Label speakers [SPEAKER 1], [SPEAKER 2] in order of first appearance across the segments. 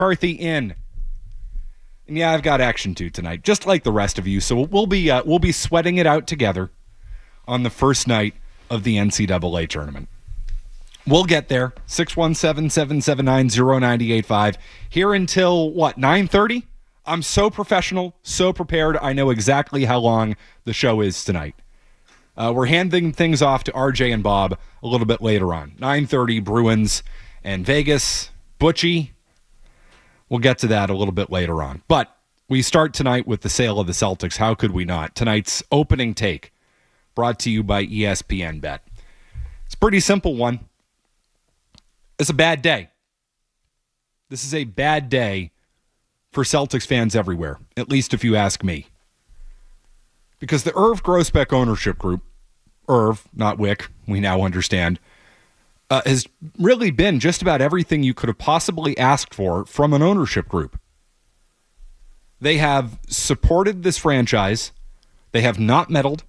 [SPEAKER 1] McCarthy in. And yeah, I've got action too tonight, just like the rest of you. So we'll be sweating it out together on the first night of the NCAA tournament. We'll get there. 617-779-0985. Here until, 9:30? I'm so professional, so prepared. I know exactly how long the show is tonight. We're handing things off to RJ and Bob a little bit later on. 9:30, Bruins and Vegas. Butchie. We'll get to that a little bit later on. But we start tonight with the sale of the Celtics. How could we not? Tonight's opening take brought to you by ESPN Bet. It's a pretty simple one. It's a bad day. This is a bad day for Celtics fans everywhere, at least if you ask me. Because the Grousbeck ownership group, not Wick, we now understand, has really been just about everything you could have possibly asked for from an ownership group. They have supported this franchise, they have not meddled,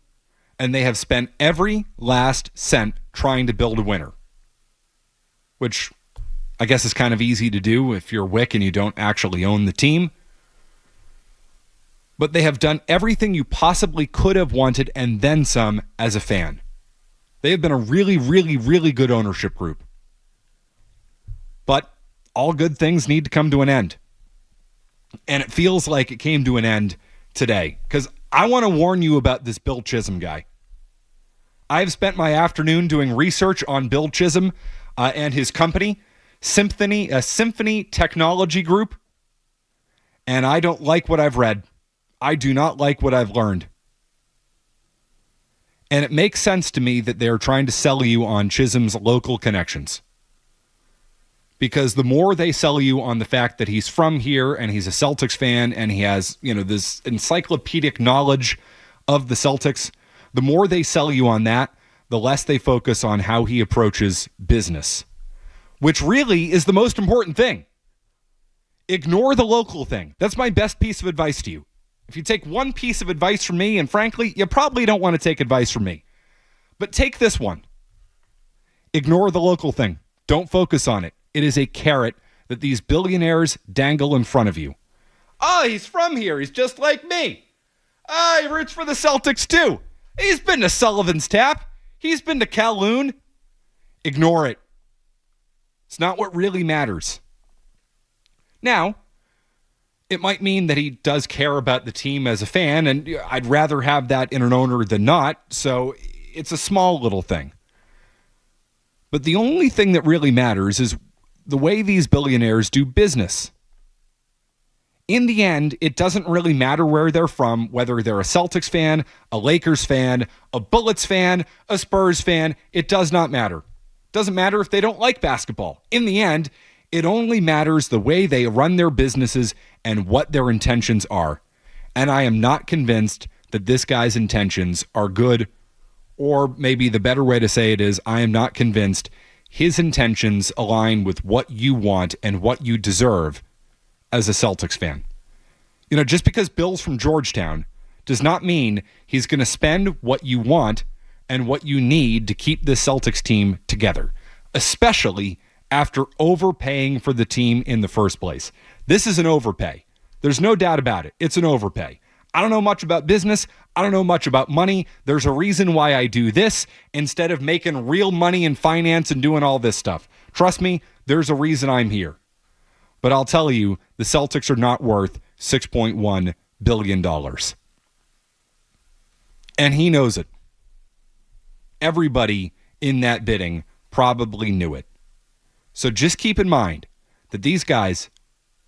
[SPEAKER 1] and they have spent every last cent trying to build a winner. Which I guess is kind of easy to do if you're Wick and you don't actually own the team. But they have done everything you possibly could have wanted and then some as a fan. They have been a really, really, really good ownership group. But all good things need to come to an end. And it feels like it came to an end today. Because I want to warn you about this Bill Chism guy. I've spent my afternoon doing research on Bill Chism and his company, Symphony Technology Group. And I don't like what I've read. I do not like what I've learned. And it makes sense to me that they're trying to sell you on Chism's local connections. Because the more they sell you on the fact that he's from here and he's a Celtics fan and he has, this encyclopedic knowledge of the Celtics, the more they sell you on that, the less they focus on how he approaches business. Which really is the most important thing. Ignore the local thing. That's my best piece of advice to you. If you take one piece of advice from me, and frankly, you probably don't want to take advice from me, but take this one. Ignore the local thing. Don't focus on it. It is a carrot that these billionaires dangle in front of you. Oh, he's from here. He's just like me. He roots for the Celtics too. He's been to Sullivan's Tap. He's been to Kowloon. Ignore it. It's not what really matters. Now, it might mean that he does care about the team as a fan, and I'd rather have that in an owner than not, so it's a small little thing. But the only thing that really matters is the way these billionaires do business. In the end, it doesn't really matter where they're from, whether they're a Celtics fan, a Lakers fan, a Bullets fan, a Spurs fan. It does not matter. It doesn't matter if they don't like basketball. In the end, it only matters the way they run their businesses and what their intentions are. And I am not convinced that this guy's intentions are good, or maybe the better way to say it is, I am not convinced his intentions align with what you want and what you deserve as a Celtics fan. Just because Bill's from Georgetown does not mean he's going to spend what you want and what you need to keep this Celtics team together, especially after overpaying for the team in the first place. This is an overpay. There's no doubt about it. It's an overpay. I don't know much about business. I don't know much about money. There's a reason why I do this instead of making real money in finance and doing all this stuff. Trust me, there's a reason I'm here. But I'll tell you, the Celtics are not worth $6.1 billion. And he knows it. Everybody in that bidding probably knew it. So just keep in mind that these guys,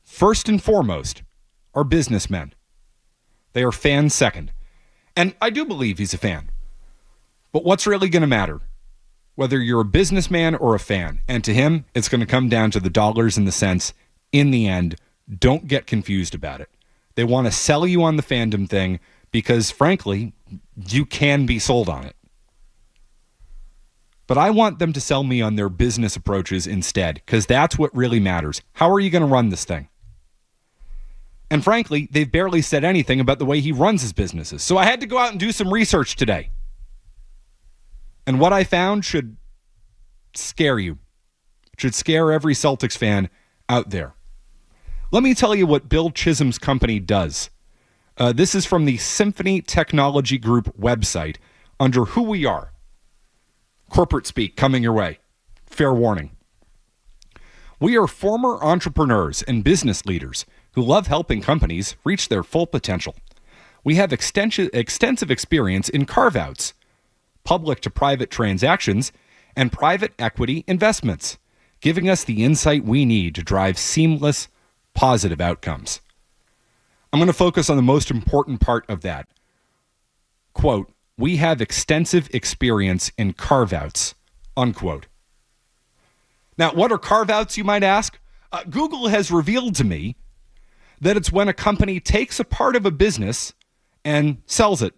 [SPEAKER 1] first and foremost, are businessmen. They are fans second. And I do believe he's a fan. But what's really going to matter? Whether you're a businessman or a fan. And to him, it's going to come down to the dollars and the cents. In the end, don't get confused about it. They want to sell you on the fandom thing because, frankly, you can be sold on it. But I want them to sell me on their business approaches instead, because that's what really matters. How are you going to run this thing? And frankly, they've barely said anything about the way he runs his businesses. So I had to go out and do some research today. And what I found should scare you. It should scare every Celtics fan out there. Let me tell you what Bill Chism's company does. This is from the Symphony Technology Group website under Who We Are. Corporate speak coming your way. Fair warning. We are former entrepreneurs and business leaders who love helping companies reach their full potential. We have extensive experience in carve-outs, public to private transactions, and private equity investments, giving us the insight we need to drive seamless, positive outcomes. I'm going to focus on the most important part of that. Quote, we have extensive experience in carve-outs, unquote. Now, what are carve-outs, you might ask? Google has revealed to me that it's when a company takes a part of a business and sells it,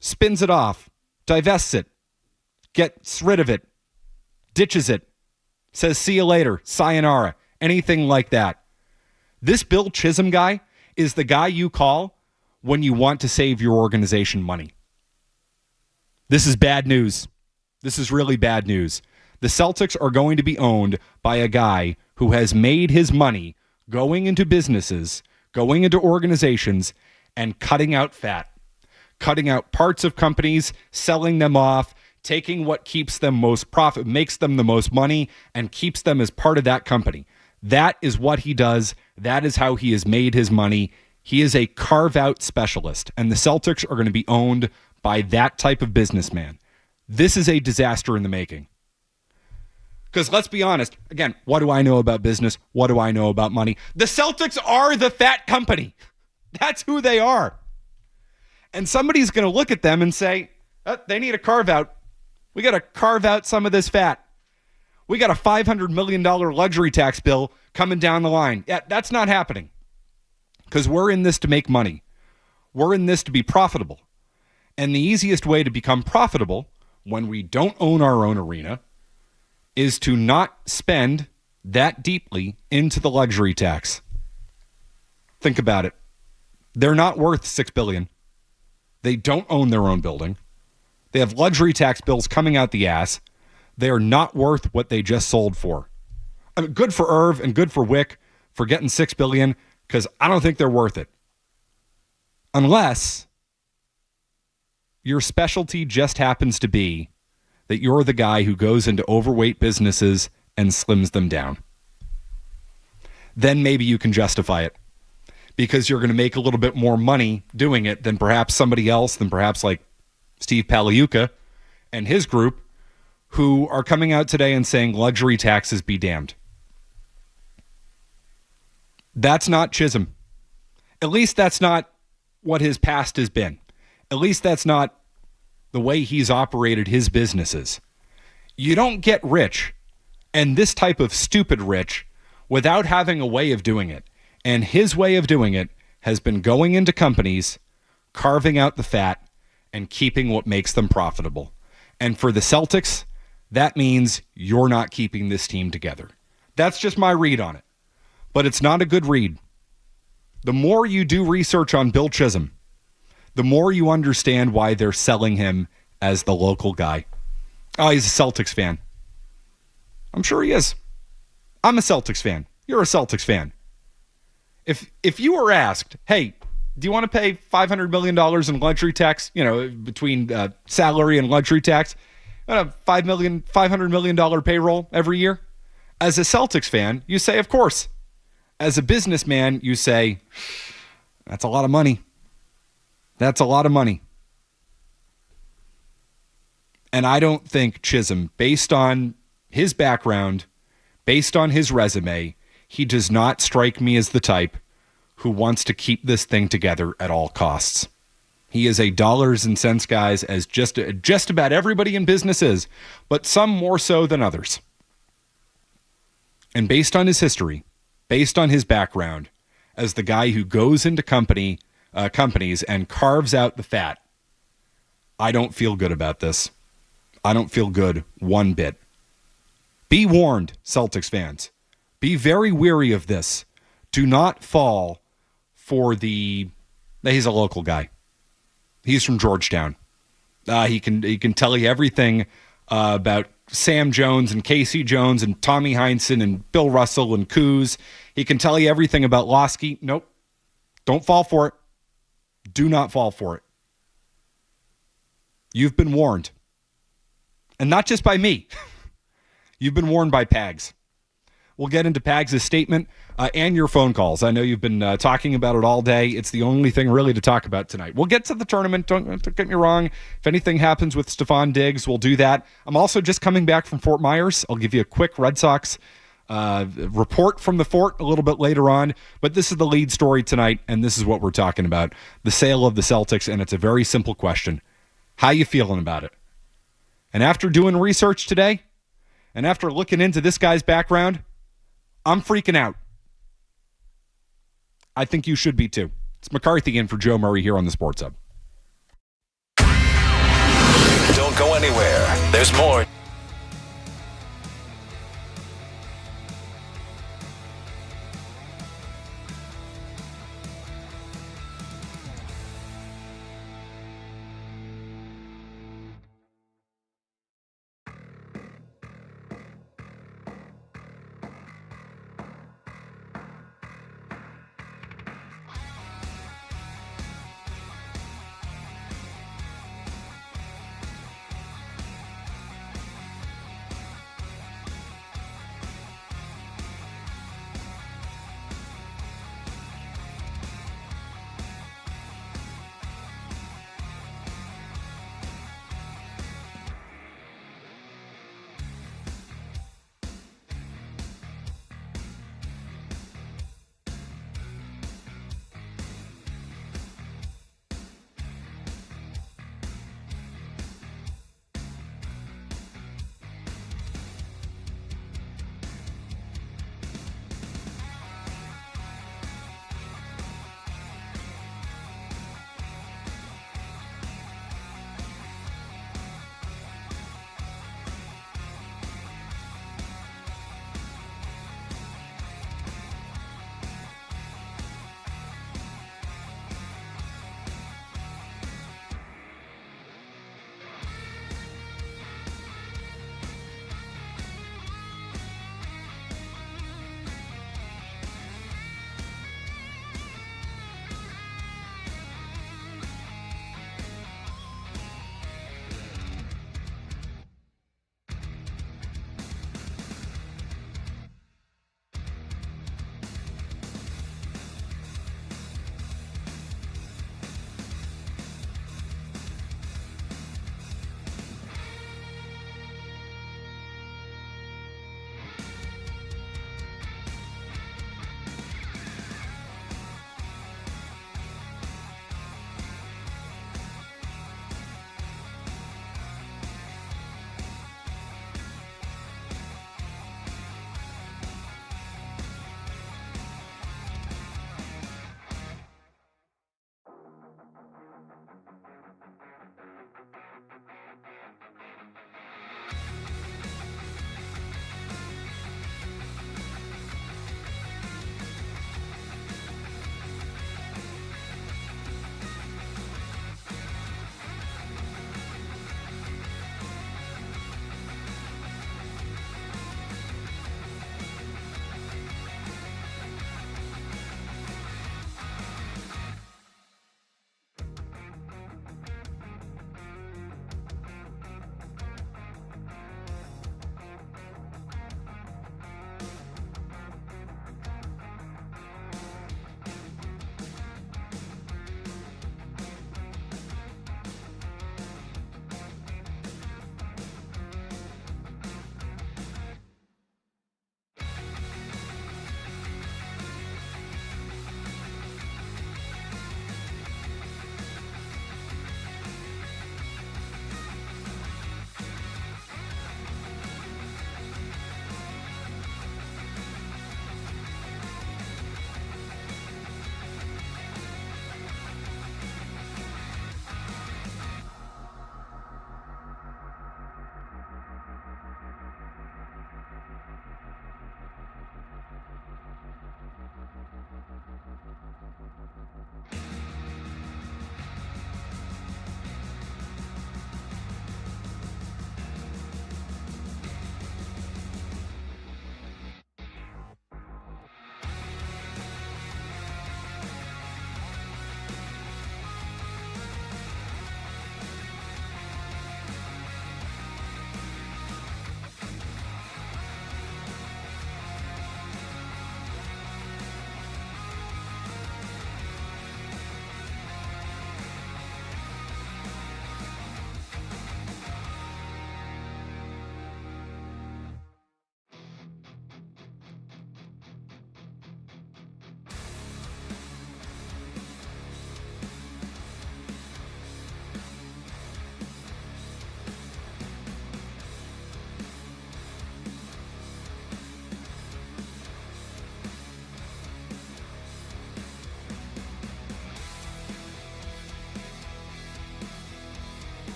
[SPEAKER 1] spins it off, divests it, gets rid of it, ditches it, says see you later, sayonara, anything like that. This Bill Chism guy is the guy you call when you want to save your organization money. This is bad news. This is really bad news. The Celtics are going to be owned by a guy who has made his money going into businesses, going into organizations, and cutting out fat, cutting out parts of companies, selling them off, taking what keeps them most profit, makes them the most money, and keeps them as part of that company. That is what he does. That is how he has made his money. He is a carve-out specialist, and the Celtics are going to be owned by that type of businessman. This is a disaster in the making. Because let's be honest, again, what do I know about business? What do I know about money? The Celtics are the fat company. That's who they are. And somebody's going to look at them and say, oh, they need a carve out. We got to carve out some of this fat. We got a $500 million luxury tax bill coming down the line. Yeah, that's not happening. Because we're in this to make money. We're in this to be profitable. And the easiest way to become profitable when we don't own our own arena is to not spend that deeply into the luxury tax. Think about it. They're not worth $6 billion. They don't own their own building. They have luxury tax bills coming out the ass. They are not worth what they just sold for. I mean, good for Irv and good for Wick for getting $6 billion, because I don't think they're worth it. Unless your specialty just happens to be that you're the guy who goes into overweight businesses and slims them down. Then maybe you can justify it because you're going to make a little bit more money doing it than perhaps somebody else, than perhaps like Steve Paliuka and his group, who are coming out today and saying luxury taxes be damned. That's not Chism. At least that's not what his past has been. At least that's not the way he's operated his businesses. You don't get rich, and this type of stupid rich, without having a way of doing it. And his way of doing it has been going into companies, carving out the fat, and keeping what makes them profitable. And for the Celtics, that means you're not keeping this team together. That's just my read on it. But it's not a good read. The more you do research on Bill Chism, the more you understand why they're selling him as the local guy. Oh, he's a Celtics fan. I'm sure he is. I'm a Celtics fan. You're a Celtics fan. If you were asked, hey, do you want to pay $500 million in luxury tax, between salary and luxury tax, $500 million payroll every year? As a Celtics fan, you say, of course. As a businessman, you say, that's a lot of money. That's a lot of money. And I don't think Chism, based on his background, based on his resume, he does not strike me as the type who wants to keep this thing together at all costs. He is a dollars and cents guy, as just about everybody in business is, but some more so than others. And based on his history, based on his background, as the guy who goes into companies and carves out the fat, I don't feel good about this. I don't feel good one bit. Be warned, Celtics fans. Be very wary of this. Do not fall for he's a local guy. He's from Georgetown. He can tell you everything about Sam Jones and Casey Jones and Tommy Heinsohn and Bill Russell and Coos. He can tell you everything about Losky. Nope. Don't fall for it. Do not fall for it. You've been warned. And not just by me. You've been warned by Pags. We'll get into Pags' statement and your phone calls. I know you've been talking about it all day. It's the only thing really to talk about tonight. We'll get to the tournament. Don't get me wrong. If anything happens with Stephon Diggs, we'll do that. I'm also just coming back from Fort Myers. I'll give you a quick Red Sox report from the fort a little bit later on. But this is the lead story tonight, and this is what we're talking about. The sale of the Celtics, and it's a very simple question. How you feeling about it? And after doing research today, and after looking into this guy's background, I'm freaking out. I think you should be too. It's McCarthy in for Joe Murray here on the Sports Hub.
[SPEAKER 2] Don't go anywhere. There's more.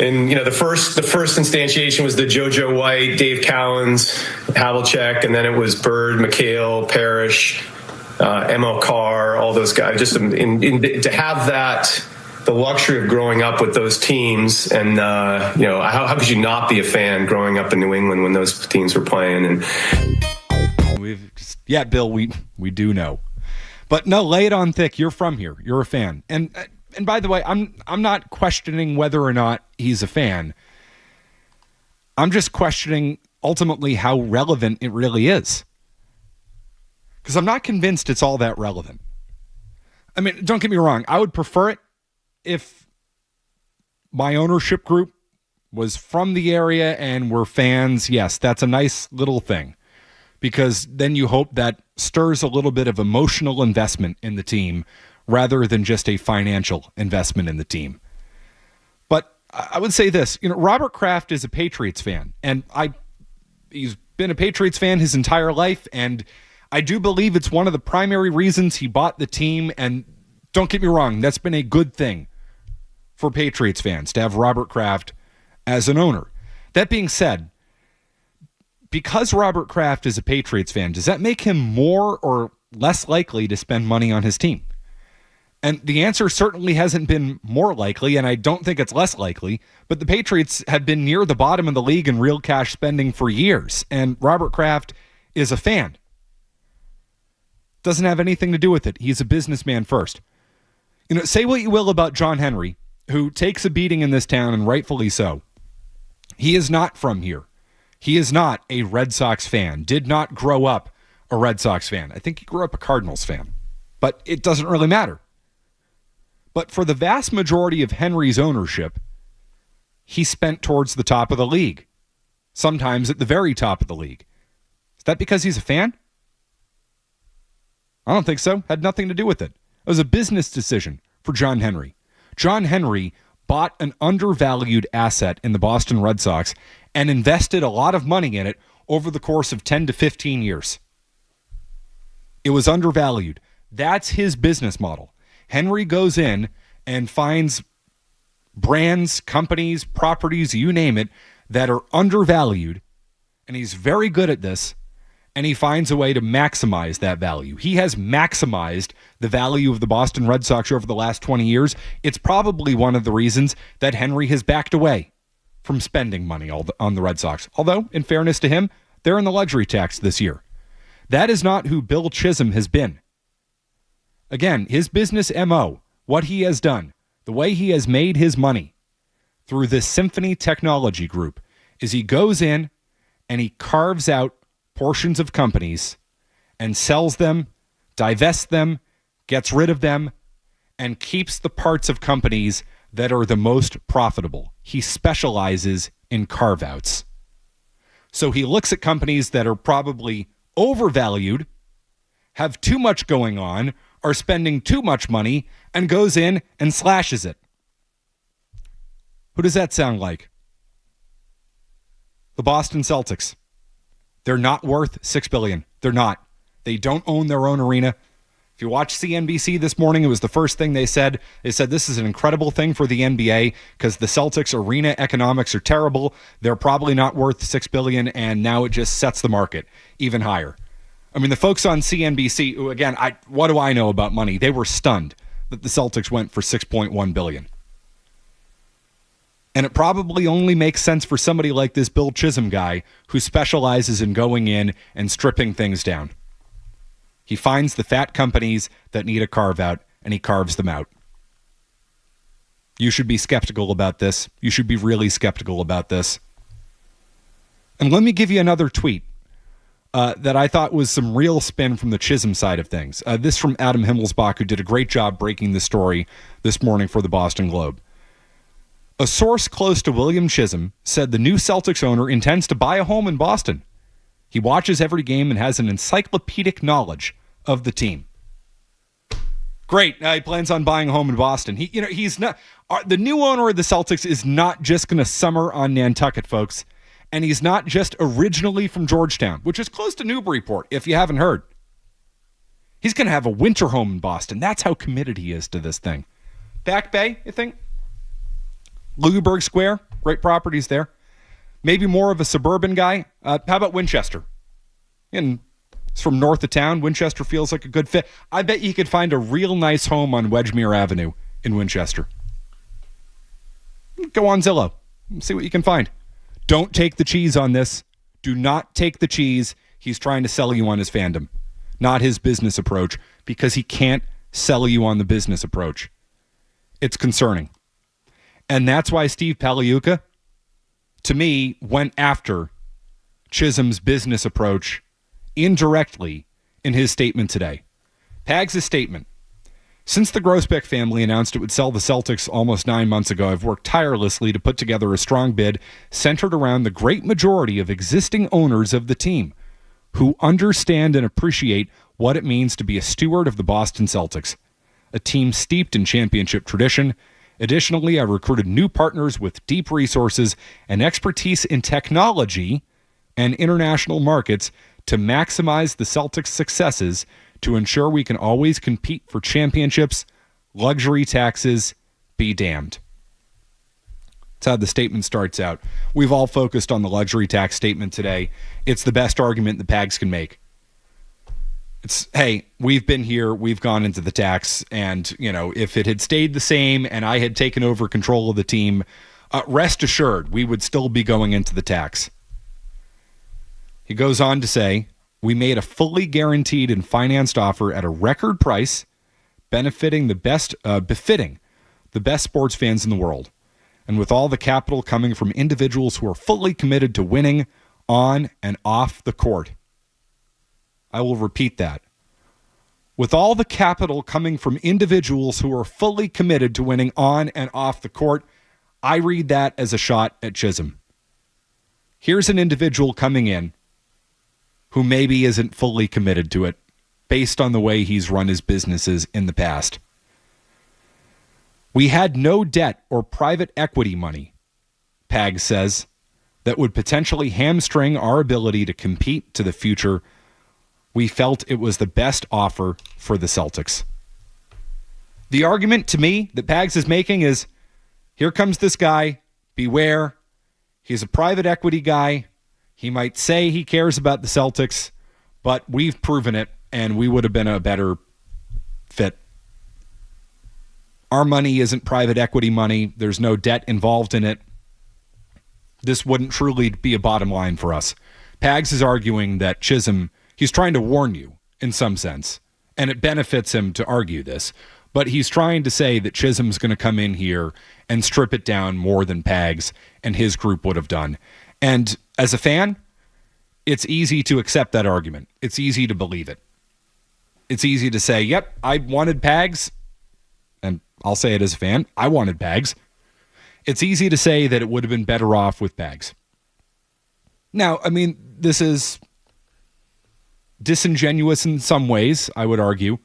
[SPEAKER 3] And the first instantiation was the JoJo White, Dave Cowens, Havlicek, and then it was Bird, McHale, Parrish, ML Carr, all those guys. Just to have that, the luxury of growing up with those teams, and how could you not be a fan growing up in New England when those teams were playing? And
[SPEAKER 1] Bill, we do know, but no, lay it on thick. You're from here. You're a fan, and by the way, I'm not questioning whether or not he's a fan. I'm just questioning ultimately how relevant it really is, because I'm not convinced it's all that relevant. I mean, don't get me wrong. I would prefer it if my ownership group was from the area and were fans. Yes, that's a nice little thing, because then you hope that stirs a little bit of emotional investment in the team rather than just a financial investment in the team. But I would say this, Robert Kraft is a Patriots fan, and he's been a Patriots fan his entire life, and I do believe it's one of the primary reasons he bought the team. And don't get me wrong, that's been a good thing for Patriots fans to have Robert Kraft as an owner. That being said, because Robert Kraft is a Patriots fan, does that make him more or less likely to spend money on his team? And the answer certainly hasn't been more likely, and I don't think it's less likely, but the Patriots have been near the bottom of the league in real cash spending for years, and Robert Kraft is a fan. Doesn't have anything to do with it. He's a businessman first. Say what you will about John Henry, who takes a beating in this town, and rightfully so. He is not from here. He is not a Red Sox fan, did not grow up a Red Sox fan. I think he grew up a Cardinals fan, but it doesn't really matter. But for the vast majority of Henry's ownership, he spent towards the top of the league, sometimes at the very top of the league. Is that because he's a fan? I don't think so. Had nothing to do with it. It was a business decision for John Henry. John Henry bought an undervalued asset in the Boston Red Sox and invested a lot of money in it over the course of 10 to 15 years. It was undervalued. That's his business model. Henry goes in and finds brands, companies, properties, you name it, that are undervalued, and he's very good at this, and he finds a way to maximize that value. He has maximized the value of the Boston Red Sox over the last 20 years. It's probably one of the reasons that Henry has backed away from spending money on the Red Sox. Although, in fairness to him, they're in the luxury tax this year. That is not who Bill Chism has been. Again, his business MO, what he has done, the way he has made his money through this Symphony Technology Group is he goes in and he carves out portions of companies and sells them, divests them, gets rid of them, and keeps the parts of companies that are the most profitable. He specializes in carve-outs. So he looks at companies that are probably overvalued, have too much going on, are spending too much money, and goes in and slashes it. Who does that sound like? The Boston Celtics. They're not worth $6 billion. They're not. They don't own their own arena. If you watch CNBC this morning, it was the first thing they said. They said this is an incredible thing for the NBA because the Celtics arena economics are terrible. They're probably not worth $6 billion, and now it just sets the market even higher. I mean, the folks on CNBC, who, again, what do I know about money? They were stunned that the Celtics went for $6.1 billion. And it probably only makes sense for somebody like this Bill Chism guy who specializes in going in and stripping things down. He finds the fat companies that need a carve-out, and he carves them out. You should be skeptical about this. You should be really skeptical about this. And let me give you another tweet that I thought was some real spin from the Chism side of things. This from Adam Himmelsbach, who did a great job breaking the story this morning for the Boston Globe. A source close to William Chism said the new Celtics owner intends to buy a home in Boston. He watches every game and has an encyclopedic knowledge of the team. Great. He plans on buying a home in Boston. He's not. The new owner of the Celtics is not just going to summer on Nantucket, folks. And he's not just originally from Georgetown, which is close to Newburyport, if you haven't heard. He's going to have a winter home in Boston. That's how committed he is to this thing. Back Bay, you think? Lunenburg Square? Great properties there. Maybe more of a suburban guy. How about Winchester? And it's from north of town. Winchester feels like a good fit. I bet you could find a real nice home on Wedgemere Avenue in Winchester. Go on Zillow. See what you can find. Don't take the cheese on this. Do not take the cheese. He's trying to sell you on his fandom, not his business approach, because he can't sell you on the business approach. It's concerning. And that's why Steve Paliuka, to me, went after Chism's business approach indirectly in his statement today. Pags' statement. Since the Grousbeck family announced it would sell the Celtics almost 9 months ago, I've worked tirelessly to put together a strong bid centered around the great majority of existing owners of the team who understand and appreciate what it means to be a steward of the Boston Celtics, a team steeped in championship tradition. Additionally, I recruited new partners with deep resources and expertise in technology and international markets to maximize the Celtics' successes to ensure we can always compete for championships. Luxury taxes be damned. That's how the statement starts out. We've all focused on the luxury tax statement today. It's the best argument the Pags can make. It's, hey, we've been here, we've gone into the tax, and, if it had stayed the same and I had taken over control of the team, rest assured, we would still be going into the tax. He goes on to say, we made a fully guaranteed and financed offer at a record price, befitting the best sports fans in the world. And with all the capital coming from individuals who are fully committed to winning on and off the court. I will repeat that. With all the capital coming from individuals who are fully committed to winning on and off the court, I read that as a shot at Chism. Here's an individual coming in who maybe isn't fully committed to it based on the way he's run his businesses in the past. We had no debt or private equity money, Pag says, that would potentially hamstring our ability to compete to the future. We felt it was the best offer for the Celtics. The argument to me that Pags is making is, here comes this guy, beware. He's a private equity guy. He might say he cares about the Celtics, but we've proven it, and we would have been a better fit. Our money isn't private equity money. There's no debt involved in it. This wouldn't truly be a bottom line for us. Pags is arguing that Chism, he's trying to warn you in some sense, and it benefits him to argue this, but he's trying to say that Chism's going to come in here and strip it down more than Pags and his group would have done. And as a fan, it's easy to accept that argument. It's easy to believe it. It's easy to say, yep, I wanted Pags, and I'll say it as a fan, I wanted Pags. It's easy to say that it would have been better off with Pags. Now, I mean, this is disingenuous in some ways, I would argue.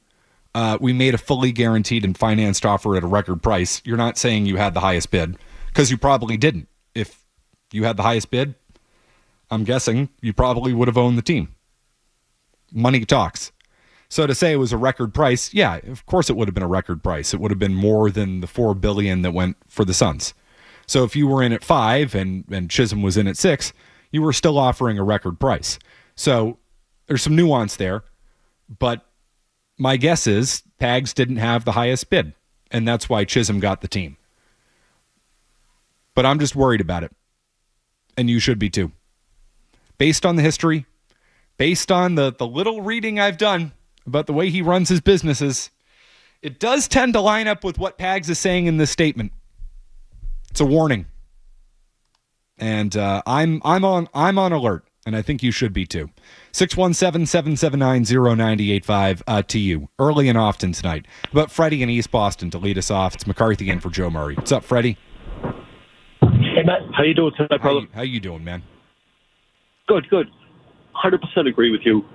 [SPEAKER 1] We made a fully guaranteed and financed offer at a record price. You're not saying you had the highest bid, because you probably didn't. If you had the highest bid, I'm guessing you probably would have owned the team. Money talks. So to say it was a record price, yeah, of course it would have been a record price. It would have been more than the $4 billion that went for the Suns. So if you were in at 5 and Chism was in at 6, you were still offering a record price. So there's some nuance there, but my guess is Pags didn't have the highest bid, and that's why Chism got the team. But I'm just worried about it, and you should be too. Based on the history, based on the little reading I've done about the way he runs his businesses, it does tend to line up with what Pags is saying in this statement. It's a warning, and I'm on alert, and I think you should be too. 617-779-0985 to you, early and often tonight. About Freddie in East Boston to lead us off. It's McCarthy in for Joe Murray. What's up, Freddie?
[SPEAKER 4] Hey, Matt. How you doing tonight, brother?
[SPEAKER 1] How you doing, man?
[SPEAKER 4] Good. 100% agree with you.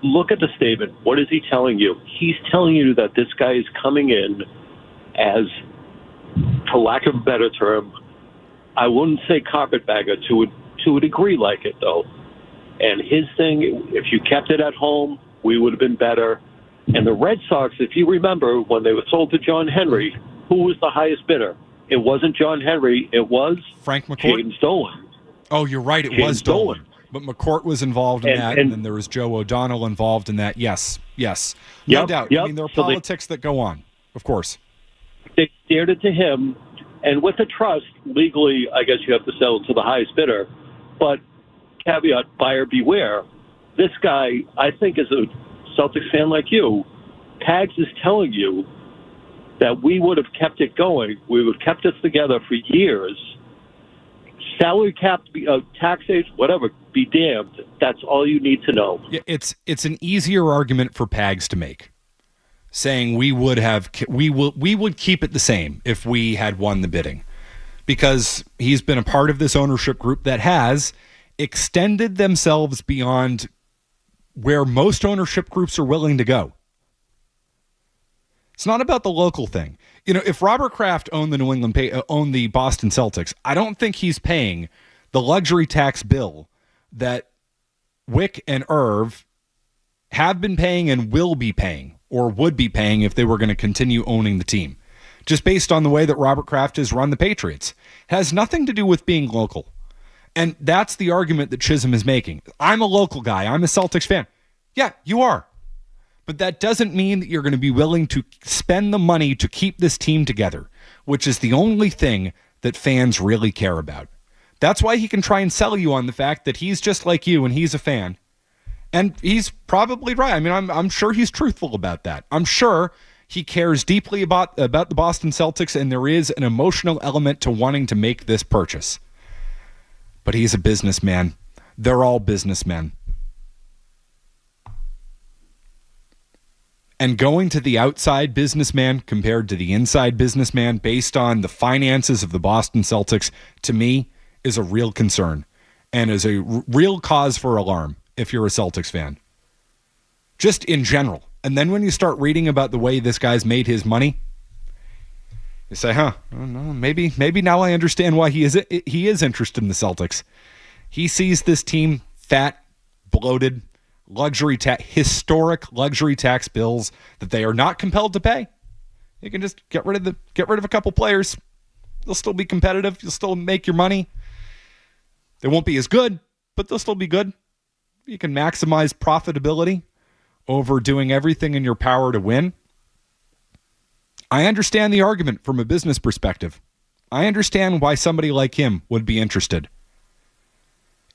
[SPEAKER 4] Look at the statement. What is he telling you? He's telling you that this guy is coming in as, for lack of a better term, I wouldn't say carpetbagger, to a degree like it, though. And his thing, if you kept it at home, we would have been better. And the Red Sox, if you remember, when they were sold to John Henry, who was the highest bidder? It wasn't John Henry. It was
[SPEAKER 1] Frank McCourt.
[SPEAKER 4] James Dolan.
[SPEAKER 1] Oh, you're right. It
[SPEAKER 4] James
[SPEAKER 1] was Dolan. But McCourt was involved in that, and then there was Joe O'Donnell involved in that. Yes. No doubt. I mean, there are politics that go on, of course.
[SPEAKER 4] They steered it to him, and with the trust, legally, I guess you have to sell it to the highest bidder. But caveat, buyer beware. This guy, I think, is a Celtics fan like you. Pags is telling you that we would have kept it going. We would have kept us together for years. Salary cap, taxation, whatever, be damned. That's all you need to know.
[SPEAKER 1] Yeah, it's an easier argument for Pags to make, saying we would keep it the same if we had won the bidding, because he's been a part of this ownership group that has extended themselves beyond where most ownership groups are willing to go. It's not about the local thing. You know, if Robert Kraft owned owned the Boston Celtics, I don't think he's paying the luxury tax bill that Wick and Irv have been paying and will be paying, or would be paying if they were going to continue owning the team. Just based on the way that Robert Kraft has run the Patriots. It has nothing to do with being local. And that's the argument that Chism is making. I'm a local guy. I'm a Celtics fan. Yeah, you are. But that doesn't mean that you're going to be willing to spend the money to keep this team together, which is the only thing that fans really care about. That's why he can try and sell you on the fact that he's just like you and he's a fan. And he's probably right. I mean, I'm sure he's truthful about that. I'm sure he cares deeply about the Boston Celtics, and there is an emotional element to wanting to make this purchase. But he's a businessman. They're all businessmen. And going to the outside businessman compared to the inside businessman based on the finances of the Boston Celtics, to me, is a real concern and is a real cause for alarm if you're a Celtics fan. Just in general. And then when you start reading about the way this guy's made his money, you say, maybe now I understand why he is interested in the Celtics. He sees this team fat, bloated, historic luxury tax bills that they are not compelled to pay. You can just get rid of a couple players. They'll still be competitive. You'll still make your money. They won't be as good, but they'll still be good. You can maximize profitability over doing everything in your power to win. I understand the argument from a business perspective. I understand why somebody like him would be interested.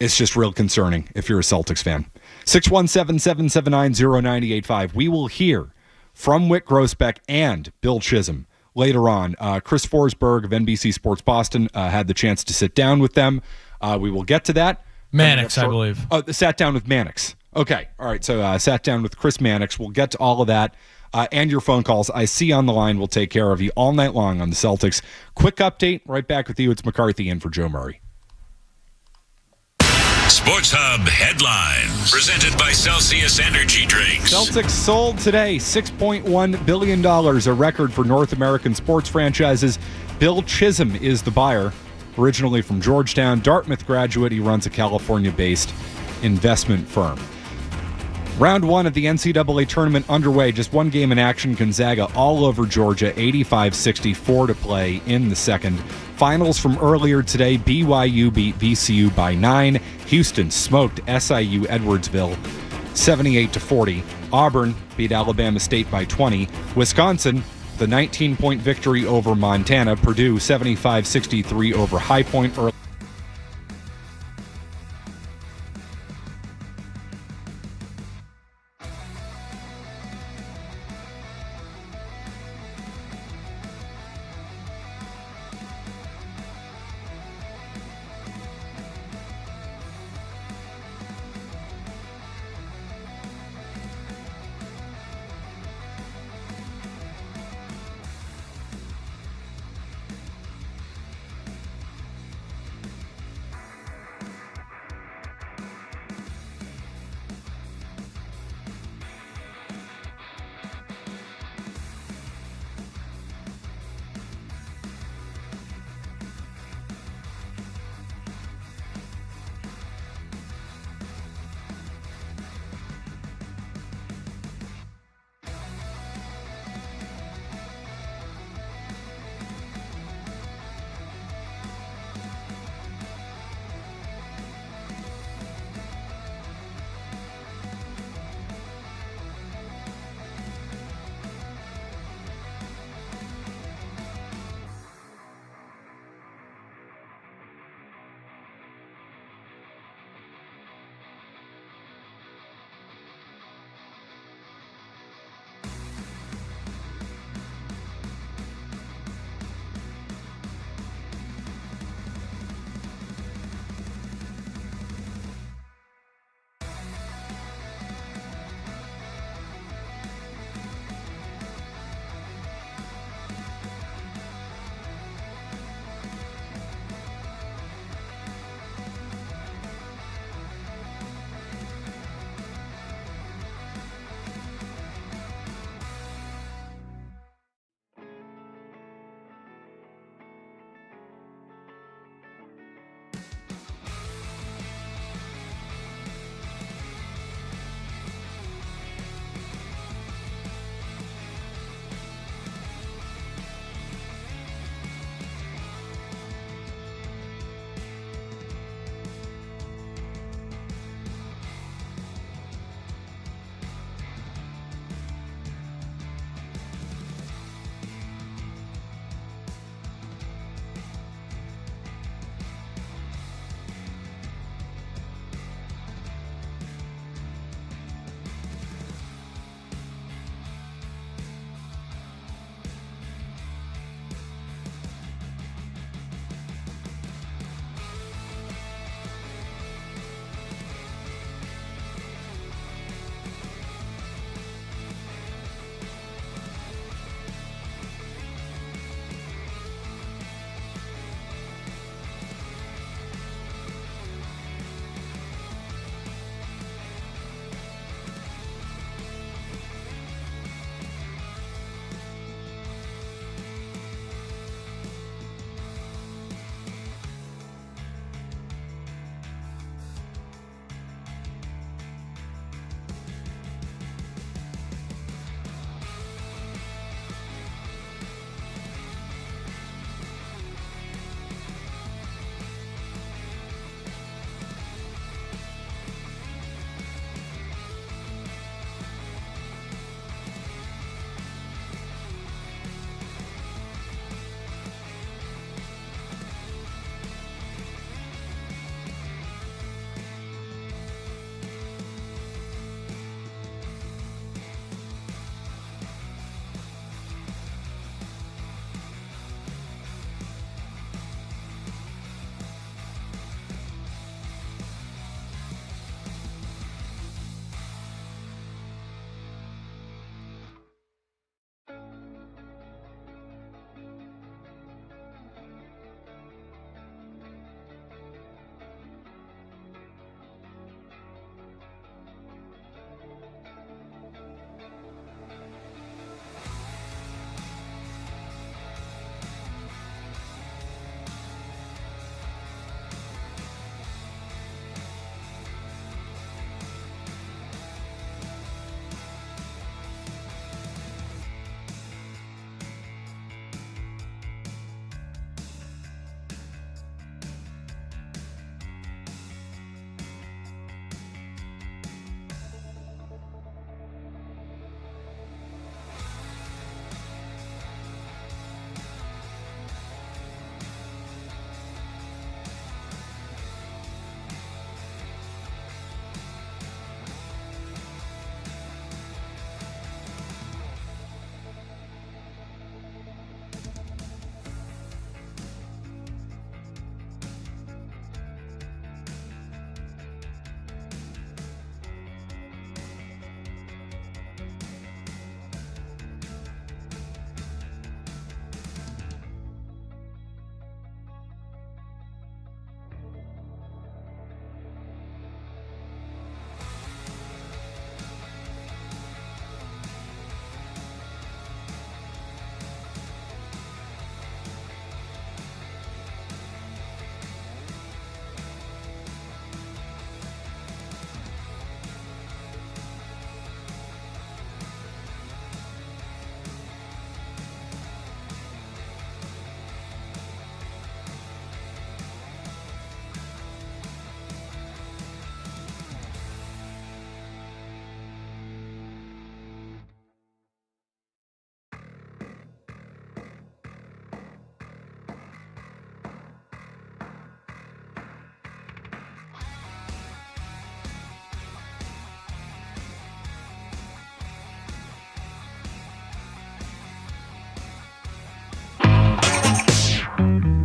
[SPEAKER 1] It's just real concerning if you're a Celtics fan. 617-779-0985. We will hear from Wick Grousbeck and Bill Chism later on. Chris Forsberg of NBC Sports Boston had the chance to sit down with them. We will get to that.
[SPEAKER 5] Mannix, I believe.
[SPEAKER 1] Oh, sat down with Mannix. Okay. All right. So sat down with Chris Mannix. We'll get to all of that and your phone calls. I see on the line. We'll take care of you all night long on the Celtics. Quick update. Right back with you. It's McCarthy in for Joe Murray.
[SPEAKER 2] Sports Hub headlines presented by Celsius Energy Drinks.
[SPEAKER 1] Celtics sold today $6.1 billion, a record for North American sports franchises. Bill Chism is the buyer, originally from Georgetown, Dartmouth graduate. He runs a California-based investment firm. Round one of the NCAA tournament underway. Just one game in action. Gonzaga all over Georgia, 85-64 to play in the second. Finals from earlier today. BYU beat VCU by 9. Houston smoked SIU Edwardsville 78-40. Auburn beat Alabama State by 20. Wisconsin, the 19-point victory over Montana. Purdue 75-63 over High Point early.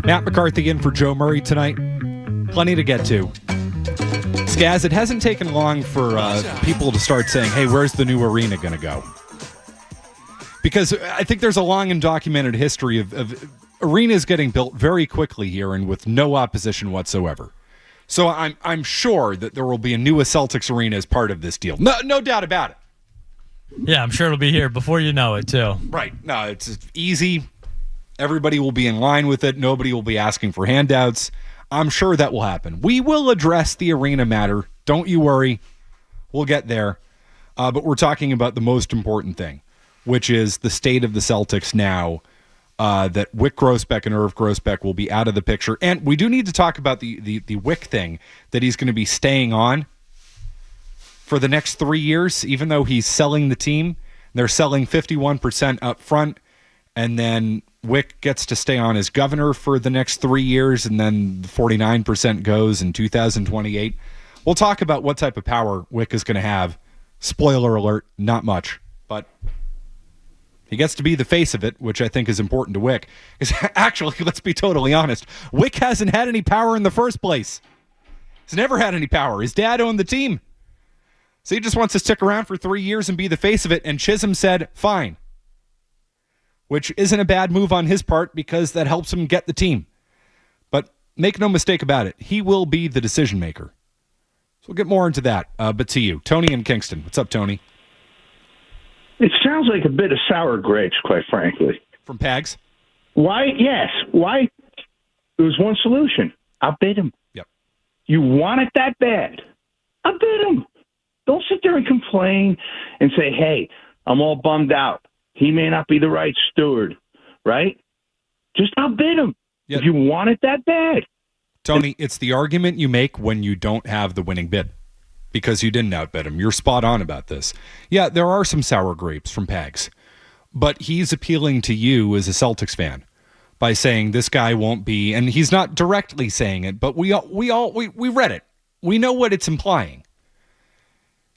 [SPEAKER 1] Matt McCarthy in for Joe Murray tonight. Plenty to get to. Skaz, it hasn't taken long for people to start saying, hey, where's the new arena going to go? Because I think there's a long and documented history of arenas getting built very quickly here and with no opposition whatsoever. So I'm sure that there will be a new Celtics arena as part of this deal. No doubt about it.
[SPEAKER 5] Yeah, I'm sure it'll be here before you know it, too.
[SPEAKER 1] Right. No, it's easy. Everybody will be in line with it. Nobody will be asking for handouts. I'm sure that will happen. We will address the arena matter. Don't you worry. We'll get there. But we're talking about the most important thing, which is the state of the Celtics now, that Wick Grousbeck and Irv Grousbeck will be out of the picture. And we do need to talk about the Wick thing, that he's going to be staying on for the next 3 years, even though he's selling the team. They're selling 51% up front, and then Wick gets to stay on as governor for the next 3 years, and then 49% goes in 2028. We'll talk about what type of power Wick is going to have. Spoiler alert, not much, but he gets to be the face of it, which I think is important to Wick. Actually, let's be totally honest, Wick hasn't had any power in the first place. He's never had any power. His dad owned the team. So he just wants to stick around for 3 years and be the face of it, and Chism said, fine. Which isn't a bad move on his part because that helps him get the team. But make no mistake about it, he will be the decision maker. So we'll get more into that. But to you, Tony in Kingston. What's up, Tony?
[SPEAKER 6] It sounds like a bit of sour grapes, quite frankly.
[SPEAKER 1] From Pags?
[SPEAKER 6] Why? Yes. Why? There was one solution. Outbid him.
[SPEAKER 1] Yep.
[SPEAKER 6] You want it that bad. Outbid him. Don't sit there and complain and say, hey, I'm all bummed out. He may not be the right steward, right? Just outbid him. Yep. If you want it that bad.
[SPEAKER 1] Tony, it's the argument you make when you don't have the winning bid because you didn't outbid him. You're spot on about this. Yeah, there are some sour grapes from Pags, but he's appealing to you as a Celtics fan by saying this guy won't be, and he's not directly saying it, but we read it. We know what it's implying.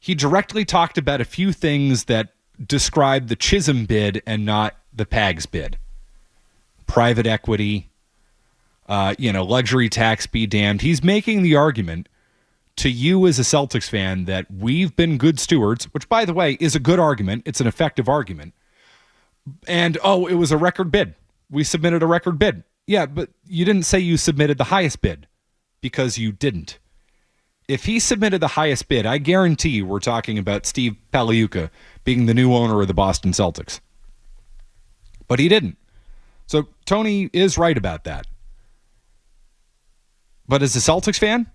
[SPEAKER 1] He directly talked about a few things that describe the Chism bid and not the Pags bid. Private equity, luxury tax be damned. He's making the argument to you as a Celtics fan that we've been good stewards, which, by the way, is a good argument. It's an effective argument. And, it was a record bid. We submitted a record bid. Yeah, but you didn't say you submitted the highest bid because you didn't. If he submitted the highest bid, I guarantee you we're talking about Steve Paliuka being the new owner of the Boston Celtics. But he didn't. So Tony is right about that. But as a Celtics fan,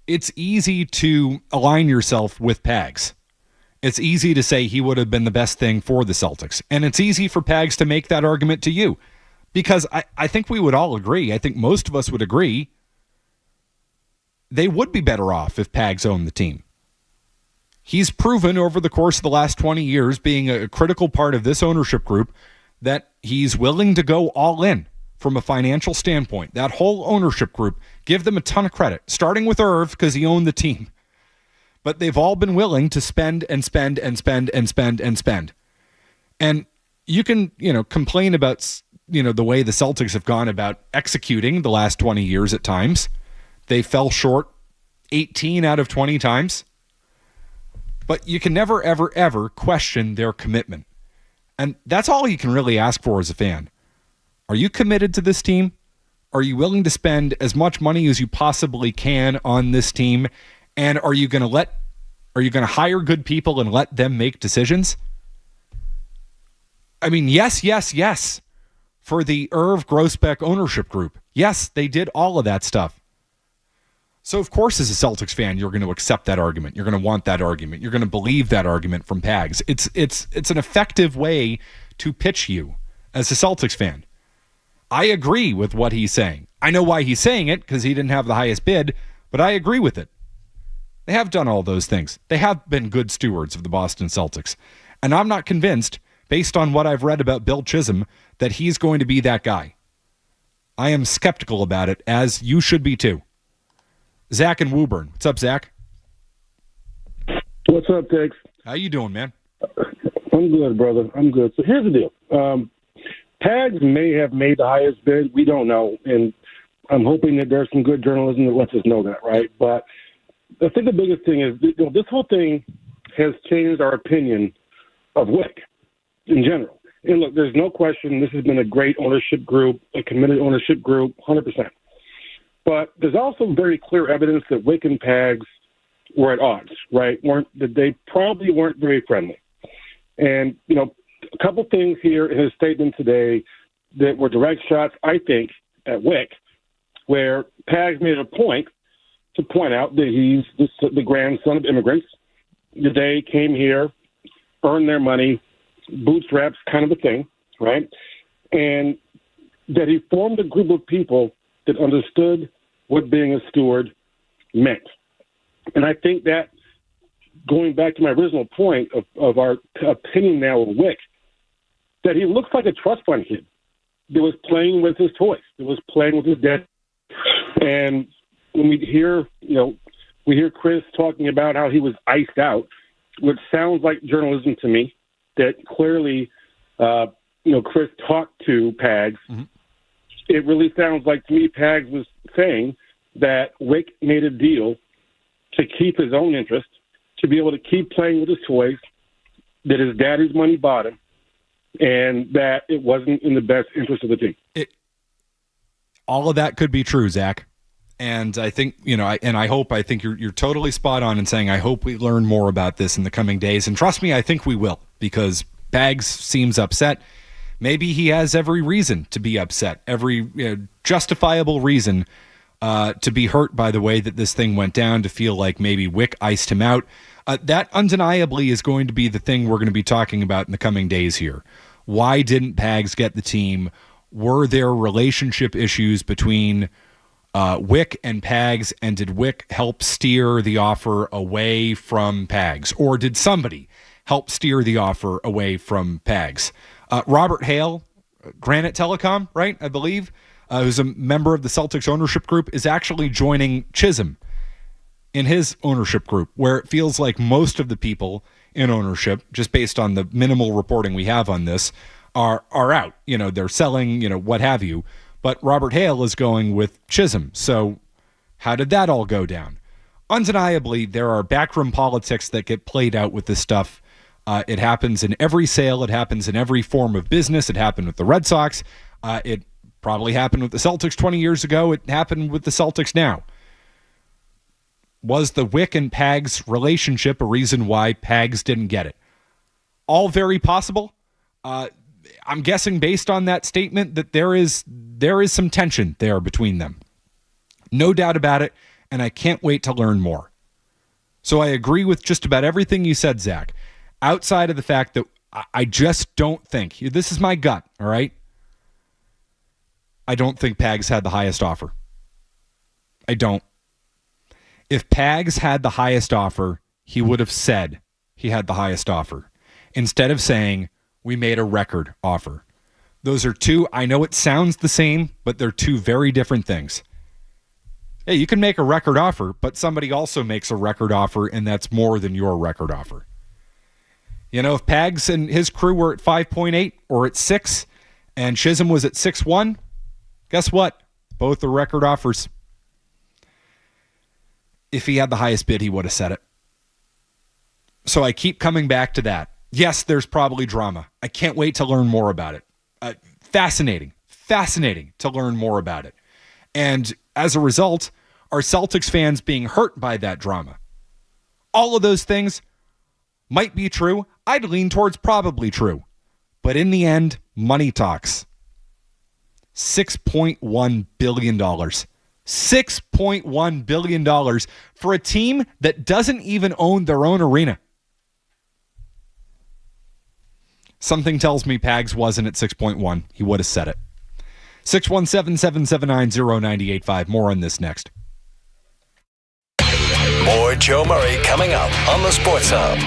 [SPEAKER 1] it's easy to align yourself with Pags. It's easy to say he would have been the best thing for the Celtics. And it's easy for Pags to make that argument to you. Because I think we would all agree, I think most of us would agree, they would be better off if Pags owned the team. He's proven over the course of the last 20 years, being a critical part of this ownership group, that he's willing to go all in from a financial standpoint. That whole ownership group, give them a ton of credit, starting with Irv because he owned the team. But they've all been willing to spend and spend and spend and spend and spend. And you can, complain about, the way the Celtics have gone about executing the last 20 years at times. They fell short 18 out of 20 times. But you can never, ever, ever question their commitment. And that's all you can really ask for as a fan. Are you committed to this team? Are you willing to spend as much money as you possibly can on this team? And are you going to hire good people and let them make decisions? I mean, yes, for the Irv Grousbeck ownership group. Yes, they did all of that stuff. So, of course, as a Celtics fan, you're going to accept that argument. You're going to want that argument. You're going to believe that argument from Pags. It's an effective way to pitch you as a Celtics fan. I agree with what he's saying. I know why he's saying it, because he didn't have the highest bid, but I agree with it. They have done all those things. They have been good stewards of the Boston Celtics. And I'm not convinced, based on what I've read about Bill Chism, that he's going to be that guy. I am skeptical about it, as you should be too. Zach in Woburn. What's up, Zach?
[SPEAKER 7] What's up, Tex?
[SPEAKER 1] How you doing, man?
[SPEAKER 7] I'm good, brother. I'm good. So here's the deal. Pags may have made the highest bid. We don't know. And I'm hoping that there's some good journalism that lets us know that, right? But I think the biggest thing is, this whole thing has changed our opinion of Wick in general. And look, there's no question this has been a great ownership group, a committed ownership group, 100%. But there's also very clear evidence that Wick and Pags were at odds, right? That they probably weren't very friendly. And, a couple things here in his statement today that were direct shots, I think, at Wick, where Pags made a point to point out that he's the grandson of immigrants. That they came here, earned their money, bootstraps kind of a thing, right? And that he formed a group of people that understood what being a steward meant. And I think that, going back to my original point of our opinion now of Wick, that he looks like a trust fund kid that was playing with his toys, that was playing with his debt. And when we hear Chris talking about how he was iced out, which sounds like journalism to me, that clearly, Chris talked to Pags. Mm-hmm. It really sounds like to me Pags was saying that Wick made a deal to keep his own interest, to be able to keep playing with his toys, that his daddy's money bought him, and that it wasn't in the best interest of the team.
[SPEAKER 1] All of that could be true, Zach. And I think, I think you're totally spot on in saying, I hope we learn more about this in the coming days. And trust me, I think we will, because Pags seems upset. Maybe he has every reason to be upset, every justifiable reason to be hurt by the way that this thing went down, to feel like maybe Wick iced him out. That undeniably is going to be the thing we're going to be talking about in the coming days here. Why didn't Pags get the team? Were there relationship issues between Wick and Pags, and did Wick help steer the offer away from Pags? Or did somebody help steer the offer away from Pags? Robert Hale, Granite Telecom, right, I believe, who's a member of the Celtics ownership group, is actually joining Chism in his ownership group, where it feels like most of the people in ownership, just based on the minimal reporting we have on this, are out. They're selling, what have you. But Robert Hale is going with Chism. So how did that all go down? Undeniably, there are backroom politics that get played out with this stuff. It happens in every sale. It happens in every form of business. It happened with the Red Sox. It probably happened with the Celtics 20 years ago. It happened with the Celtics now. Was the Wick and Pags relationship a reason why Pags didn't get it? All very possible. I'm guessing based on that statement that there is some tension there between them. No doubt about it, and I can't wait to learn more. So I agree with just about everything you said, Zach, outside of the fact that I just don't think, this is my gut, all right? I don't think Pags had the highest offer. I don't. If Pags had the highest offer, he would have said he had the highest offer, instead of saying, we made a record offer. Those are two, I know it sounds the same, but they're two very different things. Hey, you can make a record offer, but somebody also makes a record offer, and that's more than your record offer. If Pags and his crew were at 5.8 or at 6, and Chism was at 6.1, guess what? Both are record offers. If he had the highest bid, he would have said it. So I keep coming back to that. Yes, there's probably drama. I can't wait to learn more about it. Fascinating to learn more about it. And as a result, are Celtics fans being hurt by that drama? All of those things might be true. I'd lean towards probably true. But in the end, money talks. $6.1 billion. $6.1 billion for a team that doesn't even own their own arena. Something tells me Pags wasn't at 6.1. He would have said it. 617-779-0985. More on this next.
[SPEAKER 2] More Joe Murray coming up on the Sports Hub.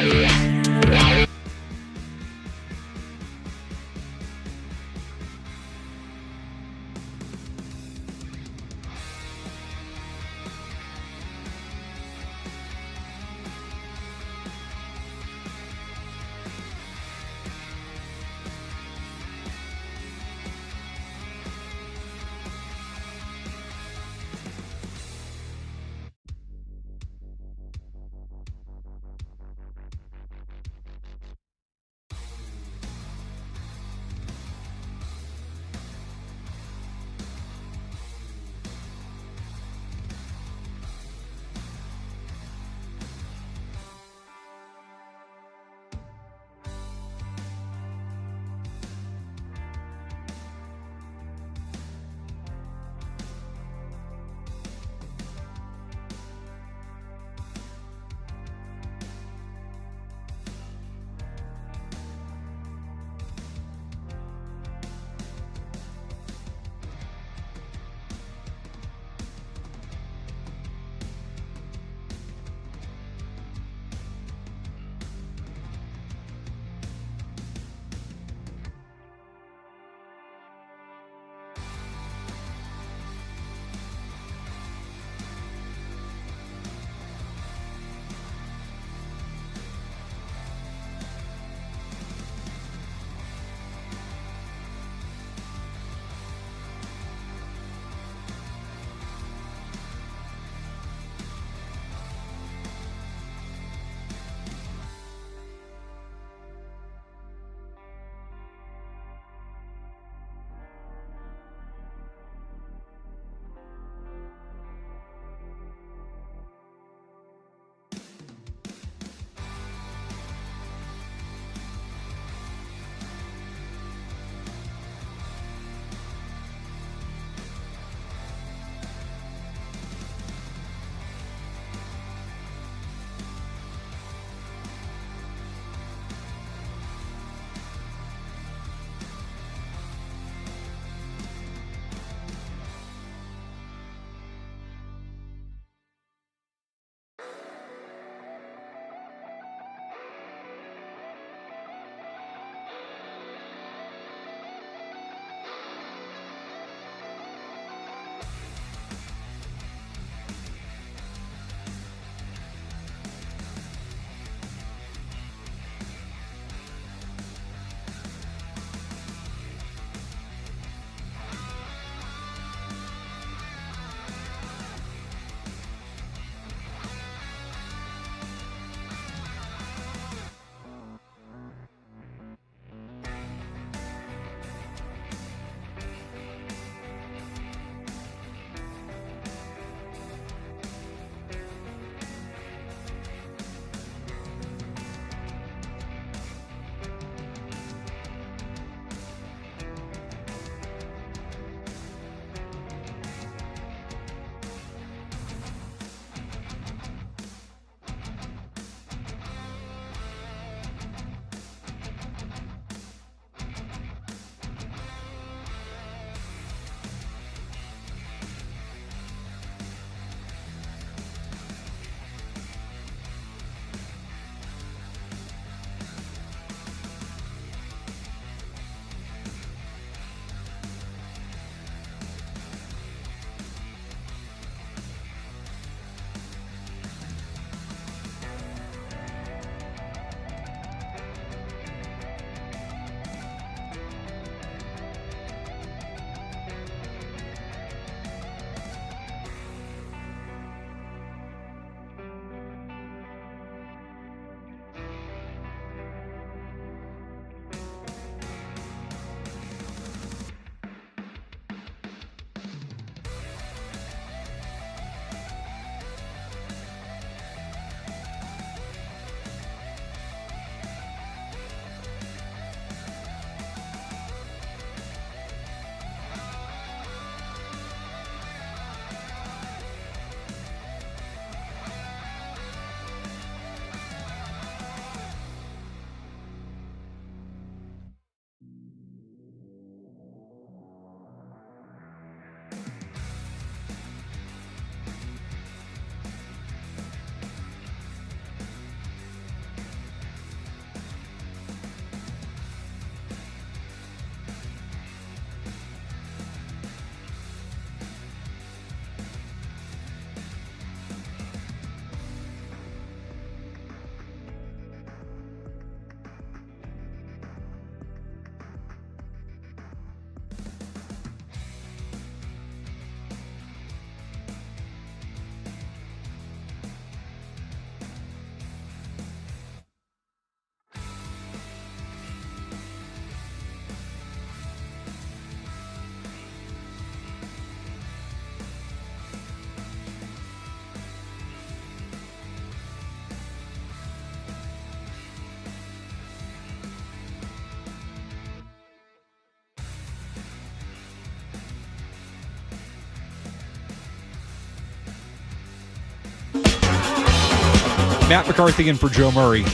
[SPEAKER 1] Matt McCarthy in for Joe Murray.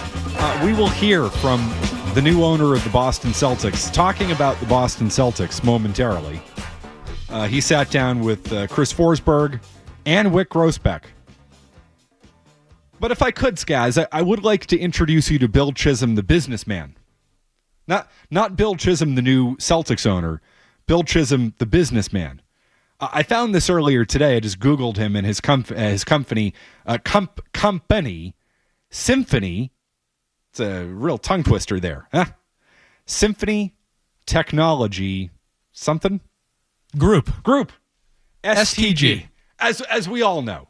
[SPEAKER 1] We will hear from the new owner of the Boston Celtics talking about the Boston Celtics momentarily. He sat down with Chris Forsberg and Wick Grousbeck. But if I could, Skaz, I would like to introduce you to Bill Chism, the businessman. Not Bill Chism, the new Celtics owner. Bill Chism, the businessman. I found this earlier today. I just Googled him and his company, Symphony. It's a real tongue twister there. Huh? Symphony Technology something? Group. STG. As we all know.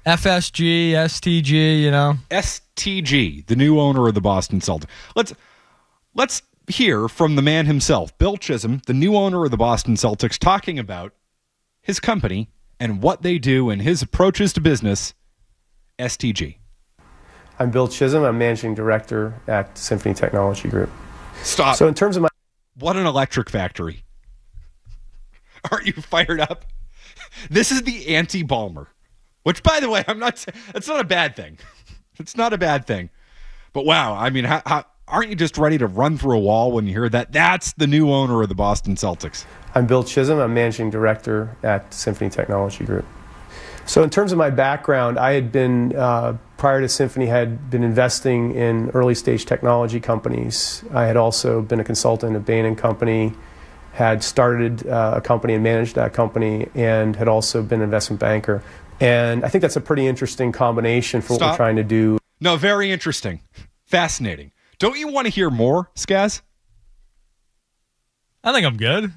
[SPEAKER 5] FSG, STG, you know.
[SPEAKER 1] STG, the new owner of the Boston Celtics. Let's hear from the man himself, Bill Chism, the new owner of the Boston Celtics, talking about his company and what they do and his approaches to business, STG.
[SPEAKER 8] I'm Bill Chism. I'm managing director at Symphony Technology Group.
[SPEAKER 1] Stop.
[SPEAKER 8] So in terms of my...
[SPEAKER 1] What an electric factory. Aren't you fired up? This is the anti-Ballmer, which, by the way, it's not a bad thing. It's not a bad thing. But wow, I mean, aren't you just ready to run through a wall when you hear that? That's the new owner of the Boston Celtics.
[SPEAKER 8] I'm Bill Chism. I'm managing director at Symphony Technology Group. So in terms of my background, I had been, prior to Symphony, had been investing in early stage technology companies. I had also been a consultant at Bain & Company, had started a company and managed that company, and had also been an investment banker. And I think that's a pretty interesting combination for what we're trying to do.
[SPEAKER 1] No, very interesting. Fascinating. Don't you want to hear more, Skaz?
[SPEAKER 5] I think I'm good.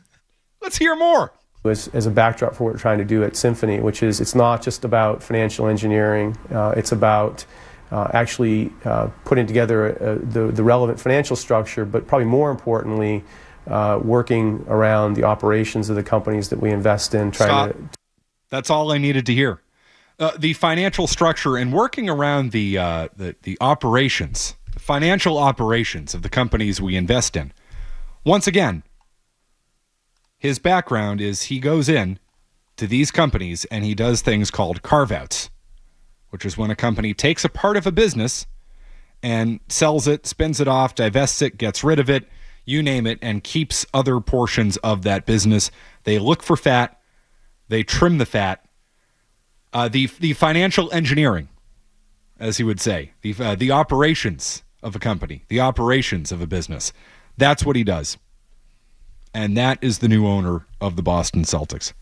[SPEAKER 1] Let's hear more.
[SPEAKER 8] As a backdrop for what we're trying to do at Symphony, which is it's not just about financial engineering. It's about actually putting together the relevant financial structure, but probably more importantly, working around the operations of the companies that we invest in.
[SPEAKER 1] That's all I needed to hear. The financial structure and working around the operations, the financial operations of the companies we invest in. Once again, his background is he goes in to these companies and he does things called carve-outs, which is when a company takes a part of a business and sells it, spins it off, divests it, gets rid of it, you name it, and keeps other portions of that business. They look for fat. They trim the fat. The financial engineering, as he would say, the operations of a company, the operations of a business. That's what he does. And that is the new owner of the Boston Celtics.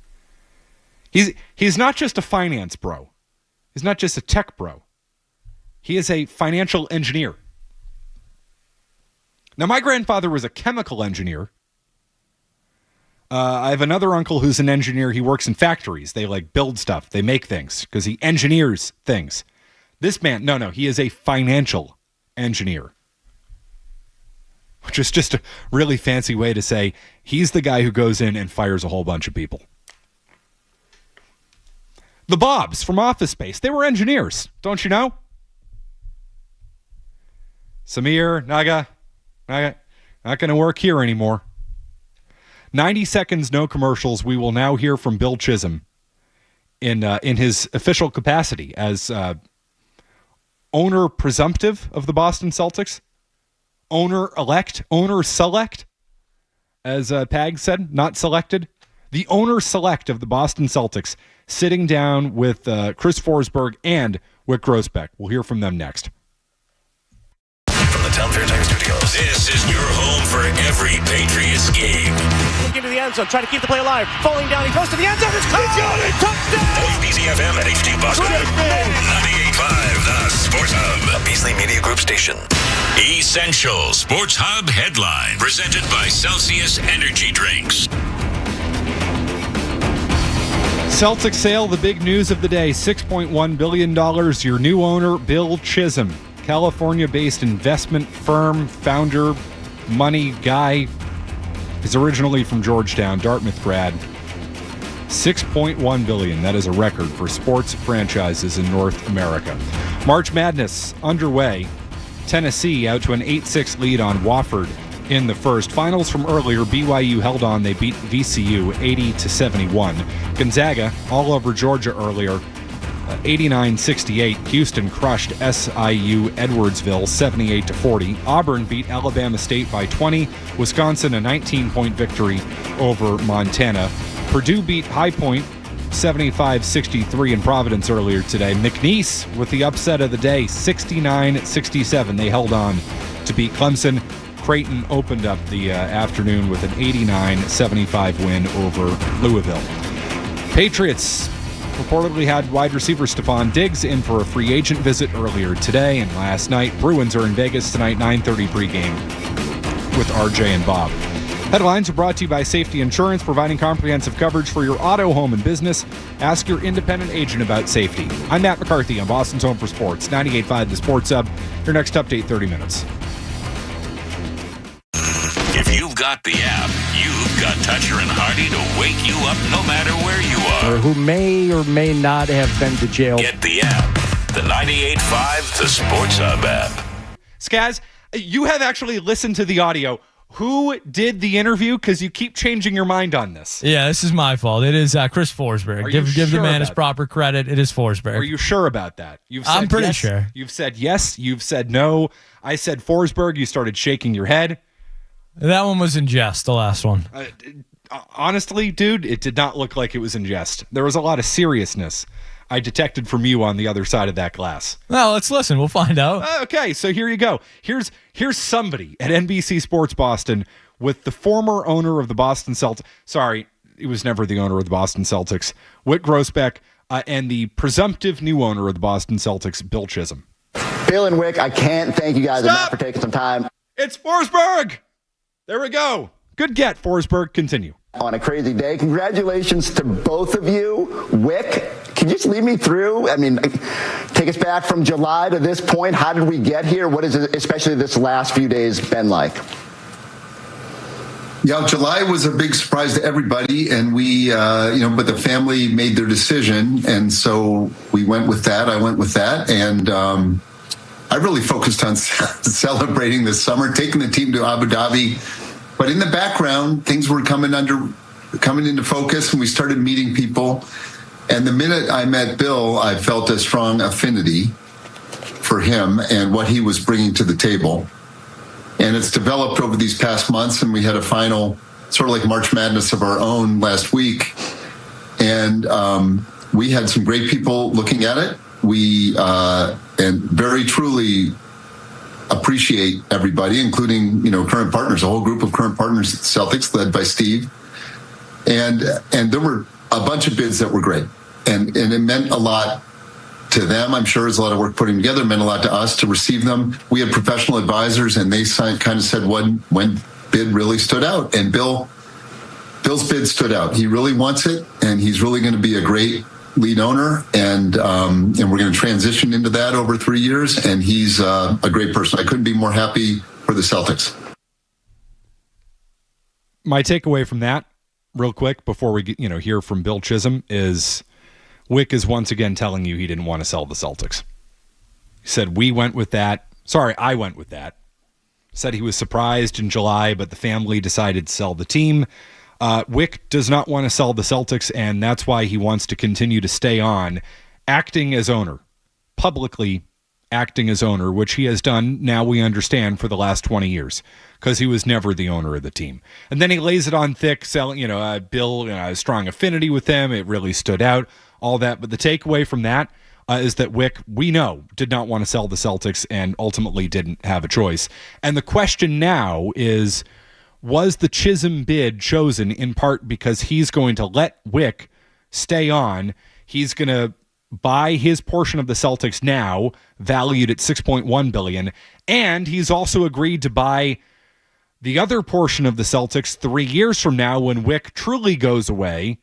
[SPEAKER 1] He's not just a finance bro. He's not just a tech bro. He is a financial engineer. Now, my grandfather was a chemical engineer. I have another uncle who's an engineer. He works in factories. They build stuff. They make things because he engineers things. This man, no, he is a financial engineer, which is just a really fancy way to say he's the guy who goes in and fires a whole bunch of people. The Bobs from Office Space, they were engineers, don't you know? Samir, Naga, not going to work here anymore. 90 seconds, no commercials. We will now hear from Bill Chism in his official capacity as owner presumptive of the Boston Celtics. Owner-elect, owner-select, as Pag said, not selected. The owner-select of the Boston Celtics, sitting down with Chris Forsberg and Wick Grousbeck. We'll hear from them next.
[SPEAKER 2] From the Town Fair Time Studios, this is your home for every Patriots game.
[SPEAKER 9] Looking to the end zone, trying to keep the play alive. Falling down, he goes to the end zone. He's got it! Touchdown!
[SPEAKER 2] WBZ-FM and HD Boston. 98.5, the Sports Hub. A Beasley Media Group station. Essential Sports Hub headline. Presented by Celsius Energy Drinks.
[SPEAKER 1] Celtics sale, the big news of the day. $6.1 billion. Your new owner, Bill Chism. California-based investment firm, founder, money guy. He's originally from Georgetown, Dartmouth grad. $6.1 billion. That is a record for sports franchises in North America. March Madness underway. Tennessee out to an 8-6 lead on Wofford in the first. Finals from earlier, BYU held on. They beat VCU 80-71. Gonzaga all over Georgia earlier. 89-68. Houston crushed SIU Edwardsville 78-40. Auburn beat Alabama State by 20. Wisconsin a 19-point victory over Montana. Purdue beat High Point 75-63 in Providence earlier today. McNeese with the upset of the day, 69-67. They held on to beat Clemson. Creighton opened up the afternoon with an 89-75 win over Louisville. Patriots reportedly had wide receiver Stephon Diggs in for a free agent visit earlier today and last night. Bruins are in Vegas tonight, 9:30 pregame with RJ and Bob. Headlines are brought to you by Safety Insurance, providing comprehensive coverage for your auto, home, and business. Ask your independent agent about safety. I'm Matt McCarthy on Boston's Home for Sports, 98.5 The Sports Hub. Your next update, 30 minutes.
[SPEAKER 2] If you've got the app, you've got Toucher and Hardy to wake you up no matter where you are.
[SPEAKER 10] Or who may or may not have been to jail.
[SPEAKER 2] Get the app. The 98.5 The Sports Hub app.
[SPEAKER 1] Skaz, you have actually listened to the audio. Who did the interview? Because you keep changing your mind on this.
[SPEAKER 5] Yeah, this is my fault. It is Chris Forsberg. Give the man his proper credit. It is Forsberg.
[SPEAKER 1] Are you sure about that?
[SPEAKER 5] I'm pretty sure.
[SPEAKER 1] You've said yes. You've said no. I said Forsberg. You started shaking your head.
[SPEAKER 5] That one was in jest, the last one.
[SPEAKER 1] Honestly, dude, it did not look like it was in jest. There was a lot of seriousness I detected from you on the other side of that glass.
[SPEAKER 5] Well, let's listen. We'll find out.
[SPEAKER 1] Okay, so here you go. Here's somebody at NBC Sports Boston with the former owner of the Boston Celtics. Sorry, he was never the owner of the Boston Celtics. Wick Grousbeck, and the presumptive new owner of the Boston Celtics, Bill Chism.
[SPEAKER 11] Bill and Wick, I can't thank you guys enough for taking some time.
[SPEAKER 1] It's Forsberg! There we go. Good get, Forsberg. Continue.
[SPEAKER 11] On a crazy day. Congratulations to both of you. Wick, can you just lead me through? I mean, take us back from July to this point. How did we get here? What has especially this last few days been like?
[SPEAKER 12] Yeah, July was a big surprise to everybody, and we, but the family made their decision, and so we went with that. I went with that, and I really focused on celebrating this summer, taking the team to Abu Dhabi. But in the background, things were coming into focus, and we started meeting people. And the minute I met Bill, I felt a strong affinity for him and what he was bringing to the table. And it's developed over these past months, and we had a final sort of like March Madness of our own last week. And we had some great people looking at it. We and very truly appreciate everybody, including current partners, a whole group of current partners at the Celtics, led by Steve. And there were a bunch of bids that were great, and it meant a lot to them. I'm sure it's a lot of work putting together. It meant a lot to us to receive them. We had professional advisors, and they kind of said when bid really stood out, and Bill's bid stood out. He really wants it, and he's really going to be a great lead owner, and we're going to transition into that over 3 years, and he's a great person. I couldn't be more happy for the Celtics.
[SPEAKER 1] My takeaway from that, real quick, before we hear from Bill Chism, is Wick is once again telling you he didn't want to sell the Celtics. He said, I went with that. Said he was surprised in July, but the family decided to sell the team. Wick does not want to sell the Celtics, and that's why he wants to continue to stay on, acting as owner, publicly acting as owner, which he has done, now we understand, for the last 20 years, because he was never the owner of the team. And then he lays it on thick, selling, Bill, a strong affinity with them. It really stood out, all that. But the takeaway from that is that Wick, we know, did not want to sell the Celtics and ultimately didn't have a choice. And the question now is, was the Chism bid chosen in part because he's going to let Wick stay on? He's going to buy his portion of the Celtics now, valued at $6.1 billion, and he's also agreed to buy the other portion of the Celtics 3 years from now when Wick truly goes away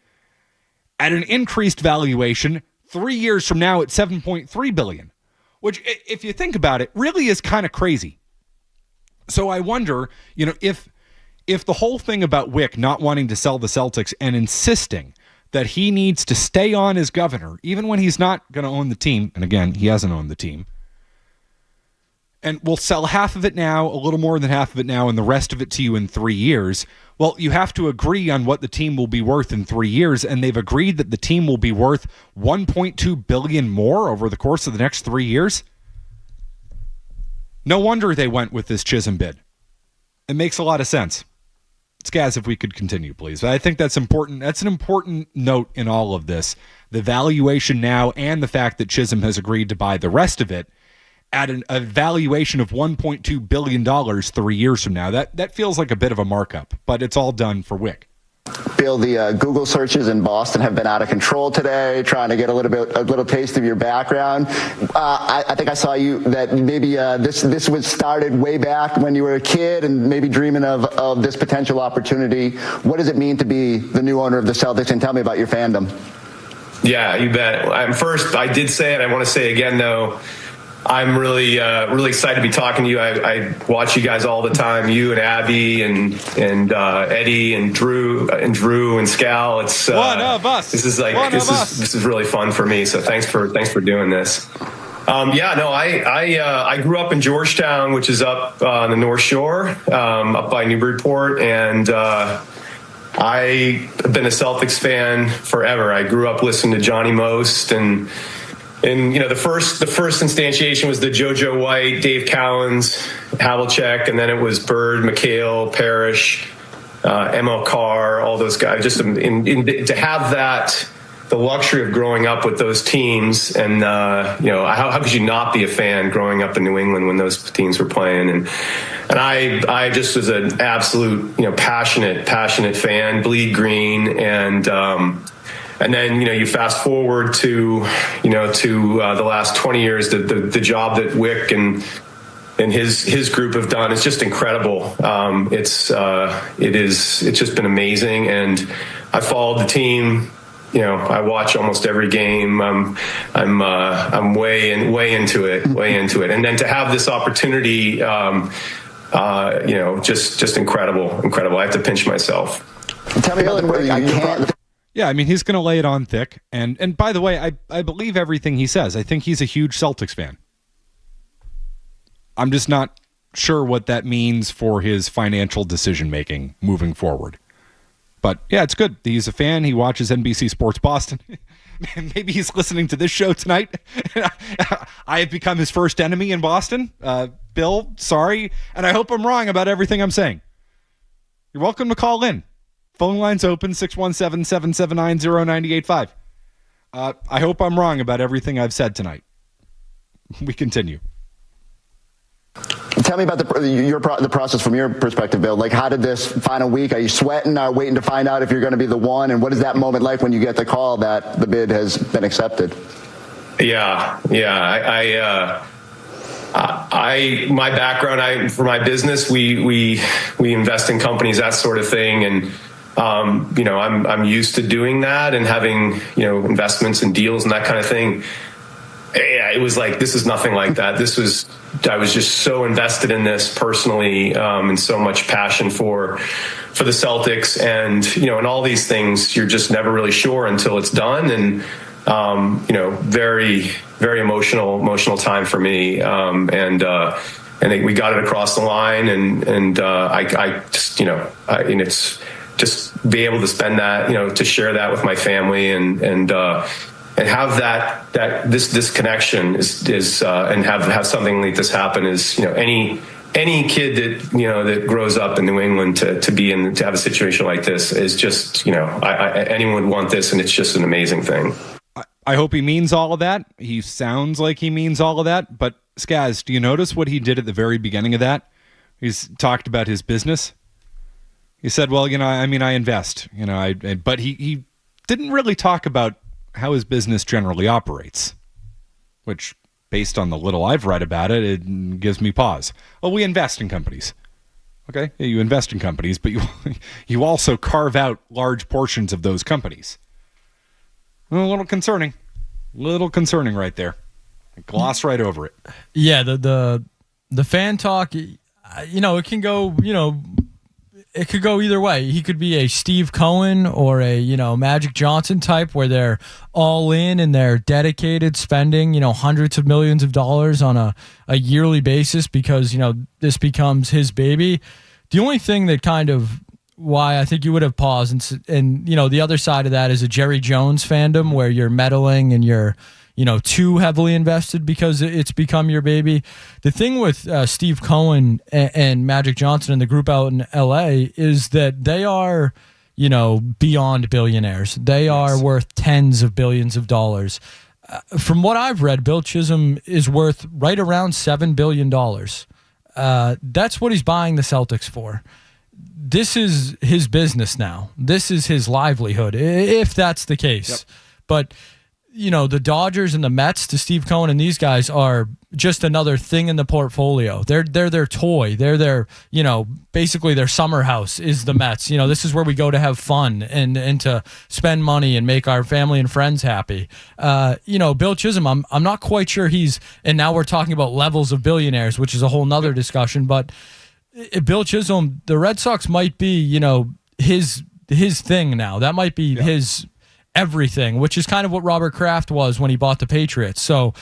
[SPEAKER 1] at an increased valuation 3 years from now at $7.3 billion, which, if you think about it, really is kind of crazy. So I wonder, if the whole thing about Wick not wanting to sell the Celtics and insisting that he needs to stay on as governor, even when he's not going to own the team, and again, he hasn't owned the team, and we'll sell half of it now, a little more than half of it now, and the rest of it to you in 3 years. Well, you have to agree on what the team will be worth in 3 years, and they've agreed that the team will be worth $1.2 billion more over the course of the next 3 years. No wonder they went with this Chism bid. It makes a lot of sense. Skaz, if we could continue, please. I think that's important. That's an important note in all of this. The valuation now and the fact that Chism has agreed to buy the rest of it at a valuation of $1.2 billion 3 years from now. That feels like a bit of a markup, but it's all done for Wick.
[SPEAKER 11] Bill, the Google searches in Boston have been out of control today, trying to get a little taste of your background. I think I saw you that maybe this was started way back when you were a kid and maybe dreaming of this potential opportunity. What does it mean to be the new owner of the Celtics? And tell me about your fandom.
[SPEAKER 3] Yeah, you bet. First, I did say it. I want to say again, though, I'm really excited to be talking to you. I watch you guys all the time. You and Abby and Eddie and Drew and Scal. It's
[SPEAKER 1] one of us.
[SPEAKER 3] This is really fun for me. So thanks for doing this. I grew up in Georgetown, which is up on the North Shore, up by Newburyport, and I've been a Celtics fan forever. I grew up listening to Johnny Most and the first instantiation was the JoJo White, Dave Cowens, Havlicek, and then it was Bird, McHale, Parrish, ML Carr, all those guys. Just to have that, the luxury of growing up with those teams, and how could you not be a fan growing up in New England when those teams were playing? And I just was an absolute passionate fan, bleed green, and then, you fast forward to the last 20 years, the job that Wick and his group have done is just incredible. It's just been amazing. And I followed the team. I watch almost every game. I'm way into it. And then to have this opportunity, just incredible. I have to pinch myself.
[SPEAKER 11] Tell me about the break. I can't.
[SPEAKER 1] Yeah, I mean, he's going to lay it on thick. And by the way, I believe everything he says. I think he's a huge Celtics fan. I'm just not sure what that means for his financial decision-making moving forward. But yeah, it's good. He's a fan. He watches NBC Sports Boston. Maybe he's listening to this show tonight. I have become his first enemy in Boston. Bill, sorry. And I hope I'm wrong about everything I'm saying. You're welcome to call in. Phone lines open, 617-779-0985. I hope I'm wrong about everything I've said tonight. We continue.
[SPEAKER 11] Tell me about the process from your perspective, Bill. Like, how did this final week? Are you sweating? Are you waiting to find out if you're going to be the one? And what is that moment like when you get the call that the bid has been accepted?
[SPEAKER 3] Yeah. My background, for my business, we invest in companies, that sort of thing, and I'm used to doing that and having investments and deals and that kind of thing. Yeah, it was like, this is nothing like that. I was just so invested in this personally, and so much passion for the Celtics, and and all these things, you're just never really sure until it's done. And very, very emotional time for me. And we got it across the line, and I just it's just be able to spend that, to share that with my family, and have this connection is and have something like this happen is, any kid that grows up in New England to have a situation like this is just, anyone would want this, and it's just an amazing thing.
[SPEAKER 1] I hope he means all of that. He sounds like he means all of that. But Skaz, do you notice what he did at the very beginning of that? He's talked about his business. He said, well, I invest, but he didn't really talk about how his business generally operates, which, based on the little I've read about it, it gives me pause. Well, we invest in companies. Okay, yeah, you invest in companies, but you also carve out large portions of those companies. A little concerning right there. I gloss right over it.
[SPEAKER 5] Yeah, the fan talk, it can go, it could go either way. He could be a Steve Cohen or a, Magic Johnson type where they're all in and they're dedicated, spending, hundreds of millions of dollars on a yearly basis because, this becomes his baby. The only thing that kind of why I think you would have paused and the other side of that is a Jerry Jones fandom where you're meddling and you're too heavily invested because it's become your baby. The thing with Steve Cohen and Magic Johnson and the group out in LA is that they are, beyond billionaires. They are worth tens of billions of dollars. From what I've read, Bill Chism is worth right around $7 billion. That's what he's buying the Celtics for. This is his business now. This is his livelihood, if that's the case. Yep. But the Dodgers and the Mets to Steve Cohen and these guys are just another thing in the portfolio. They're their toy. They're their, basically their summer house is the Mets. This is where we go to have fun and to spend money and make our family and friends happy. Bill Chism, I'm not quite sure and now we're talking about levels of billionaires, which is a whole nother discussion, but Bill Chisholm, the Red Sox might be, his thing now. That might be his everything, which is kind of what Robert Kraft was when he bought the Patriots. So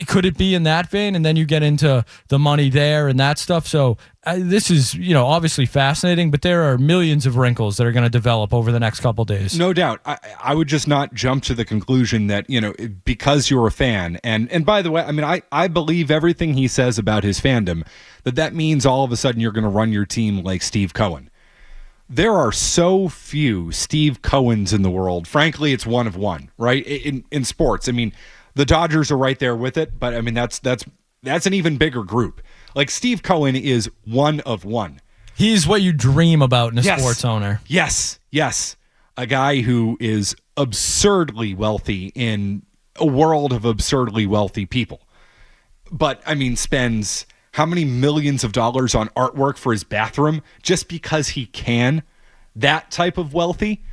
[SPEAKER 5] could it be in that vein? And then you get into the money there and that stuff. So this is, obviously fascinating, but there are millions of wrinkles that are going to develop over the next couple of days.
[SPEAKER 1] No doubt. I would just not jump to the conclusion that, because you're a fan. And by the way, I believe everything he says about his fandom, that means all of a sudden you're going to run your team like Steve Cohen. There are so few Steve Cohens in the world. Frankly, it's one of one, right? In sports. The Dodgers are right there with it, but that's an even bigger group. Like Steve Cohen is one of one.
[SPEAKER 5] He's what you dream about in a sports owner.
[SPEAKER 1] Yes. A guy who is absurdly wealthy in a world of absurdly wealthy people. But, spends how many millions of dollars on artwork for his bathroom just because he can? That type of wealthy?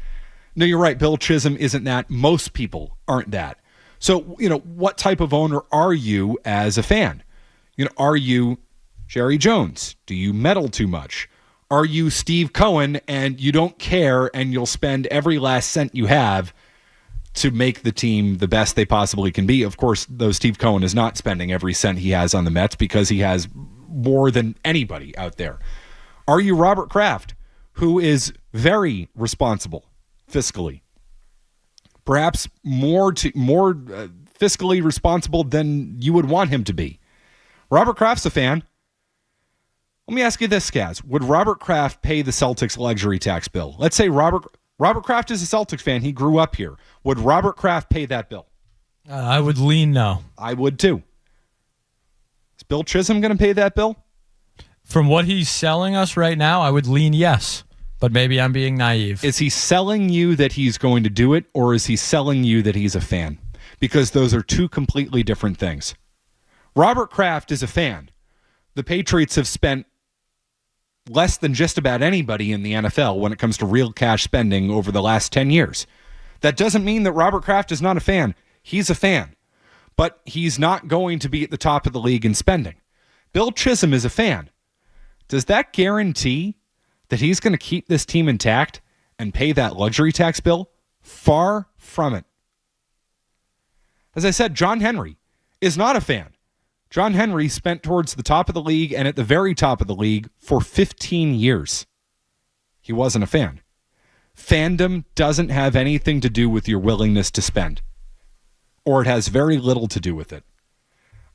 [SPEAKER 1] No, you're right. Bill Chism isn't that. Most people aren't that. So, what type of owner are you as a fan? Are you Jerry Jones? Do you meddle too much? Are you Steve Cohen and you don't care and you'll spend every last cent you have to make the team the best they possibly can be? Of course, though, Steve Cohen is not spending every cent he has on the Mets because he has more than anybody out there. Are you Robert Kraft, who is very responsible fiscally? Perhaps more fiscally responsible than you would want him to be. Robert Kraft's a fan. Let me ask you this, Skaz. Would Robert Kraft pay the Celtics luxury tax bill? Let's say Robert Kraft is a Celtics fan. He grew up here. Would Robert Kraft pay that bill?
[SPEAKER 5] I would lean no.
[SPEAKER 1] I would too. Is Bill Chism going to pay that bill?
[SPEAKER 5] From what he's selling us right now, I would lean yes. But maybe I'm being naive.
[SPEAKER 1] Is he selling you that he's going to do it, or is he selling you that he's a fan? Because those are two completely different things. Robert Kraft is a fan. The Patriots have spent less than just about anybody in the NFL when it comes to real cash spending over the last 10 years. That doesn't mean that Robert Kraft is not a fan. He's a fan. But he's not going to be at the top of the league in spending. Bill Chism is a fan. Does that guarantee that he's going to keep this team intact and pay that luxury tax bill? Far from it. As I said, John Henry is not a fan. John Henry spent towards the top of the league and at the very top of the league for 15 years. He wasn't a fan. Fandom doesn't have anything to do with your willingness to spend, or it has very little to do with it.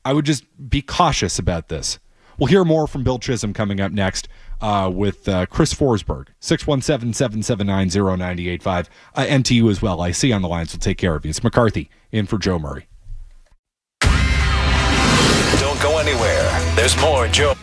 [SPEAKER 1] I would just be cautious about this. We'll hear more from Bill Chism coming up next with Chris Forsberg, 617-779-0985, and to you as well. I see on the lines. We'll take care of you. It's McCarthy in for Joe Murray.
[SPEAKER 2] Don't go anywhere. There's more Joe.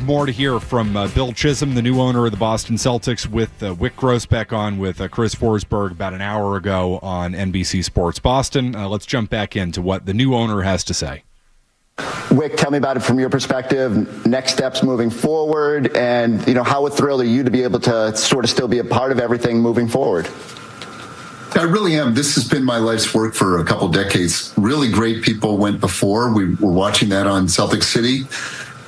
[SPEAKER 1] more to hear from Bill Chism, the new owner of the Boston Celtics, with Wick Grousbeck on with Chris Forsberg about an hour ago on NBC Sports Boston. Let's jump back into what the new owner has to say.
[SPEAKER 11] Wick, tell me about it from your perspective, next steps moving forward, and how thrilled are you to be able to sort of still be a part of everything moving forward?
[SPEAKER 12] I really am. This has been my life's work for a couple decades. Really great people went before. We were watching that on Celtic City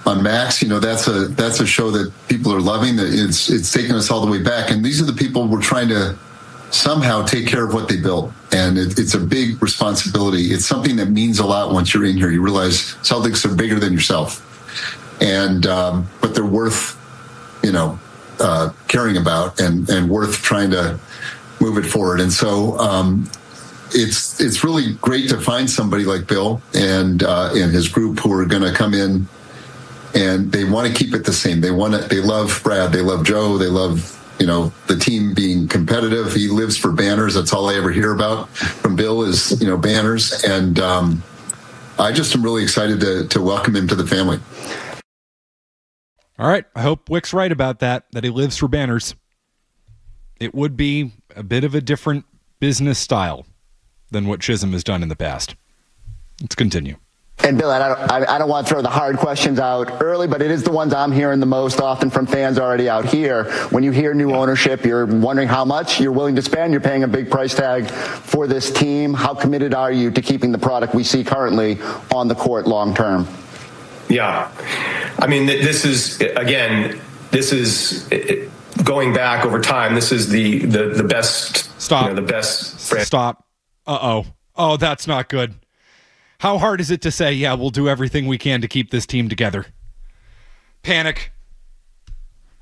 [SPEAKER 12] on Max. That's a show that people are loving. It's taken us all the way back. And these are the people we're trying to somehow take care of what they built. And it's a big responsibility. It's something that means a lot once you're in here. You realize Celtics are bigger than yourself. And but they're worth, caring about and worth trying to move it forward. And so it's really great to find somebody like Bill and his group who are going to come in, and they want to keep it the same. They love Brad, they love Joe, they love the team being competitive. He lives for banners. That's all I ever hear about from Bill is banners. And I just am really excited to welcome him to the family.
[SPEAKER 1] All right, I hope Wick's right about that he lives for banners. It would be a bit of a different business style than what Chism has done in the past. Let's continue.
[SPEAKER 11] And Bill, I don't want to throw the hard questions out early, but it is the ones I'm hearing the most often from fans already out here. When you hear new ownership, you're wondering how much you're willing to spend. You're paying a big price tag for this team. How committed are you to keeping the product we see currently on the court long term?
[SPEAKER 3] Yeah. I mean, this is going back over time. This is the best.
[SPEAKER 1] Stop.
[SPEAKER 3] The best.
[SPEAKER 1] Stop. Oh, that's not good. How hard is it to say, yeah, we'll do everything we can to keep this team together? Panic.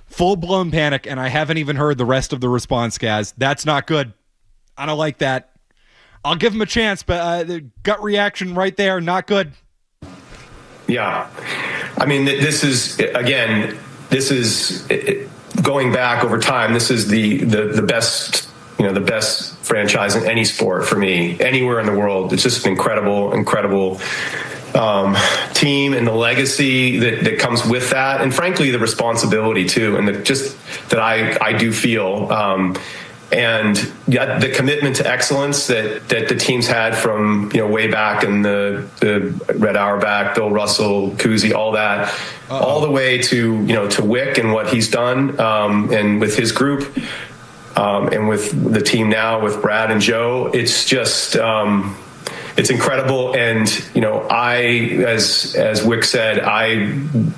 [SPEAKER 1] Full-blown panic, and I haven't even heard the rest of the response, guys. That's not good. I don't like that. I'll give him a chance, but the gut reaction right there, not good.
[SPEAKER 3] Yeah. I mean, this is going back over time. This is the best, the best franchise in any sport for me, anywhere in the world. It's just an incredible team, and the legacy that comes with that, and frankly the responsibility too, and that I do feel, and the commitment to excellence that the teams had from way back in the Red Auerbach, Bill Russell, Kuzi, all that, all the way to to Wick and what he's done, and with his group. And with the team now, with Brad and Joe, it's just it's incredible. And I, as Wick said, I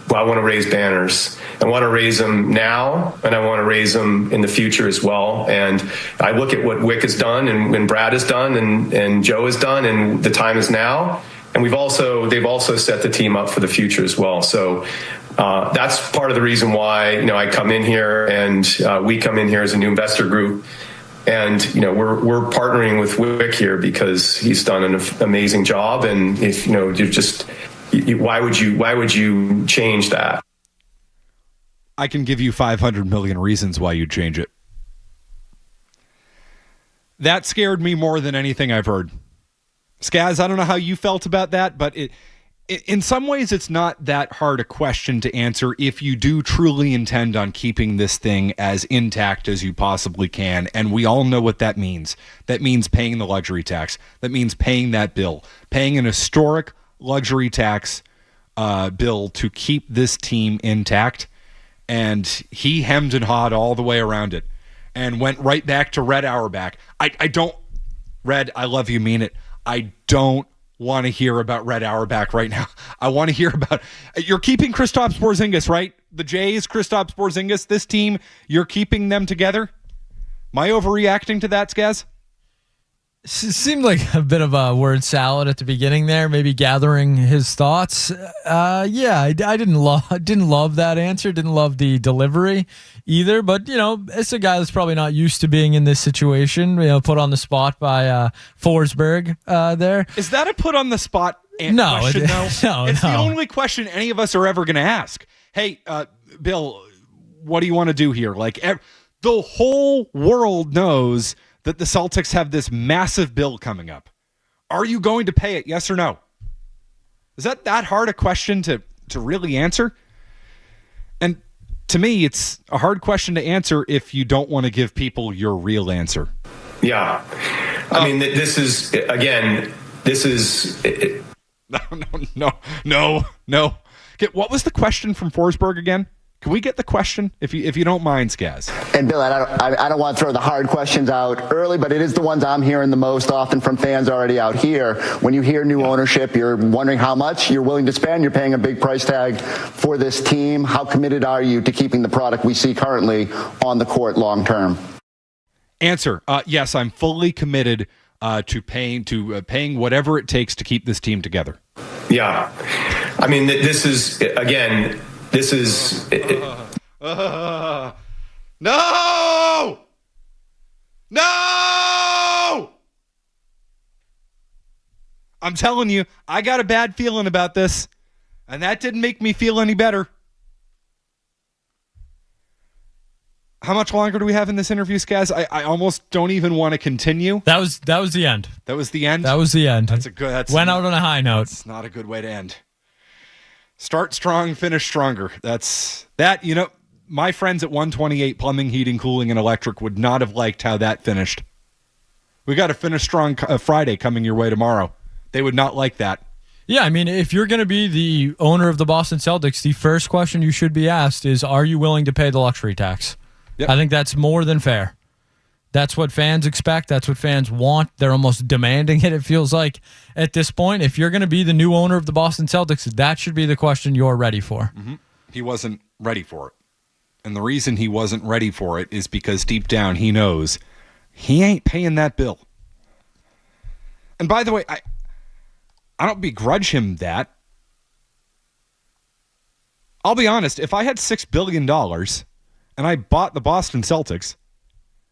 [SPEAKER 3] want to raise banners. I want to raise them now, and I want to raise them in the future as well. And I look at what Wick has done, and Brad has done, and Joe has done, and the time is now. And they've also set the team up for the future as well. So. That's part of the reason why I come in here, and we come in here as a new investor group, and we're partnering with Wick here because he's done an amazing job. And if why would you change that?
[SPEAKER 1] I can give you 500 million reasons why you'd change it. That scared me more than anything I've heard. Skaz, I don't know how you felt about that, but in some ways, it's not that hard a question to answer if you do truly intend on keeping this thing as intact as you possibly can. And we all know what that means. That means paying the luxury tax. That means paying that bill, paying an historic luxury tax bill to keep this team intact. And he hemmed and hawed all the way around it and went right back to Red Auerbach. Red, I love you, mean it. I don't want to hear about Red Auerbach right now. I want to hear about, you're keeping Kristaps Porzingis, right? The Jays, Kristaps Porzingis, this team, you're keeping them together? Am I overreacting to that, Skaz?
[SPEAKER 5] Seemed like a bit of a word salad at the beginning there, maybe gathering his thoughts. I didn't love that answer. Didn't love the delivery either. But it's a guy that's probably not used to being in this situation. Put on the spot by Forsberg there.
[SPEAKER 1] Is that a put on the spot question?
[SPEAKER 5] No,
[SPEAKER 1] It's the only question any of us are ever going to ask. Hey, Bill, what do you want to do here? Like the whole world knows that the Celtics have this massive bill coming up. Are you going to pay it? Yes or no? Is that hard a question to really answer? to me, it's a hard question to answer if you don't want to give people your real answer.
[SPEAKER 3] Yeah. I mean, this is.
[SPEAKER 1] No. What was the question from Forsberg again? Can we get the question, if you don't mind, Skaz?
[SPEAKER 11] And Bill, I don't want to throw the hard questions out early, but it is the ones I'm hearing the most often from fans already out here. When you hear new ownership, you're wondering how much you're willing to spend. You're paying a big price tag for this team. How committed are you to keeping the product we see currently on the court long term?
[SPEAKER 1] Answer: yes, I'm fully committed to paying whatever it takes to keep this team together.
[SPEAKER 3] Yeah, I mean, this is.
[SPEAKER 1] No! I'm telling you, I got a bad feeling about this, and that didn't make me feel any better. How much longer do we have in this interview, Skaz? I almost don't even want to continue.
[SPEAKER 5] That was the end.
[SPEAKER 1] That was the end?
[SPEAKER 5] That was the end. Went out on a high note.
[SPEAKER 1] It's not a good way to end. Start strong, finish stronger. My friends at 128 Plumbing, Heating, Cooling, and Electric would not have liked how that finished. We got to finish strong Friday coming your way tomorrow. They would not like that.
[SPEAKER 5] Yeah, I mean, if you're going to be the owner of the Boston Celtics, the first question you should be asked is, are you willing to pay the luxury tax? Yep. I think that's more than fair. That's what fans expect. That's what fans want. They're almost demanding it feels like, at this point. If you're going to be the new owner of the Boston Celtics, that should be the question you're ready for.
[SPEAKER 1] Mm-hmm. He wasn't ready for it. And the reason he wasn't ready for it is because deep down he knows he ain't paying that bill. And by the way, I don't begrudge him that. I'll be honest, if I had $6 billion and I bought the Boston Celtics,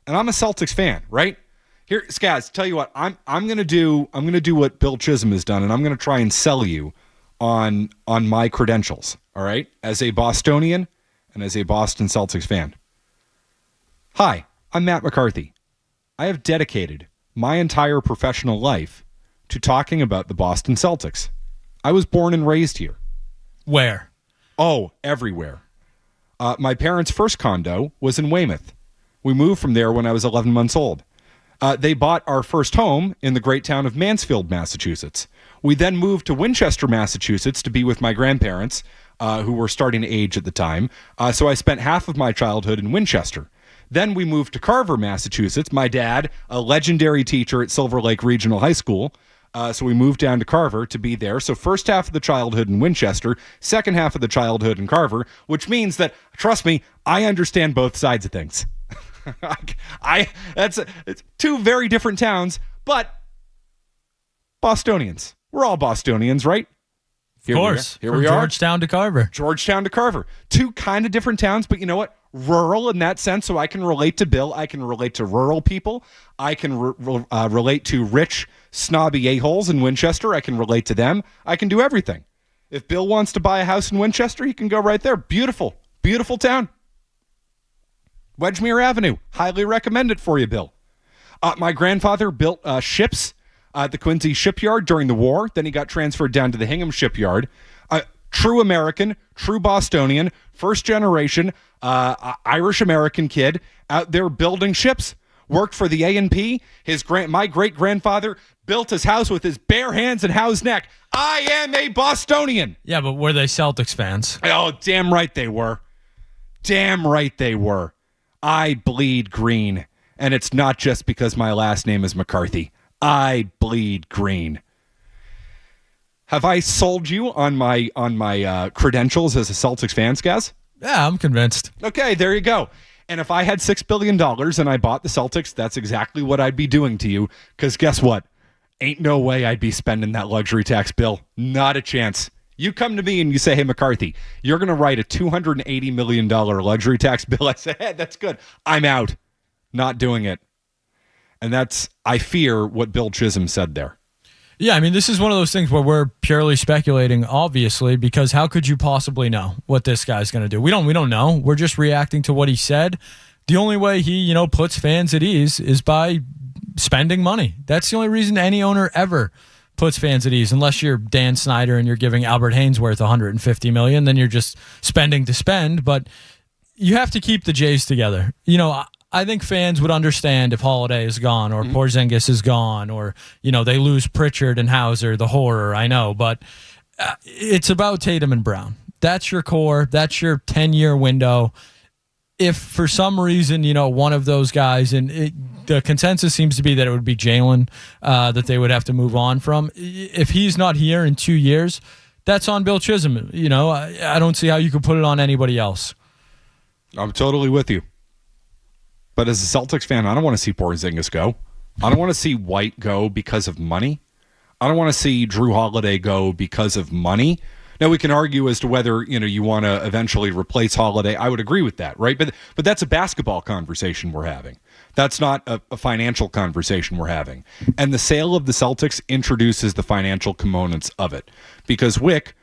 [SPEAKER 1] and I'm a Celtics fan, right? Here, Skaz, tell you what, I'm gonna do what Bill Chism has done, and I'm gonna try and sell you on my credentials, all right? As a Bostonian and as a Boston Celtics fan. Hi, I'm Matt McCarthy. I have dedicated my entire professional life to talking about the Boston Celtics. I was born and raised here.
[SPEAKER 5] Where?
[SPEAKER 1] Oh, everywhere. My parents' first condo was in Weymouth. We moved from there when I was 11 months old. They bought our first home in the great town of Mansfield, Massachusetts. We then moved to Winchester, Massachusetts to be with my grandparents, who were starting to age at the time. So I spent half of my childhood in Winchester. Then we moved to Carver, Massachusetts. My dad, a legendary teacher at Silver Lake Regional High School. So we moved down to Carver to be there. So first half of the childhood in Winchester, second half of the childhood in Carver, which means that, trust me, I understand both sides of things. It's two very different towns, but Bostonians. We're all Bostonians, right?
[SPEAKER 5] Of course.
[SPEAKER 1] Here we are.
[SPEAKER 5] Georgetown to Carver.
[SPEAKER 1] Georgetown to Carver. Two kind of different towns, but you know what? Rural in that sense, so I can relate to Bill. I can relate to rural people. I can relate to rich, snobby a-holes in Winchester. I can relate to them. I can do everything. If Bill wants to buy a house in Winchester, he can go right there. Beautiful, beautiful town. Wedgemere Avenue. Highly recommend it for you, Bill. My grandfather built ships at the Quincy shipyard during the war. Then he got transferred down to the Hingham shipyard. True American, true Bostonian, first generation Irish-American kid out there building ships. Worked for the A&P. My great-grandfather built his house with his bare hands and Howe's neck. I am a Bostonian.
[SPEAKER 5] Yeah, but were they Celtics fans?
[SPEAKER 1] Oh, damn right they were. Damn right they were. I bleed green, and it's not just because my last name is McCarthy. I bleed green. Have I sold you on my credentials as a Celtics fan, Skaz?
[SPEAKER 5] Yeah, I'm convinced.
[SPEAKER 1] Okay, there you go. And if I had $6 billion and I bought the Celtics, that's exactly what I'd be doing to you. Because guess what? Ain't no way I'd be spending that luxury tax bill. Not a chance. You come to me and you say, hey, McCarthy, you're going to write a $280 million luxury tax bill. I say, hey, that's good. I'm out. Not doing it. And that's, I fear, what Bill Chism said there.
[SPEAKER 5] Yeah, I mean, this is one of those things where we're purely speculating, obviously, because how could you possibly know what this guy's going to do? We don't know. We're just reacting to what he said. The only way he, puts fans at ease is by spending money. That's the only reason any owner ever puts fans at ease, unless you're Dan Snyder and you're giving Albert Haynesworth $150 million, then you're just spending to spend. But you have to keep the Jays together. I think fans would understand if Holiday is gone or Porzingis is gone or, they lose Pritchard and Hauser, the horror, I know. But it's about Tatum and Brown. That's your core. That's your 10-year window. If for some reason, one of those guys, and the consensus seems to be that it would be Jalen that they would have to move on from. If he's not here in 2 years, that's on Bill Chism. I don't see how you could put it on anybody else.
[SPEAKER 1] I'm totally with you. But as a Celtics fan, I don't want to see Porzingis go. I don't want to see White go because of money. I don't want to see Drew Holiday go because of money. Now, we can argue as to whether, you want to eventually replace Holiday. I would agree with that, right? But that's a basketball conversation we're having. That's not a financial conversation we're having. And the sale of the Celtics introduces the financial components of it. Because Wick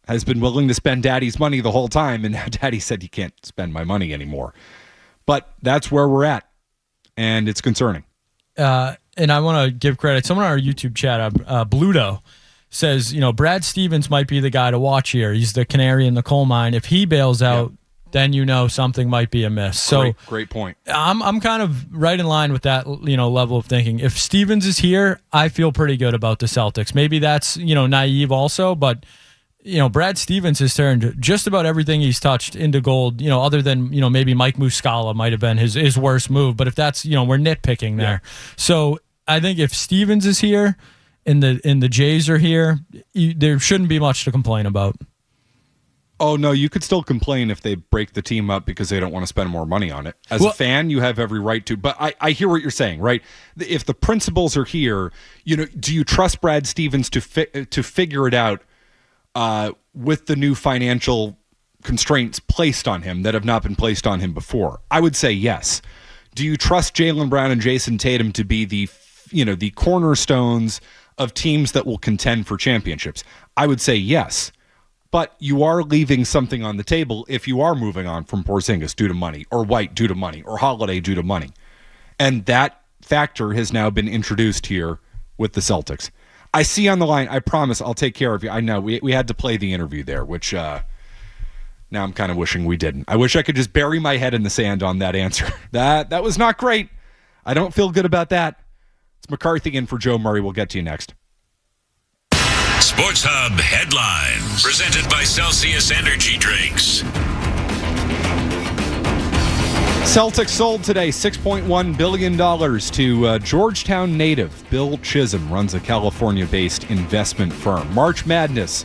[SPEAKER 1] has been willing to spend Daddy's money the whole time, and now Daddy said, you can't spend my money anymore. But that's where we're at, and it's concerning.
[SPEAKER 5] And I want to give credit. Someone on our YouTube chat, Bluto, says, Brad Stevens might be the guy to watch here. He's the canary in the coal mine. If he bails out, then something might be amiss. So
[SPEAKER 1] great point.
[SPEAKER 5] I'm kind of right in line with that, level of thinking. If Stevens is here, I feel pretty good about the Celtics. Maybe that's, naive also, but Brad Stevens has turned just about everything he's touched into gold, other than, maybe Mike Muscala might have been his worst move. But if that's, we're nitpicking there. So I think if Stevens is here and the Jays are here, there shouldn't be much to complain about.
[SPEAKER 1] Oh, no, you could still complain if they break the team up because they don't want to spend more money on it. As a fan, you have every right to. But I hear what you're saying, right? If the principals are here, do you trust Brad Stevens to figure it out with the new financial constraints placed on him that have not been placed on him before? I would say yes. Do you trust Jaylen Brown and Jason Tatum to be the cornerstones of teams that will contend for championships? I would say yes. But you are leaving something on the table if you are moving on from Porzingis due to money, or White due to money, or Holiday due to money. And that factor has now been introduced here with the Celtics. I see on the line, I promise I'll take care of you. I know we had to play the interview there, which now I'm kind of wishing we didn't. I wish I could just bury my head in the sand on that answer. That was not great. I don't feel good about that. It's McCarthy in for Joe Murray. We'll get to you next.
[SPEAKER 2] Sports Hub headlines, presented by Celsius Energy Drinks.
[SPEAKER 1] Celtics sold today $6.1 billion to Georgetown native Bill Chism, runs a California-based investment firm. March Madness.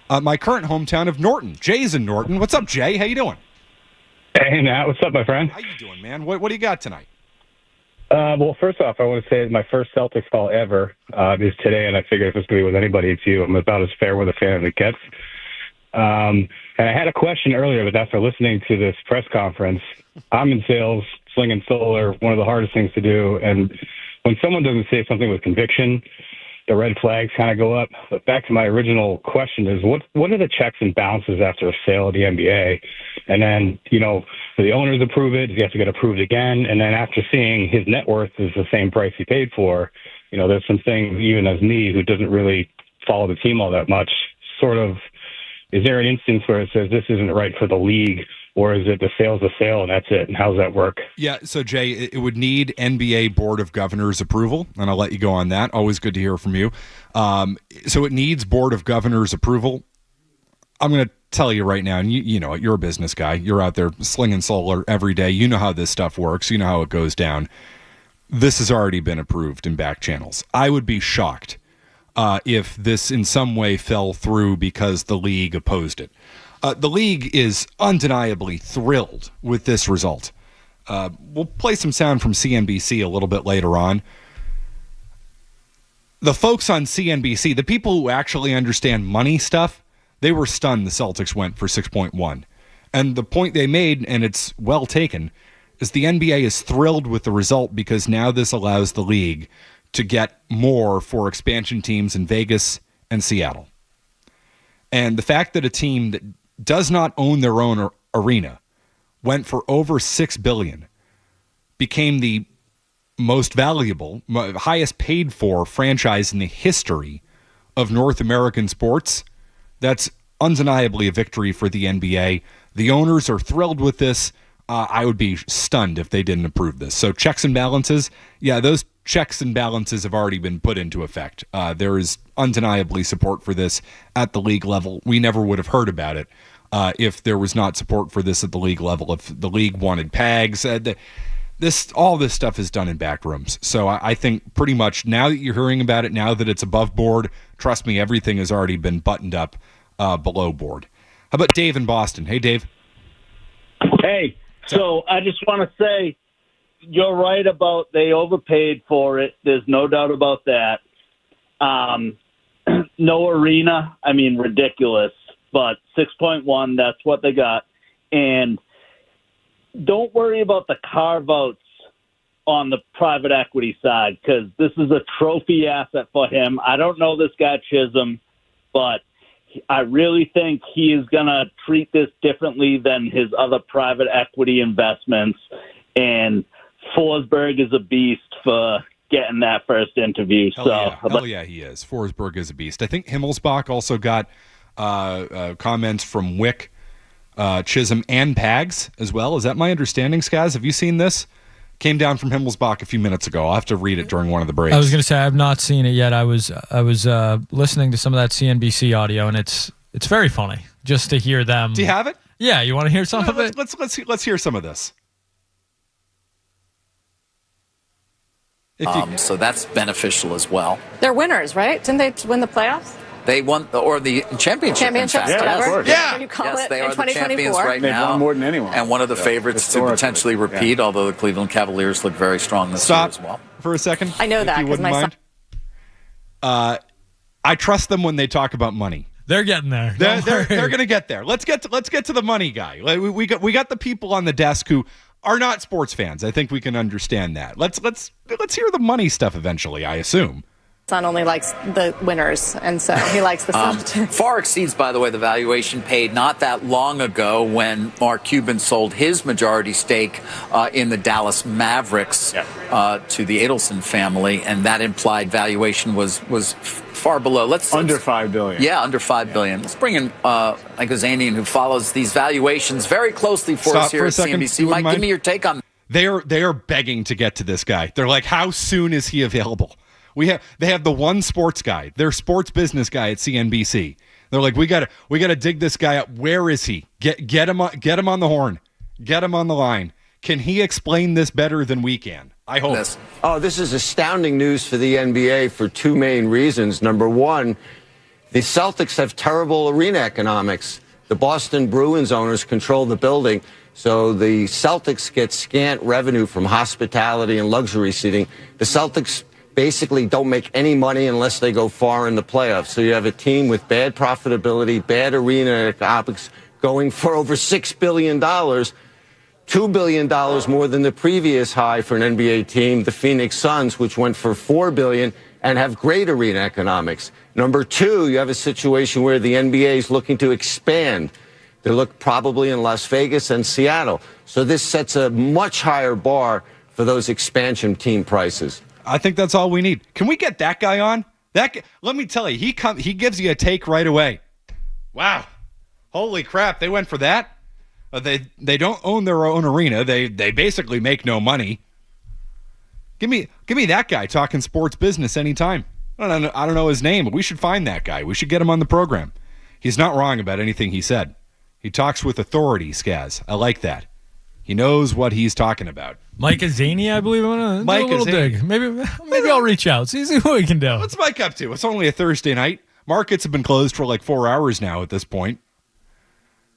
[SPEAKER 1] my current hometown of Norton. Jay's in Norton. What's up, Jay? How you doing?
[SPEAKER 13] Hey, Matt. What's up, my friend?
[SPEAKER 1] How you doing, man? What do you got tonight?
[SPEAKER 13] Well, first off, I want to say my first Celtics call ever is today, and I figured if it's going to be with anybody, it's you. I'm about as fair with a fan as it gets. And I had a question earlier, but after listening to this press conference, I'm in sales, slinging solar, one of the hardest things to do. And when someone doesn't say something with conviction, the red flags kind of go up. But back to my original question is, what are the checks and balances after a sale of the NBA? And then, do the owners approve it? Does he have to get approved again? And then after seeing his net worth is the same price he paid for, there's some things, even as me, who doesn't really follow the team all that much, sort of, is there an instance where it says this isn't right for the league, or is it the sale's a sale and that's it? And how's that work?
[SPEAKER 1] Yeah, so Jay, it would need NBA Board of Governors approval, and I'll let you go on that. Always good to hear from you. So it needs Board of Governors approval. I'm going to tell you right now, and you know it, you're a business guy. You're out there slinging solar every day. You know how this stuff works. You know how it goes down. This has already been approved in back channels. I would be shocked if this in some way fell through because the league opposed it. The league is undeniably thrilled with this result. We'll play some sound from CNBC a little bit later on. The folks on CNBC, the people who actually understand money stuff, they were stunned the Celtics went for 6.1. And the point they made, and it's well taken, is the NBA is thrilled with the result because now this allows the league to get more for expansion teams in Vegas and Seattle. And the fact that a team that does not own their own arena went for over $6 billion, became the most valuable, highest paid for franchise in the history of North American sports. That's undeniably a victory for the NBA. The owners are thrilled with this. I would be stunned if they didn't approve this. So checks and balances, yeah, those checks and balances have already been put into effect. There is undeniably support for this at the league level. We never would have heard about it if there was not support for this at the league level. If the league wanted PAGs, all this stuff is done in back rooms. So I think pretty much now that you're hearing about it, now that it's above board, trust me, everything has already been buttoned up below board. How about Dave in Boston? Hey, Dave.
[SPEAKER 14] Hey, so I just want to say you're right about they overpaid for it. There's no doubt about that. No arena, I mean, ridiculous. But 6.1, that's what they got. And don't worry about the carve-outs on the private equity side because this is a trophy asset for him. I don't know this guy Chism, but I really think he is going to treat this differently than his other private equity investments. And Forsberg is a beast for getting that first interview.
[SPEAKER 1] Hell yeah, he is. Forsberg is a beast. I think Himmelsbach also got comments from Wick, Chism, and Pags as well. Is that my understanding, Skaz? Have you seen this? Came down from Himmelsbach a few minutes ago. I'll have to read it during one of the breaks.
[SPEAKER 5] I was going to say I have not seen it yet. I was listening to some of that CNBC audio, and it's very funny just to hear them.
[SPEAKER 1] Do you have it?
[SPEAKER 5] Yeah, you want to hear some of it?
[SPEAKER 1] Let's hear some of this.
[SPEAKER 15] So that's beneficial as well.
[SPEAKER 16] They're winners, right? Didn't they win the playoffs?
[SPEAKER 15] They won the championship.
[SPEAKER 16] Championships,
[SPEAKER 15] whatever.
[SPEAKER 16] Yeah. You call
[SPEAKER 15] yes,
[SPEAKER 16] it
[SPEAKER 15] they
[SPEAKER 16] in
[SPEAKER 15] are the
[SPEAKER 16] 2024.
[SPEAKER 15] champions right
[SPEAKER 13] They've
[SPEAKER 15] now.
[SPEAKER 13] won more than anyone.
[SPEAKER 15] And one of the favorites to potentially repeat, although the Cleveland Cavaliers look very strong this year as well.
[SPEAKER 1] For a second.
[SPEAKER 16] I know that because my son.
[SPEAKER 1] I trust them when they talk about money.
[SPEAKER 5] They're getting there.
[SPEAKER 1] They're going to get there. Let's get to the money guy. We got the people on the desk who are not sports fans. I think we can understand that. Let's hear the money stuff eventually, I assume.
[SPEAKER 16] Son only likes the winners, and so he likes the Celtics.
[SPEAKER 15] Far exceeds, by the way, the valuation paid not that long ago when Mark Cuban sold his majority stake in the Dallas Mavericks to the Adelson family, and that implied valuation was far below.
[SPEAKER 13] Under $5 billion.
[SPEAKER 15] Yeah, under $5 billion. Let's bring in a Gazanian who follows these valuations very closely for us here at CNBC. Mike, give me your take on.
[SPEAKER 1] They are begging to get to this guy. They're like, how soon is he available? They have the one sports guy, their sports business guy at CNBC. They're like, we gotta dig this guy up. Where is he? Get him on the horn. Get him on the line. Can he explain this better than we can? I hope.
[SPEAKER 17] This is astounding news for the NBA for two main reasons. Number one, The Celtics have terrible arena economics. The Boston Bruins owners control the building, so the Celtics get scant revenue from hospitality and luxury seating. The Celtics basically don't make any money unless they go far in the playoffs. So you have a team with bad profitability, bad arena economics, going for over $6 billion, $2 billion more than the previous high for an NBA team, the Phoenix Suns, which went for $4 billion and have great arena economics. Number two, you have a situation where the NBA is looking to expand. They look probably in Las Vegas and Seattle. So this sets a much higher bar for those expansion team prices.
[SPEAKER 1] I think that's all we need. Can we get that guy on? Let me tell you, he gives you a take right away. Wow. Holy crap, they went for that? They don't own their own arena. They basically make no money. Give me that guy talking sports business anytime. I don't know his name, but we should find that guy. We should get him on the program. He's not wrong about anything he said. He talks with authority, Skaz. I like that. He knows what he's talking about.
[SPEAKER 5] Mike Azzini, I believe. I'm gonna
[SPEAKER 1] Mike
[SPEAKER 5] do a little dig. Maybe I'll reach out. See what we can do.
[SPEAKER 1] What's Mike up to? It's only a Thursday night. Markets have been closed for like 4 hours now at this point.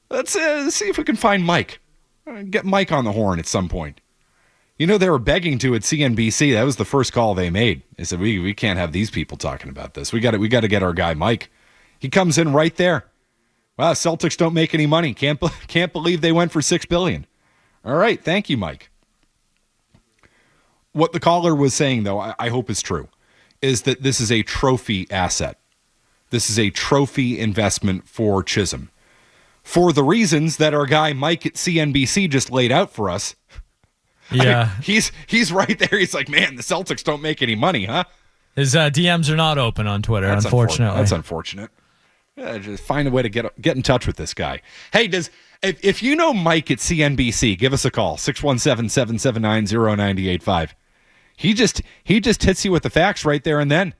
[SPEAKER 1] Let's see if we can find Mike. Get Mike on the horn at some point. You know, they were begging to at CNBC. That was the first call they made. They said, we can't have these people talking about this. We got to get our guy Mike. He comes in right there. Wow, Celtics don't make any money. Can't believe they went for $6 billion. All right, thank you, Mike. What the caller was saying, though, I hope is true, is that this is a trophy asset. This is a trophy investment for Chism. For the reasons that our guy Mike at CNBC just laid out for us.
[SPEAKER 5] Yeah.
[SPEAKER 1] I mean, he's right there. He's like, man, the Celtics don't make any money, huh?
[SPEAKER 5] His DMs are not open on Twitter, unfortunately.
[SPEAKER 1] That's unfortunate. Yeah, just find a way to get in touch with this guy. Hey, if you know Mike at CNBC, give us a call, 617-779-0985. He just hits you with the facts right there and then.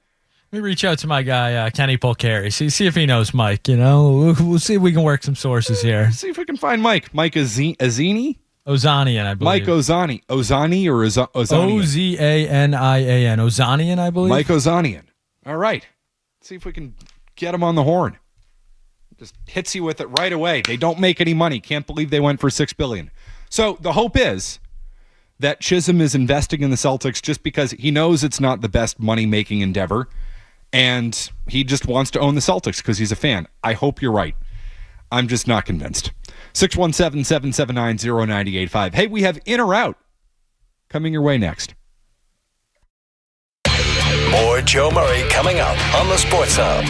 [SPEAKER 5] Let me reach out to my guy, Kenny Polcari. See if he knows Mike, you know. We'll see if we can work some sources here.
[SPEAKER 1] See if we can find Mike. Mike Azzini?
[SPEAKER 5] Ozanian, I believe.
[SPEAKER 1] Mike Ozani. Ozani or Ozanian?
[SPEAKER 5] Ozanian. Ozanian, I believe.
[SPEAKER 1] Mike Ozanian. All right. See if we can get him on the horn. Just hits you with it right away. They don't make any money. Can't believe they went for $6 billion. So the hope is that Chism is investing in the Celtics just because he knows it's not the best money-making endeavor, and he just wants to own the Celtics because he's a fan. I hope you're right. I'm just not convinced. 617-779-0985. Hey, we have In or Out coming your way next.
[SPEAKER 2] More Joe Murray coming up on the Sports Hub.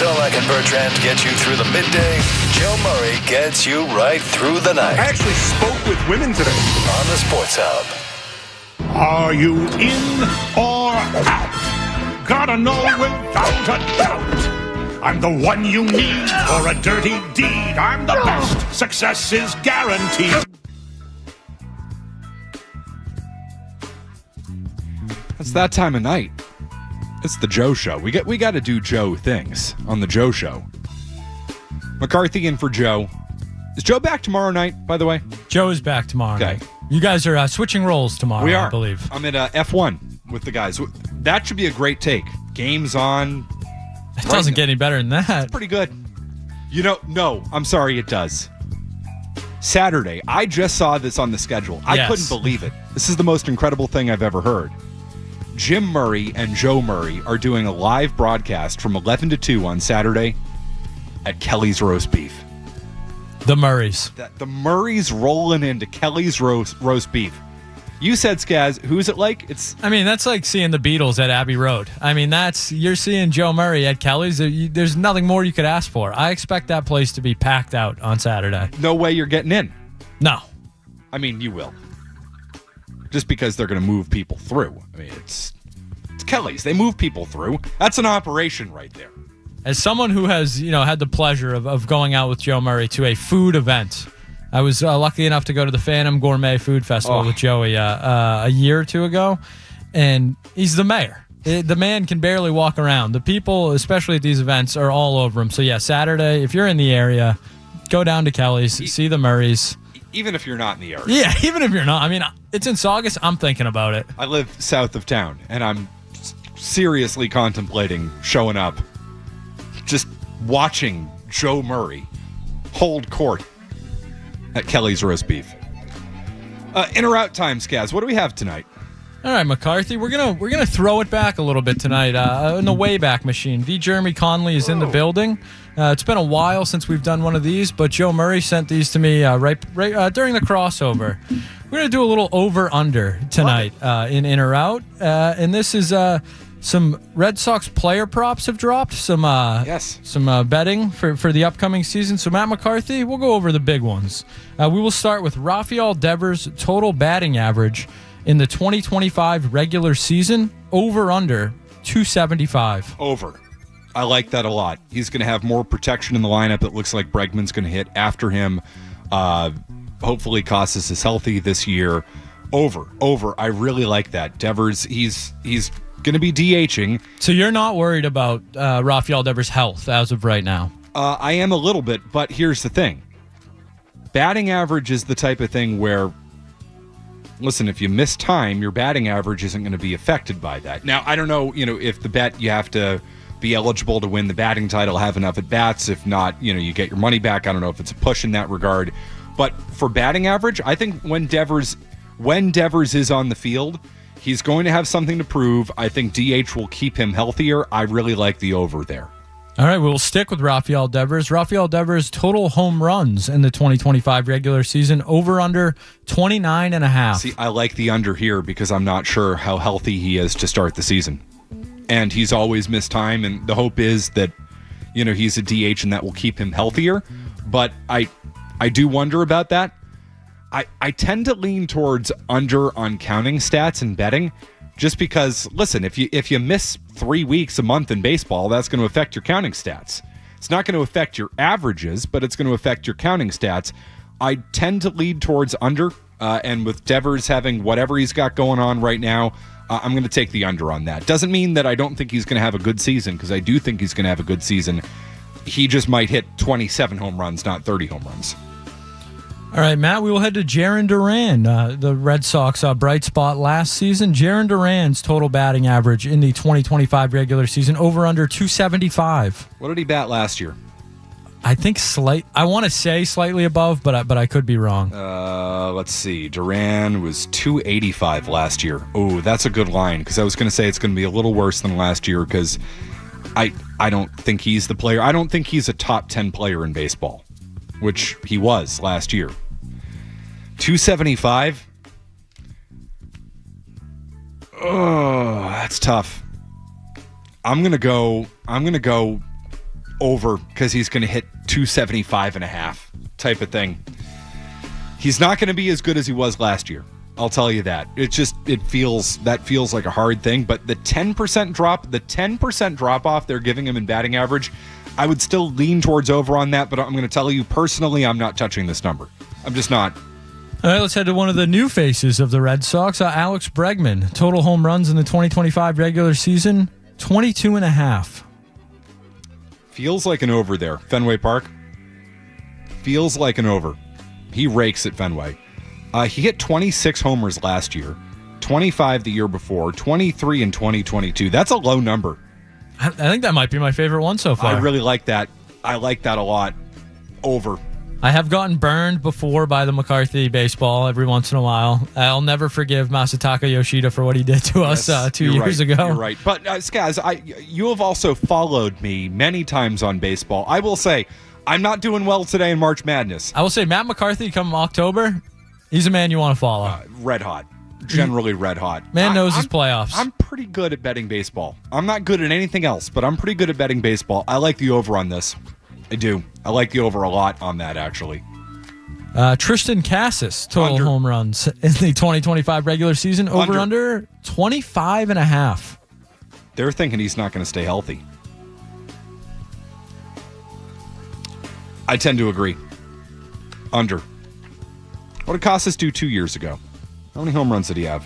[SPEAKER 2] Solak and Bertrand get you through the midday. Joe Murray gets you right through the night.
[SPEAKER 18] I actually spoke with women today.
[SPEAKER 2] On the Sports Hub.
[SPEAKER 18] Are you in or out? Gotta know without a doubt. I'm the one you need for a dirty deed. I'm the best. Success is guaranteed.
[SPEAKER 1] It's that time of night. It's the Joe Show. We got to do Joe things on the Joe Show. McCarthy in for Joe. Is Joe back tomorrow night, by the way?
[SPEAKER 5] Joe is back tomorrow night. You guys are switching roles tomorrow,
[SPEAKER 1] We are.
[SPEAKER 5] I believe.
[SPEAKER 1] I'm at F1 with the guys. That should be a great take. Games on.
[SPEAKER 5] It doesn't get any better than that.
[SPEAKER 1] It's pretty good. No, I'm sorry, it does. Saturday. I just saw this on the schedule. I couldn't believe it. This is the most incredible thing I've ever heard. Jim Murray and Joe Murray are doing a live broadcast from 11 to 2 on Saturday at Kelly's Roast Beef.
[SPEAKER 5] The Murrays.
[SPEAKER 1] The Murrays rolling into Kelly's roast beef. You said, Skaz, who's it like?
[SPEAKER 5] That's like seeing the Beatles at Abbey Road. You're seeing Joe Murray at Kelly's. There's nothing more you could ask for. I expect that place to be packed out on Saturday.
[SPEAKER 1] No way you're getting in.
[SPEAKER 5] No.
[SPEAKER 1] You will. Just because they're going to move people through. It's Kelly's. They move people through. That's an operation right there.
[SPEAKER 5] As someone who has, had the pleasure of going out with Joe Murray to a food event, I was lucky enough to go to the Phantom Gourmet Food Festival with Joey a year or two ago, and he's the mayor. The man can barely walk around. The people, especially at these events, are all over him. So, yeah, Saturday, if you're in the area, go down to Kelly's, see the Murrays.
[SPEAKER 1] Even if you're not in the area.
[SPEAKER 5] Yeah, even if you're not. It's in Saugus. I'm thinking about it.
[SPEAKER 1] I live south of town, and I'm seriously contemplating showing up, just watching Joe Murray hold court at Kelly's Roast Beef. In or out time, Skaz. What do we have tonight?
[SPEAKER 5] All right, McCarthy, we're gonna throw it back a little bit tonight in the Wayback Machine. V. Jeremy Conley is in the building. It's been a while since we've done one of these, but Joe Murray sent these to me right during the crossover. We're gonna do a little over/under tonight in or out, and this is some Red Sox player props have dropped. Some betting for the upcoming season. So Matt McCarthy, we'll go over the big ones. We will start with Rafael Devers' total batting average in the 2025 regular season, over/under 275.
[SPEAKER 1] Over. I like that a lot. He's going to have more protection in the lineup. It looks like Bregman's going to hit after him. Hopefully Casas is healthy this year. Over. I really like that. Devers, he's going to be DHing.
[SPEAKER 5] So you're not worried about Rafael Devers' health as of right now?
[SPEAKER 1] I am a little bit, but here's the thing. Batting average is the type of thing where, listen, if you miss time, your batting average isn't going to be affected by that. Now, I don't know, if the bet you have to be eligible to win the batting title, have enough at bats. If not, you get your money back. I don't know if it's a push in that regard. But for batting average, I think when Devers is on the field, he's going to have something to prove. I think DH will keep him healthier. I really like the over there.
[SPEAKER 5] All right, we'll stick with Rafael Devers. Rafael Devers' total home runs in the 2025 regular season, over/under 29.5.
[SPEAKER 1] See, I like the under here because I'm not sure how healthy he is to start the season. And he's always missed time, and the hope is that, he's a DH and that will keep him healthier. But I do wonder about that. I tend to lean towards under on counting stats and betting, just because, listen, if you miss 3 weeks a month in baseball, that's going to affect your counting stats. It's not going to affect your averages, but it's going to affect your counting stats. I tend to lead towards under, and with Devers having whatever he's got going on right now, I'm going to take the under on that. Doesn't mean that I don't think he's going to have a good season, because I do think he's going to have a good season. He just might hit 27 home runs, not 30 home runs.
[SPEAKER 5] All right, Matt, we will head to Jarren Duran, the Red Sox bright spot last season. Jarren Duran's total batting average in the 2025 regular season, over/under 275.
[SPEAKER 1] What did he bat last year?
[SPEAKER 5] I think I want to say slightly above, but I could be wrong.
[SPEAKER 1] Let's see. Duran was 285 last year. Oh, that's a good line, because I was going to say it's going to be a little worse than last year, because I don't think he's the player. I don't think he's a top 10 player in baseball, which he was last year. 275. Oh, that's tough. I'm gonna go over because he's going to hit 275.5 type of thing. He's not going to be as good as he was last year. I'll tell you that. That feels like a hard thing, but the 10% drop off they're giving him in batting average, I would still lean towards over on that, but I'm going to tell you personally, I'm not touching this number. I'm just not.
[SPEAKER 5] All right, let's head to one of the new faces of the Red Sox, Alex Bregman. Total home runs in the 2025 regular season, 22.5.
[SPEAKER 1] Feels like an over there. Fenway Park. Feels like an over. He rakes at Fenway. He hit 26 homers last year, 25 the year before, 23 in 2022. That's a low number.
[SPEAKER 5] I think that might be my favorite one so far.
[SPEAKER 1] I really like that. I like that a lot. Over.
[SPEAKER 5] I have gotten burned before by the McCarthy baseball every once in a while. I'll never forgive Masataka Yoshida for what he did to us 2 years ago.
[SPEAKER 1] You're right. But, Skaz, you have also followed me many times on baseball. I will say, I'm not doing well today in March Madness.
[SPEAKER 5] I will say, Matt McCarthy come October, he's a man you want to follow.
[SPEAKER 1] Red hot. Generally red hot.
[SPEAKER 5] Man knows his playoffs.
[SPEAKER 1] I'm pretty good at betting baseball. I'm not good at anything else, but I'm pretty good at betting baseball. I like the over on this. I do. I like the over a lot on that, actually.
[SPEAKER 5] Tristan Cassis, total home runs in the 2025 regular season. Over-under 25.5.
[SPEAKER 1] They're thinking he's not going to stay healthy. I tend to agree. Under. What did Casas do 2 years ago? How many home runs did he have?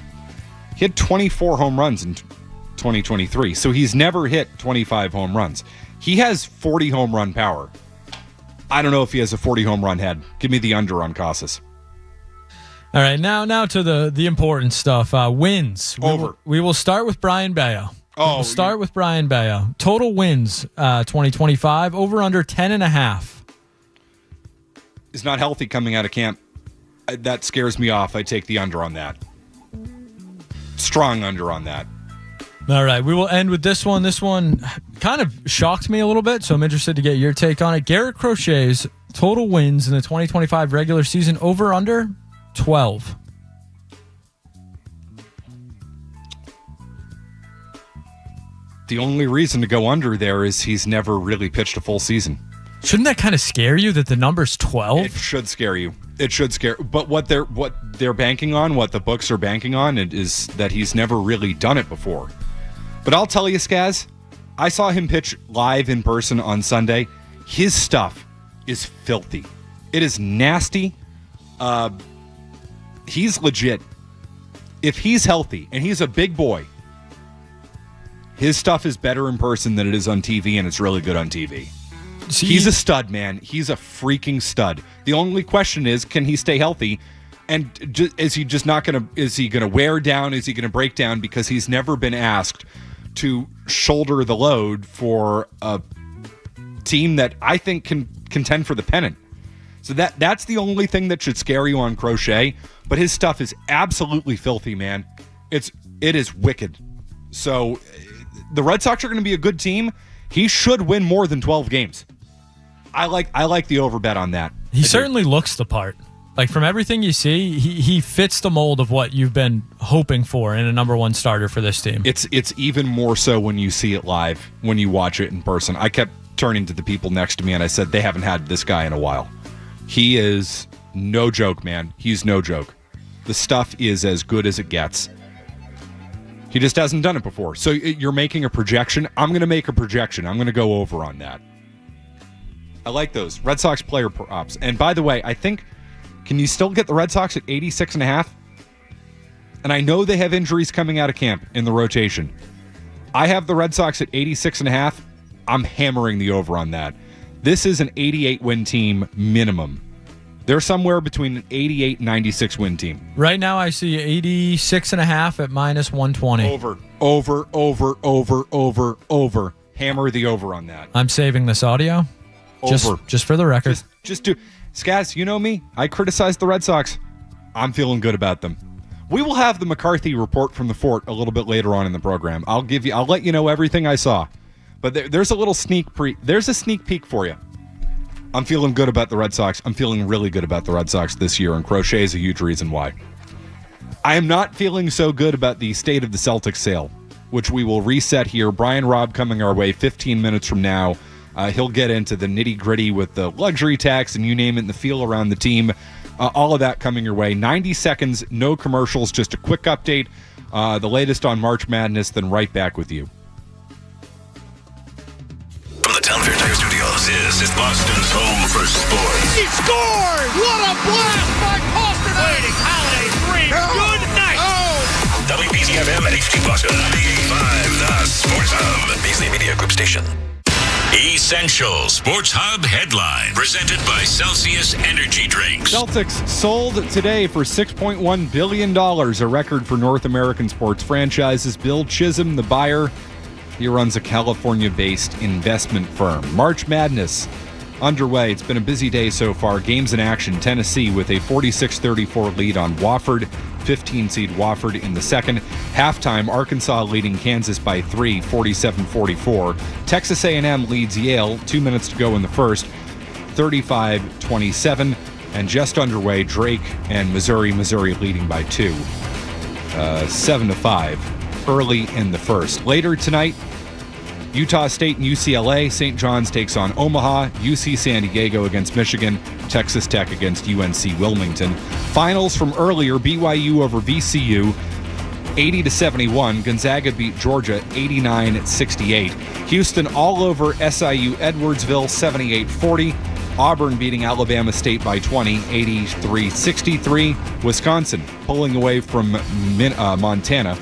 [SPEAKER 1] He had 24 home runs in 2023, so he's never hit 25 home runs. He has 40 home run power. I don't know if he has a 40 home run head. Give me the under on Casas.
[SPEAKER 5] All right, now to the important stuff. Wins.
[SPEAKER 1] Over.
[SPEAKER 5] We will start with Brian Bayo. We'll start with Brian Bayo. Total wins 2025, over under 10.5.
[SPEAKER 1] He's not healthy coming out of camp. That scares me off. I take the under on that. Strong under on that.
[SPEAKER 5] All right, we will end with this one. This one kind of shocked me a little bit, so I'm interested to get your take on it. Garrett Crochet's total wins in the 2025 regular season, over under 12.
[SPEAKER 1] The only reason to go under there is he's never really pitched a full season.
[SPEAKER 5] Shouldn't that kind of scare you that the number's 12?
[SPEAKER 1] It should scare you. It should scare. But what they're banking on, what the books are banking on, is that he's never really done it before. But I'll tell you, Skaz, I saw him pitch live in person on Sunday. His stuff is filthy. It is nasty. He's legit. If he's healthy, and he's a big boy, his stuff is better in person than it is on TV, and it's really good on TV. He's a stud, man. He's a freaking stud. The only question is, can he stay healthy? And is he just not going to, is he going to wear down? Is he going to break down? Because he's never been asked to shoulder the load for a team that I think can contend for the pennant. So that's the only thing that should scare you on Crochet. But his stuff is absolutely filthy, man. It is wicked. So the Red Sox are going to be a good team. He should win more than 12 games. I like the over bet on that.
[SPEAKER 5] He certainly looks the part. Like, from everything you see, he fits the mold of what you've been hoping for in a number one starter for this team.
[SPEAKER 1] It's even more so when you see it live, when you watch it in person. I kept turning to the people next to me and I said, they haven't had this guy in a while. He is no joke, man. He's no joke. The stuff is as good as it gets. He just hasn't done it before. So you're making a projection. I'm going to make a projection. I'm going to go over on that. I like those. Red Sox player props. And by the way, I think, can you still get the Red Sox at 86.5? And I know they have injuries coming out of camp in the rotation. I have the Red Sox at 86.5. I'm hammering the over on that. This is an 88 win team minimum. They're somewhere between an 88 and 96 win team.
[SPEAKER 5] Right now I see 86.5 at minus 120.
[SPEAKER 1] Over. Hammer the over on that.
[SPEAKER 5] I'm saving this audio.
[SPEAKER 1] Over.
[SPEAKER 5] Just for the record.
[SPEAKER 1] Just do. Skaz, you know me. I criticize the Red Sox. I'm feeling good about them. We will have the McCarthy report from the fort a little bit later on in the program. I'll let you know everything I saw. But there's a little sneak peek for you. I'm feeling good about the Red Sox. I'm feeling really good about the Red Sox this year, and Crochet is a huge reason why. I am not feeling so good about the state of the Celtics sale, which we will reset here. Brian Robb coming our way 15 minutes from now. He'll get into the nitty-gritty with the luxury tax and you name it, and the feel around the team. All of that coming your way. 90 seconds, no commercials, just a quick update. The latest on March Madness, then right back with you.
[SPEAKER 2] From the Town Fair Tire Studios, this is Boston's home for sports.
[SPEAKER 9] He scored! What a blast by Pasternak! Holiday dream. Good night. Oh!
[SPEAKER 2] WBCFM and HD Boston 98.5, the Sports Hub, Beasley Media Group station. Essential Sports Hub headline presented by Celsius Energy Drinks.
[SPEAKER 1] Celtics sold today for $6.1 billion, a record for North American sports franchises. Bill Chism, the buyer, he runs a California-based investment firm. March Madness underway. It's been a busy day so far. Games in action. Tennessee with a 46-34 lead on Wofford. 15-seed Wofford in the second. Halftime, Arkansas leading Kansas by 3, 47-44. Texas A&M leads Yale. 2 minutes to go in the first. 35-27. And just underway, Drake and Missouri leading by 2. 7-5 early in the first. Later tonight, Utah State and UCLA. St. John's takes on Omaha. UC San Diego against Michigan. Texas Tech against UNC Wilmington. Finals from earlier, BYU over VCU, 80-71. Gonzaga beat Georgia, 89-68. Houston all over SIU Edwardsville, 78-40. Auburn beating Alabama State by 20, 83-63. Wisconsin pulling away from Montana,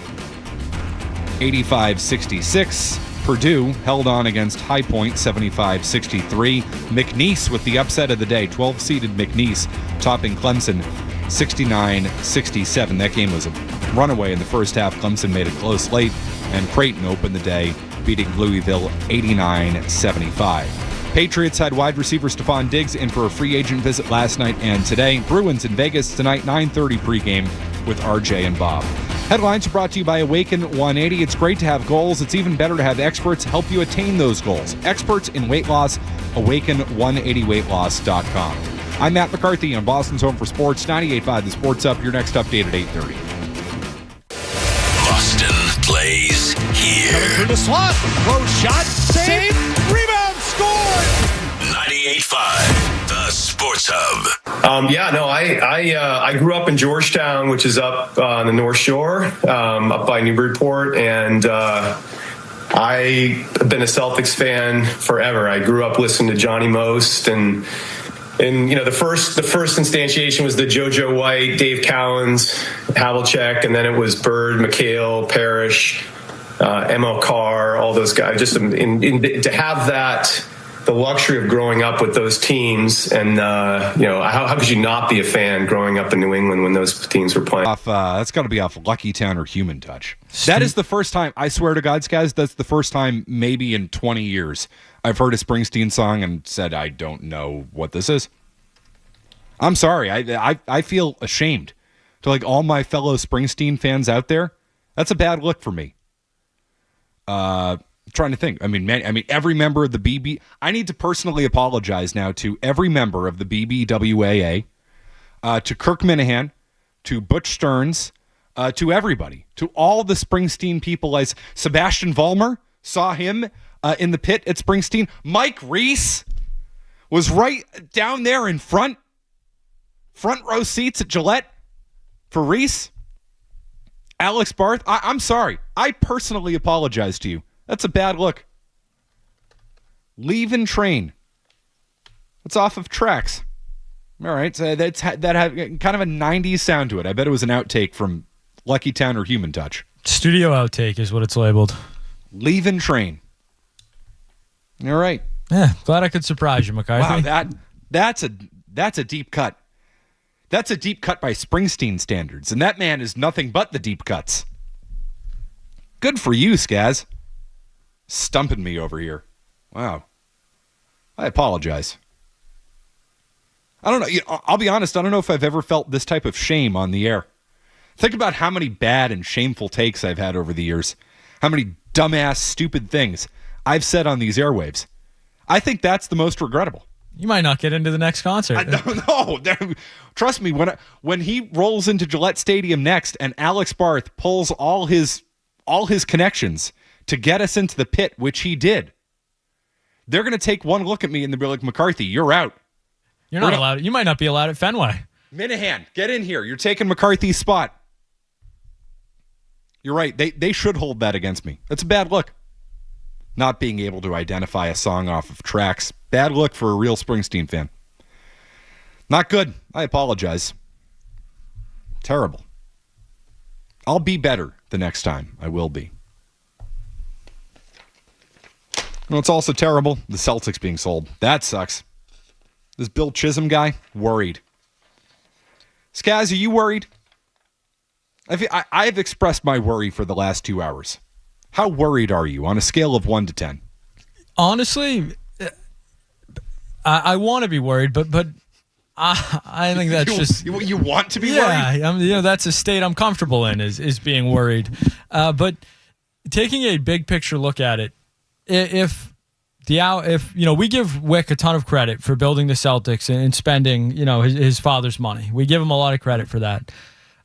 [SPEAKER 1] 85-66. Purdue held on against High Point, 75-63. McNeese with the upset of the day, 12-seeded McNeese topping Clemson, 69-67. That game was a runaway in the first half. Clemson made it close late, and Creighton opened the day beating Louisville 89-75. Patriots had wide receiver Stephon Diggs in for a free agent visit last night and today. Bruins in Vegas tonight, 9:30 pregame with RJ and Bob. Headlines are brought to you by Awaken 180. It's great to have goals. It's even better to have experts help you attain those goals. Experts in weight loss, awaken180weightloss.com. I'm Matt McCarthy on Boston's Home for Sports, 98.5 The Sports Up. Your next update at 8:30.
[SPEAKER 2] Boston plays here.
[SPEAKER 9] Coming through the slot. Close shot. Save. Rebound. Scored.
[SPEAKER 2] 98.5 The Sports Hub.
[SPEAKER 3] I grew up in Georgetown, which is up on the North Shore, up by Newburyport, and I've been a Celtics fan forever. I grew up listening to Johnny Most, and the first instantiation was the JoJo White, Dave Cowens, Havlicek, and then it was Bird, McHale, Parrish, ML Carr, all those guys. Just to have that. The luxury of growing up with those teams, and how could you not be a fan growing up in New England when those teams were playing?
[SPEAKER 1] That's got to be off Lucky Town or Human Touch. That is the first time, I swear to God, guys, that's the first time maybe in 20 years I've heard a Springsteen song and said, I don't know what this is. I'm sorry. I feel ashamed to all my fellow Springsteen fans out there. That's a bad look for me. Trying to think. I mean, every member of the BB. I need to personally apologize now to every member of the BBWAA, to Kirk Minahan, to Butch Stearns, to everybody, to all the Springsteen people. As Sebastian Vollmer, saw him in the pit at Springsteen. Mike Reese was right down there in front row seats at Gillette for Reese. Alex Barth, I'm sorry. I personally apologize to you. That's a bad look. Leavin' Train. It's off of Tracks. All right, so that had kind of a 90s sound to it. I bet it was an outtake from Lucky Town or Human Touch.
[SPEAKER 5] Studio outtake is what it's labeled.
[SPEAKER 1] Leavin' Train. All right.
[SPEAKER 5] Yeah, glad I could surprise you, McCarthy.
[SPEAKER 1] Wow, that's a deep cut. That's a deep cut by Springsteen standards, and that man is nothing but the deep cuts. Good for you, Skaz. Stumping me over here. Wow. I apologize. I don't know. I'll be honest. I don't know if I've ever felt this type of shame on the air. Think about how many bad and shameful takes I've had over the years. How many dumbass, stupid things I've said on these airwaves. I think that's the most regrettable.
[SPEAKER 5] You might not get into the next concert.
[SPEAKER 1] I don't know. Trust me, when he rolls into Gillette Stadium next and Alex Barth pulls all his connections to get us into the pit, which he did, They're going to take one look at me and they'll be like, McCarthy, you're out.
[SPEAKER 5] You're not allowed. You might not be allowed at Fenway.
[SPEAKER 1] Minahan, get in here. You're taking McCarthy's spot. You're right. They should hold that against me. That's a bad look. Not being able to identify a song off of tracks. Bad look for a real Springsteen fan. Not good. I apologize. Terrible. I'll be better the next time. I will be. It's also terrible. The Celtics being sold. That sucks. This Bill Chism guy, worried. Skaz, are you worried? I've expressed my worry for the last 2 hours. How worried are you on a scale of 1 to 10?
[SPEAKER 5] Honestly, I want to be worried, but I think that's
[SPEAKER 1] you want to be worried.
[SPEAKER 5] Yeah, that's a state I'm comfortable in is being worried. But taking a big picture look at it, if we give Wick a ton of credit for building the Celtics and spending his father's money, we give him a lot of credit for that.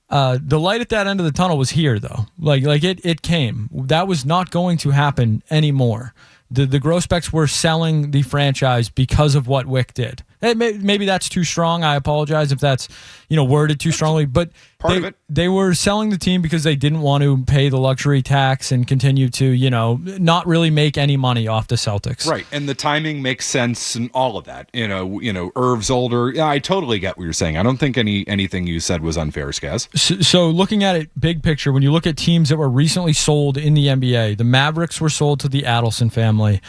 [SPEAKER 5] The light at that end of the tunnel was here, though. Like it came. That was not going to happen anymore. The Grousbecks were selling the franchise because of what Wick did. Maybe that's too strong. I apologize if that's worded too strongly. But they were selling the team because they didn't want to pay the luxury tax and continue to not really make any money off the Celtics.
[SPEAKER 1] Right, and the timing makes sense and all of that. Irv's older. Yeah, I totally get what you're saying. I don't think anything you said was unfair, Skaz.
[SPEAKER 5] So looking at it big picture, when you look at teams that were recently sold in the NBA, the Mavericks were sold to the Adelson family.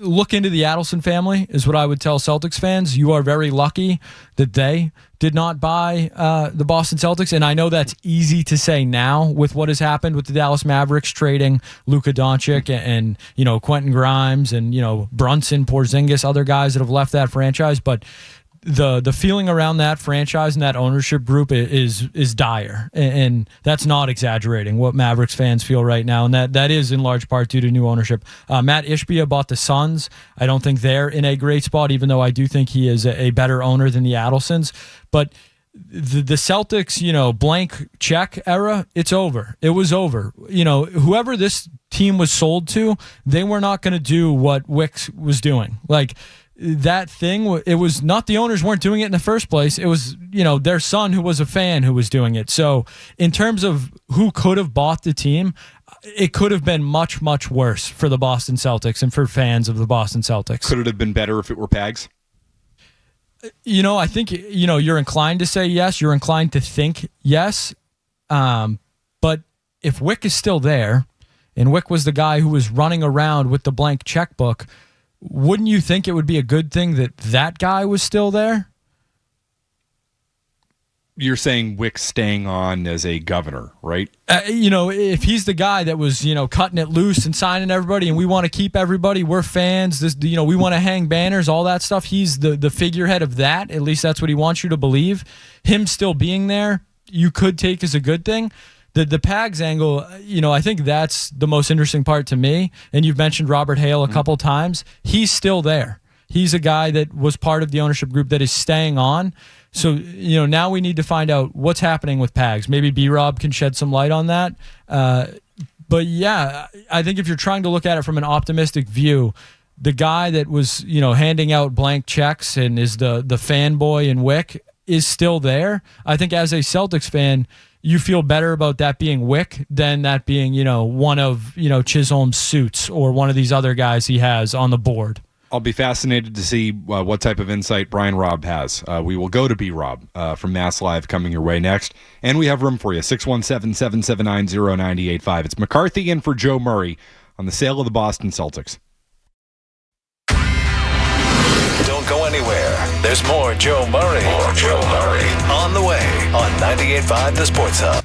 [SPEAKER 5] Look into the Adelson family is what I would tell Celtics fans. You are very lucky that they did not buy the Boston Celtics. And I know that's easy to say now with what has happened with the Dallas Mavericks trading Luka Doncic and Quentin Grimes and, Brunson, Porzingis, other guys that have left that franchise. But the feeling around that franchise and that ownership group is dire, and that's not exaggerating what Mavericks fans feel right now, and that is in large part due to new ownership. Matt Ishbia bought the Suns. I don't think they're in a great spot, even though I do think he is a better owner than the Adelsons. But the Celtics, blank check era, it's over. It was over. Whoever this team was sold to, they were not going to do what Wick was doing. Like, that thing, it was not the owners weren't doing it in the first place. It was, their son who was a fan who was doing it. So in terms of who could have bought the team, it could have been much, much worse for the Boston Celtics and for fans of the Boston Celtics.
[SPEAKER 1] Could it have been better if it were Pags?
[SPEAKER 5] I think, you're inclined to say yes. You're inclined to think yes. But if Wick is still there, and Wick was the guy who was running around with the blank checkbook, wouldn't you think it would be a good thing that guy was still there?
[SPEAKER 1] You're saying Wick's staying on as a governor, right?
[SPEAKER 5] If he's the guy that was, cutting it loose and signing everybody, and we want to keep everybody, we're fans, we want to hang banners, all that stuff. He's the figurehead of that. At least that's what he wants you to believe. Him still being there, you could take as a good thing. The Pags angle, I think that's the most interesting part to me. And you've mentioned Robert Hale a couple times. He's still there. He's a guy that was part of the ownership group that is staying on. So, now we need to find out what's happening with Pags. Maybe B-Rob can shed some light on that. But yeah, I think if you're trying to look at it from an optimistic view, the guy that was, handing out blank checks and is the fanboy in Wick is still there. I think as a Celtics fan, you feel better about that being Wick than that being, one of, Chisholm's suits or one of these other guys he has on the board.
[SPEAKER 1] I'll be fascinated to see what type of insight Brian Robb has. We will go to B-Rob from Mass Live coming your way next. And we have room for you, 617-779-0985. It's McCarthy in for Joe Murray on the sale of the Boston Celtics.
[SPEAKER 2] Don't go anywhere. There's more Joe Murray. On the way on 98.5 The Sports Hub.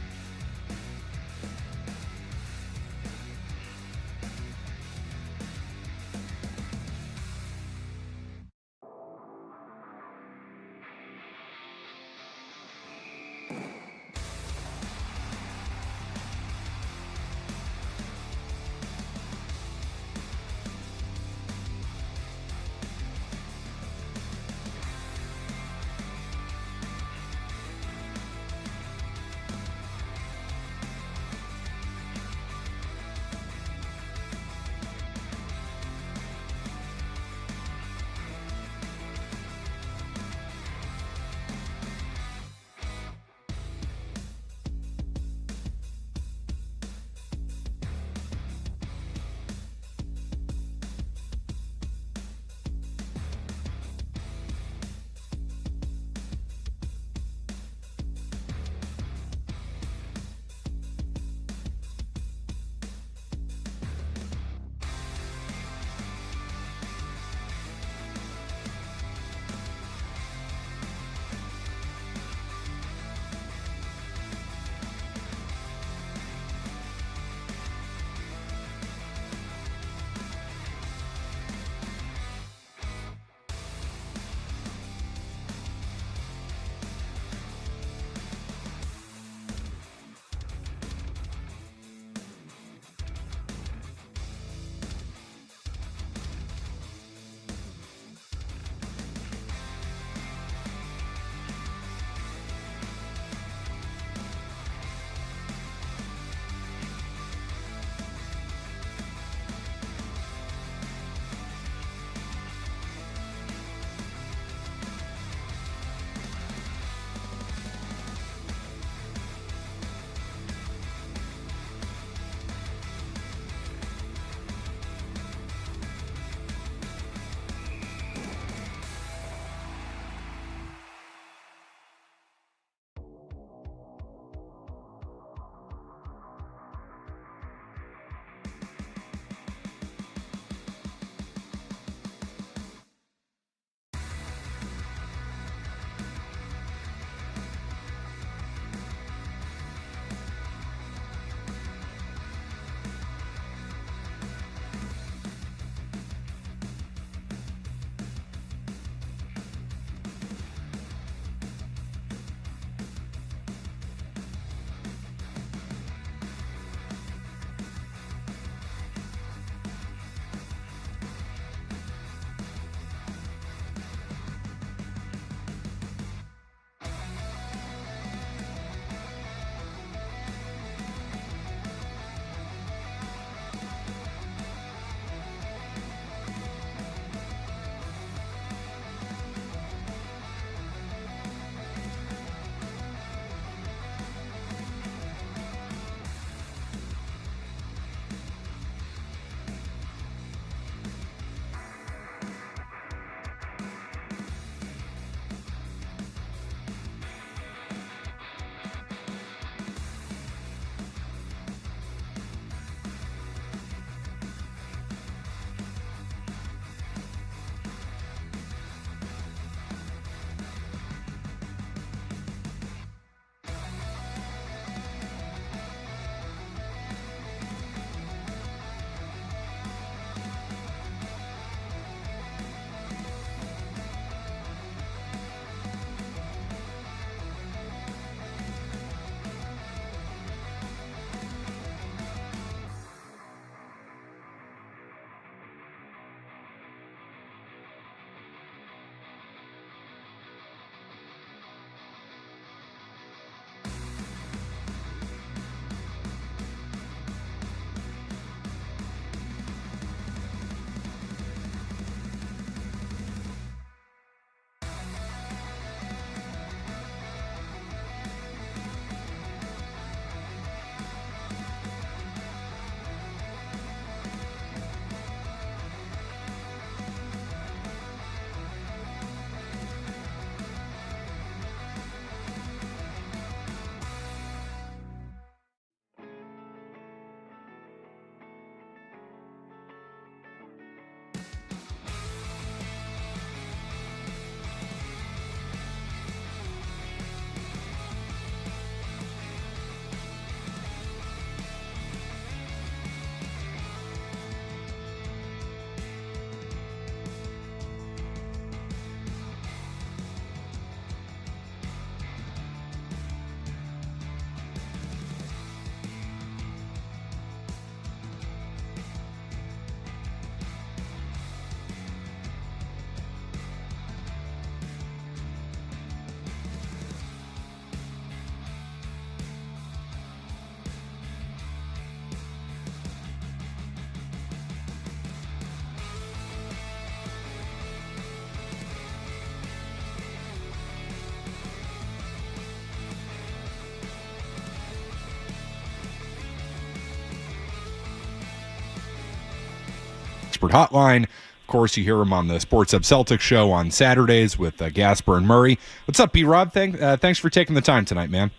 [SPEAKER 1] Expert Hotline. Of course, you hear him on the Sports Hub Celtics show on Saturdays with Gasper and Murray. What's up, B-Rob? Thanks for taking the time tonight, man.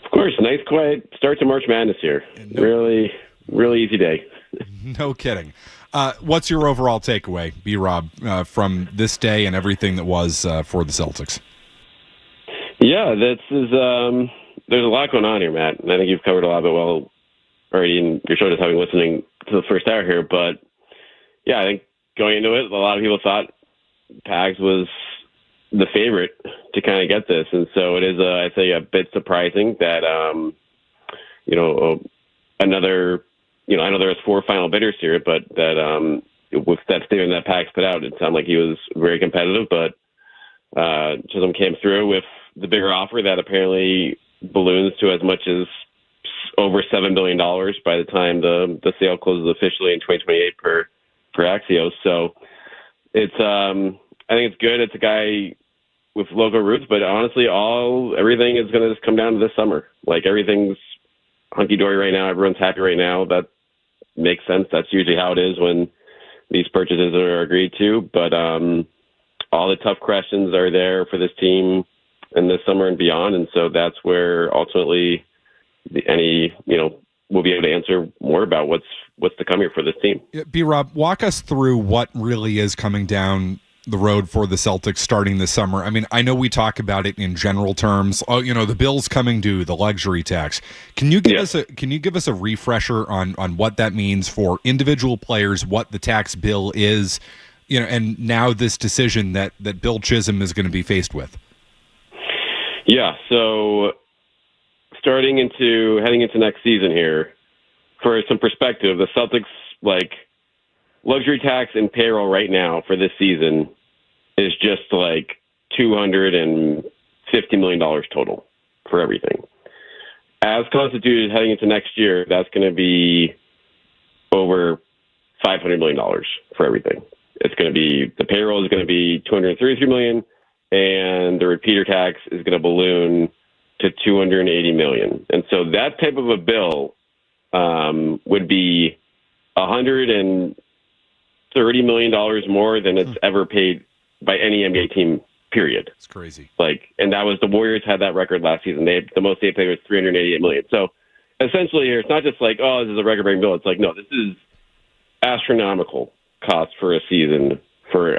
[SPEAKER 19] Of course. Nice, quiet start to March Madness here. Really easy day.
[SPEAKER 1] No kidding. What's your overall takeaway, B-Rob, from this day and everything that was for the Celtics?
[SPEAKER 19] Yeah, there's a lot going on here, Matt, and I think you've covered a lot of it well already in your show, just having listening to the first hour here. But yeah, I think going into it, a lot of people thought Pags was the favorite to kind of get this, and so it is, I'd say, a bit surprising that another. I know there was 4 final bidders here, but that with that statement that Pags put out, it sounded like he was very competitive. But Chism came through with the bigger offer that apparently balloons to as much as over $7 billion by the time the sale closes officially in 2028 per Axios. So it's I think it's good. It's a guy with local roots, but honestly, everything is going to just come down to this summer. Like, everything's hunky dory right now. Everyone's happy right now. That makes sense. That's usually how it is when these purchases are agreed to. But all the tough questions are there for this team in this summer and beyond, and so that's where ultimately we'll be able to answer more about what's to come here for this team.
[SPEAKER 1] B-Rob, walk us through what really is coming down the road for the Celtics starting this summer. I mean, I know we talk about it in general terms. Oh, the bills coming due, the luxury tax. Can you give us a refresher on what that means for individual players, what the tax bill is, and now this decision that Bill Chism is going to be faced with?
[SPEAKER 19] Yeah, so heading into next season here, for some perspective, the Celtics luxury tax and payroll right now for this season is just $250 million total for everything. As constituted heading into next year, that's going to be over $500 million for everything. It's going to be, the payroll is going to be $233 million, and the repeater tax is going to balloon to $280 million. And so that type of a bill would be $130 million more than it's ever paid by any NBA team, period.
[SPEAKER 1] It's crazy.
[SPEAKER 19] And that was, the Warriors had that record last season. The most they paid was $388 million. So essentially here, it's not just this is a record-breaking bill. It's no, this is astronomical cost for a season for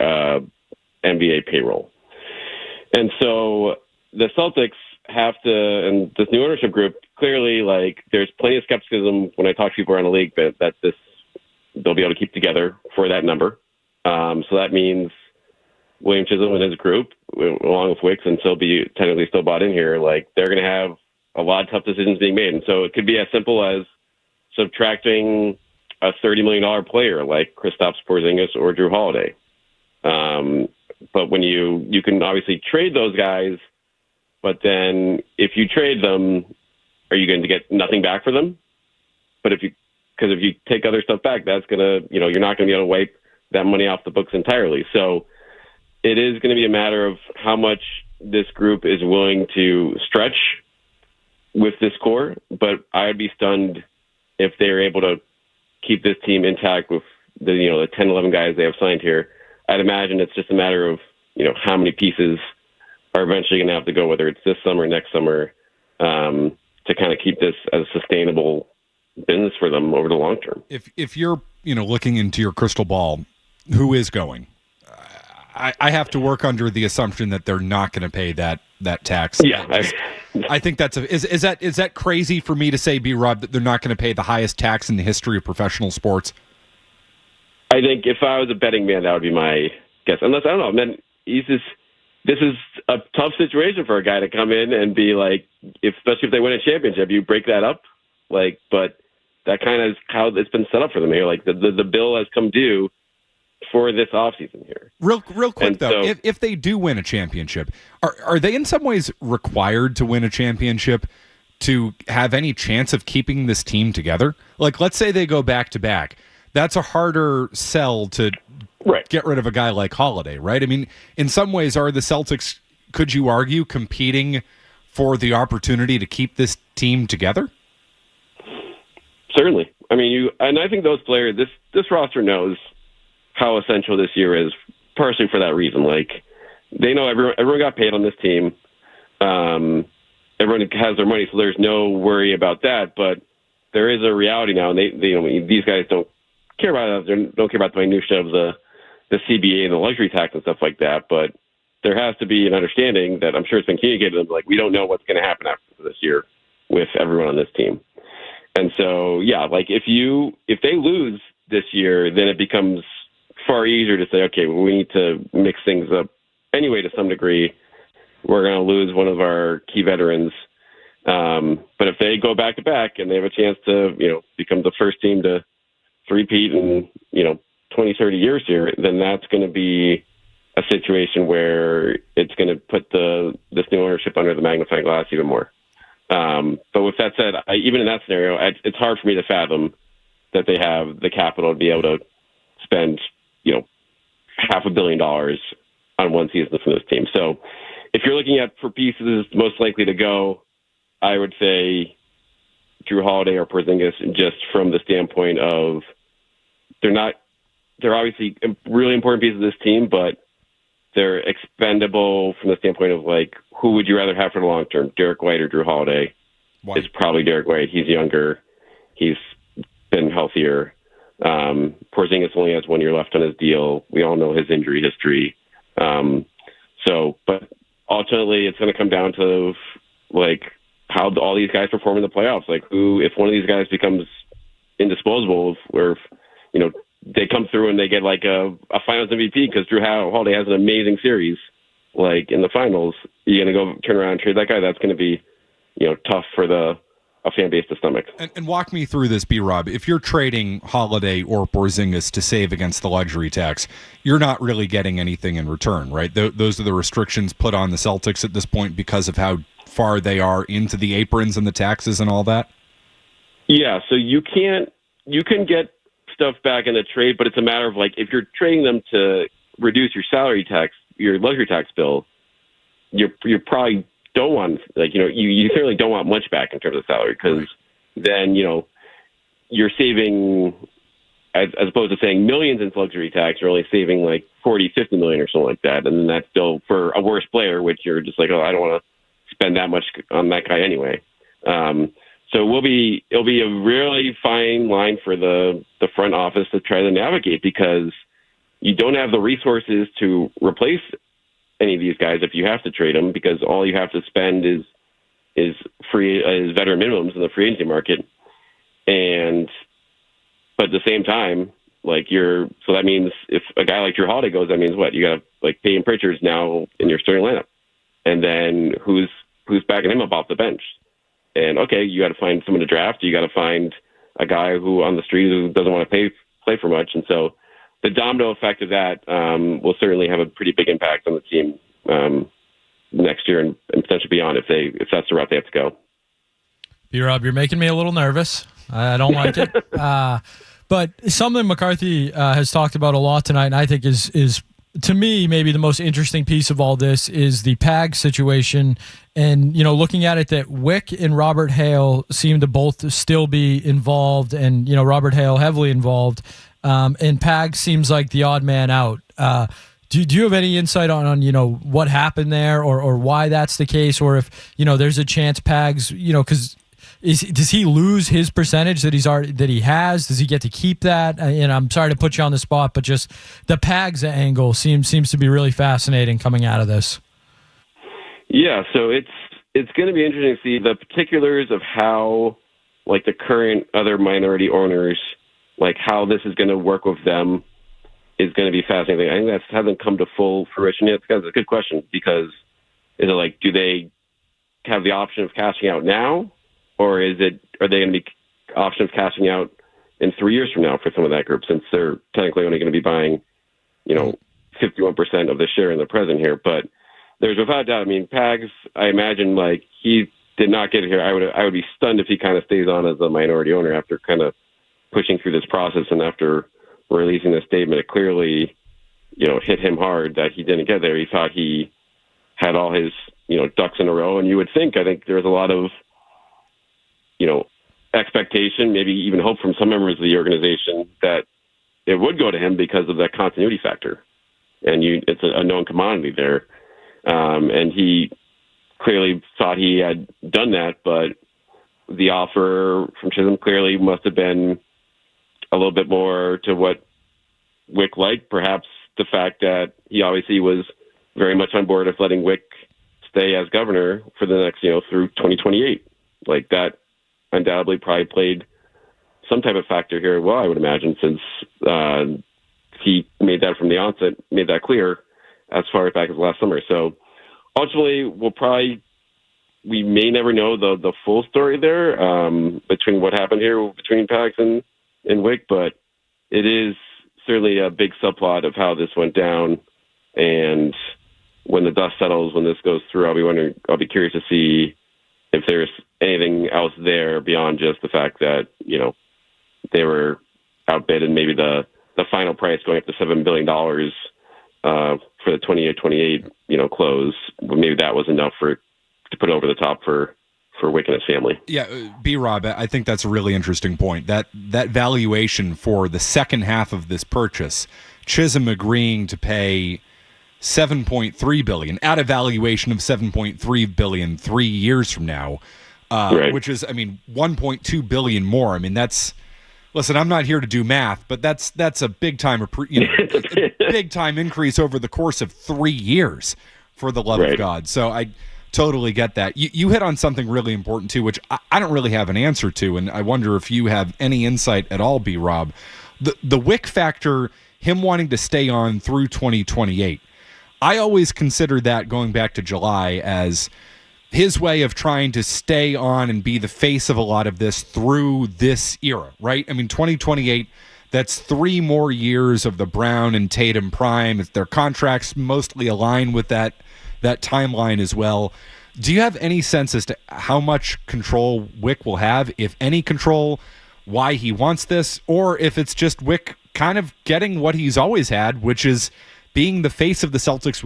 [SPEAKER 19] NBA payroll. And so the Celtics have to, and this new ownership group, clearly, there's plenty of skepticism when I talk to people around the league that they'll be able to keep together for that number. So that means William Chisholm and his group, along with Wicks, and still be technically still bought in here, they're going to have a lot of tough decisions being made. And so it could be as simple as subtracting a $30 million player like Kristaps Porzingis or Drew Holiday. But when you can obviously trade those guys, but then if you trade them, are you going to get nothing back for them? But if you take other stuff back, that's going to, you're not going to be able to wipe that money off the books entirely. So it is going to be a matter of how much this group is willing to stretch with this core. But I'd be stunned if they're able to keep this team intact with the 10, 11 guys they have signed here. I'd imagine it's just a matter of, how many pieces are eventually going to have to go, whether it's this summer, next summer, to kind of keep this as a sustainable business for them over the long term.
[SPEAKER 1] If you're, looking into your crystal ball, who is going? I have to work under the assumption that they're not going to pay that tax.
[SPEAKER 19] Yeah.
[SPEAKER 1] I think that's is that crazy for me to say, B-Rob, that they're not going to pay the highest tax in the history of professional sports?
[SPEAKER 19] I think if I was a betting man, that would be my guess. Unless, I don't know, man, this is a tough situation for a guy to come in and be especially if they win a championship, you break that up. But that kind of is how it's been set up for them here. The bill has come due for this offseason here.
[SPEAKER 1] Real quick, though, if they do win a championship, are they in some ways required to win a championship to have any chance of keeping this team together? Let's say they go back-to-back. That's a harder sell to get rid of a guy like Holiday, right? I mean, in some ways, are the Celtics, could you argue, competing for the opportunity to keep this team together?
[SPEAKER 19] Certainly. I mean, and I think those players, this roster knows how essential this year is, partially for that reason. Like, they know everyone got paid on this team. Everyone has their money, so there's no worry about that. But there is a reality now, and these guys don't care about that. They don't care about the minutia of the CBA and the luxury tax and stuff like that. But there has to be an understanding that I'm sure it's been communicated to them, like, we don't know what's going to happen after this year with everyone on this team. And so, yeah, like if they lose this year, then it becomes far easier to say, okay, well, we need to mix things up anyway to some degree. We're going to lose one of our key veterans. But if they go back to back and they have a chance to, become the first team to three-peat in, 20, 30 years here, then that's going to be a situation where it's going to put this new ownership under the magnifying glass even more. But with that said, even in that scenario, it's hard for me to fathom that they have the capital to be able to spend, $500 million on one season for this team. So if you're looking at for pieces most likely to go, I would say Drew Holiday or Porzingis, just from the standpoint of they're obviously really important pieces of this team, but they're expendable from the standpoint of, like, who would you rather have for the long term, Derek White or Drew Holiday? It's probably Derek White. He's younger. He's been healthier. Porzingis only has 1 year left on his deal. We all know his injury history. But ultimately, it's going to come down to, like, how all these guys perform in the playoffs. Like, if one of these guys becomes indisposable, where they come through and they get like a Finals MVP because Drew Holiday has an amazing series, like in the finals, you're going to go turn around and trade that guy. That's going to be, tough for a fan base to stomach.
[SPEAKER 1] And walk me through this, B-Rob. If you're trading Holiday or Porzingis to save against the luxury tax, you're not really getting anything in return, right? Those are the restrictions put on the Celtics at this point because of how far they are into the aprons and the taxes and all that?
[SPEAKER 19] Yeah, so you can get stuff back in the trade, but it's a matter of, like, if you're trading them to reduce your salary tax, your luxury tax bill, you probably don't want, like, you certainly don't want much back in terms of salary, because then, you're saving, as opposed to saying millions in luxury tax, you're only saving like 40, 50 million or something like that. And then that's still for a worse player, which you're just like, oh, I don't want to spend that much on that guy anyway. So it'll be a really fine line for the front office to try to navigate, because you don't have the resources to replace any of these guys if you have to trade them, because all you have to spend is veteran minimums in the free agency market. But at the same time, so that means if a guy like Drew Holiday goes, that means what? You got to, like, Peyton Pritchard's now in your starting lineup, and then who's backing him up off the bench? And okay, you got to find someone to draft. You got to find a guy who on the street who doesn't want to play for much. And so the domino effect of that will certainly have a pretty big impact on the team next year and potentially beyond if that's the route they have to go.
[SPEAKER 5] B-Rob, you're making me a little nervous. I don't like it. But something McCarthy has talked about a lot tonight, and I think is to me maybe the most interesting piece of all this, is the PAG situation. And, looking at it, that Wick and Robert Hale seem to both still be involved, and, Robert Hale heavily involved. And PAG seems like the odd man out. Do you have any insight on what happened there, or why that's the case, or if, there's a chance PAG's, because does he lose his percentage that he has? Does he get to keep that? And I'm sorry to put you on the spot, but just the PAG's angle seems to be really fascinating coming out of this.
[SPEAKER 19] Yeah, so it's going to be interesting to see the particulars of how, like, the current other minority owners, like, how this is going to work with them is going to be fascinating. I think that hasn't come to full fruition yet. It's a good question, because is it like, do they have the option of cashing out now, or are they going to be option of cashing out in 3 years from now for some of that group, since they're technically only going to be buying, 51% of the share in the present here. But there's without a doubt, I mean, Pags, I imagine, like, he did not get here. I would be stunned if he kind of stays on as a minority owner after kind of pushing through this process, and after releasing this statement, it clearly, hit him hard that he didn't get there. He thought he had all his, ducks in a row, and I think there's a lot of, expectation, maybe even hope from some members of the organization that it would go to him because of that continuity factor. And it's a known commodity there. And he clearly thought he had done that, but the offer from Chism clearly must have been a little bit more to what Wick liked. Perhaps the fact that he obviously was very much on board of letting Wick stay as governor for the next, through 2028. Like that undoubtedly probably played some type of factor here. Well, I would imagine, since he made that from the onset, made that clear as far back as last summer. So ultimately, we may never know the full story there between what happened here between Pags and Wick, but it is certainly a big subplot of how this went down. And when the dust settles, when this goes through, I'll be curious to see if there's anything else there beyond just the fact that, they were outbid and maybe the final price going up to $7 billion for the 28, close. Maybe that was enough to put over the top for Wick and his family.
[SPEAKER 1] Yeah, B-Rob, I think that's a really interesting point. That valuation for the second half of this purchase, Chism agreeing to pay $7.3 billion at a valuation of $7.3 billion 3 years from now, right. Which is, $1.2 billion more. Listen, I'm not here to do math, but that's a big time, big time increase over the course of 3 years, for the love of God. So I totally get that. You hit on something really important too, which I don't really have an answer to, and I wonder if you have any insight at all, B-Rob. The Wick factor, him wanting to stay on through 2028. I always consider that, going back to July, as his way of trying to stay on and be the face of a lot of this through this era, right? 2028, that's 3 more years of the Brown and Tatum prime. Their contracts mostly align with that timeline as well. Do you have any sense as to how much control Wick will have, if any control, why he wants this, or if it's just Wick kind of getting what he's always had, which is being the face of the Celtics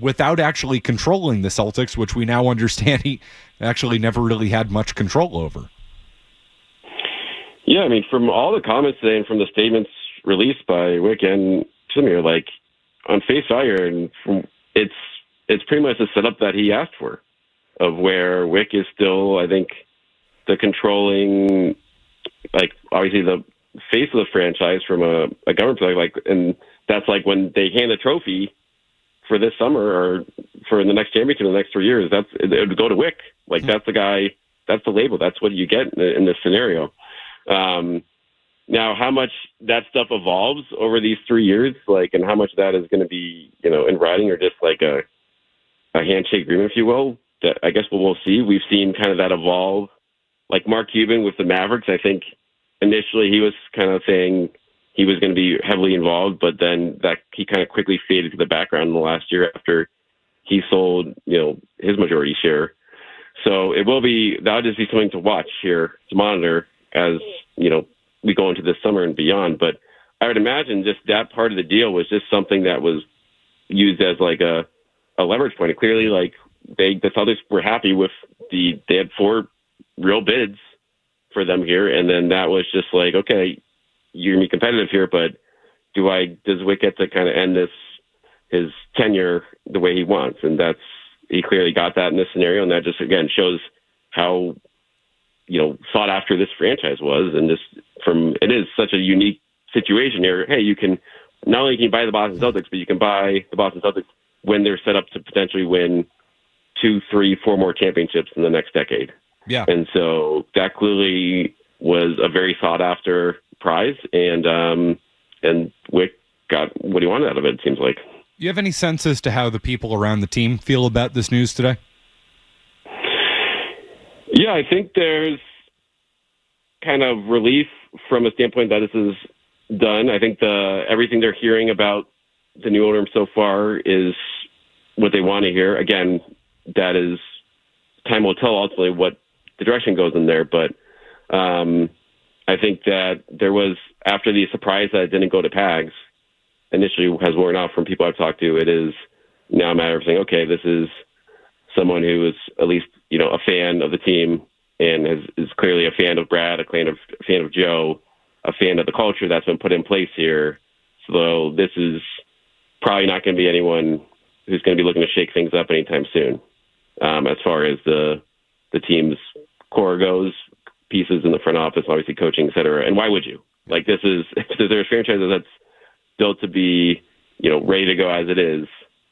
[SPEAKER 1] without actually controlling the Celtics, which we now understand he actually never really had much control over?
[SPEAKER 19] Yeah, from all the comments today and from the statements released by Wick and Samir, on face value, and it's pretty much the setup that he asked for, of where Wick is still, I think, the controlling, obviously the face of the franchise from a government perspective, and that's when they hand the trophy for this summer or for the next championship in the next 3 years, it would go to Wick. That's the guy, that's the label, that's what you get in this scenario. Now, how much that stuff evolves over these 3 years, and how much that is going to be, in writing or just a handshake agreement, if you will, that I guess we'll see. We've seen kind of that evolve. Mark Cuban with the Mavericks, I think initially he was kind of saying he was going to be heavily involved, but then that he kind of quickly faded to the background in the last year after he sold, his majority share. So that'll just be something to watch here, to monitor as, we go into this summer and beyond. But I would imagine just that part of the deal was just something that was used as a leverage point. Clearly, the Celtics were happy with they had 4 real bids for them here, and then that was just okay, you're going to be competitive here, but does Wick get to kind of end his tenure the way he wants? And he clearly got that in this scenario, and that just, again, shows how, sought after this franchise was. And it is such a unique situation here. Hey, you can, not only can you buy the Boston Celtics, but you can buy the Boston Celtics when they're set up to potentially win 2, 3, 4 more championships in the next decade.
[SPEAKER 1] Yeah.
[SPEAKER 19] And so that clearly was a very sought after prize, and Wick got what he wanted out of it seems like.
[SPEAKER 1] You have any sense as to how the people around the team feel about this news today?
[SPEAKER 19] Yeah, I think there's kind of relief from a standpoint that this is done. I think everything they're hearing about the new owner so far is what they want to hear. Again, that is, time will tell ultimately what the direction goes in there, but I think that there was, after the surprise that it didn't go to Pags, initially has worn off from people I've talked to. It is now a matter of saying, okay, this is someone who is at least, a fan of the team and is clearly a fan of Brad, a fan of Joe, a fan of the culture that's been put in place here. So this is probably not going to be anyone who's going to be looking to shake things up anytime soon. As far as the team's core goes, pieces in the front office, obviously coaching, et cetera. And why would you? Like, this is, if there's franchises that's built to be, ready to go as it is,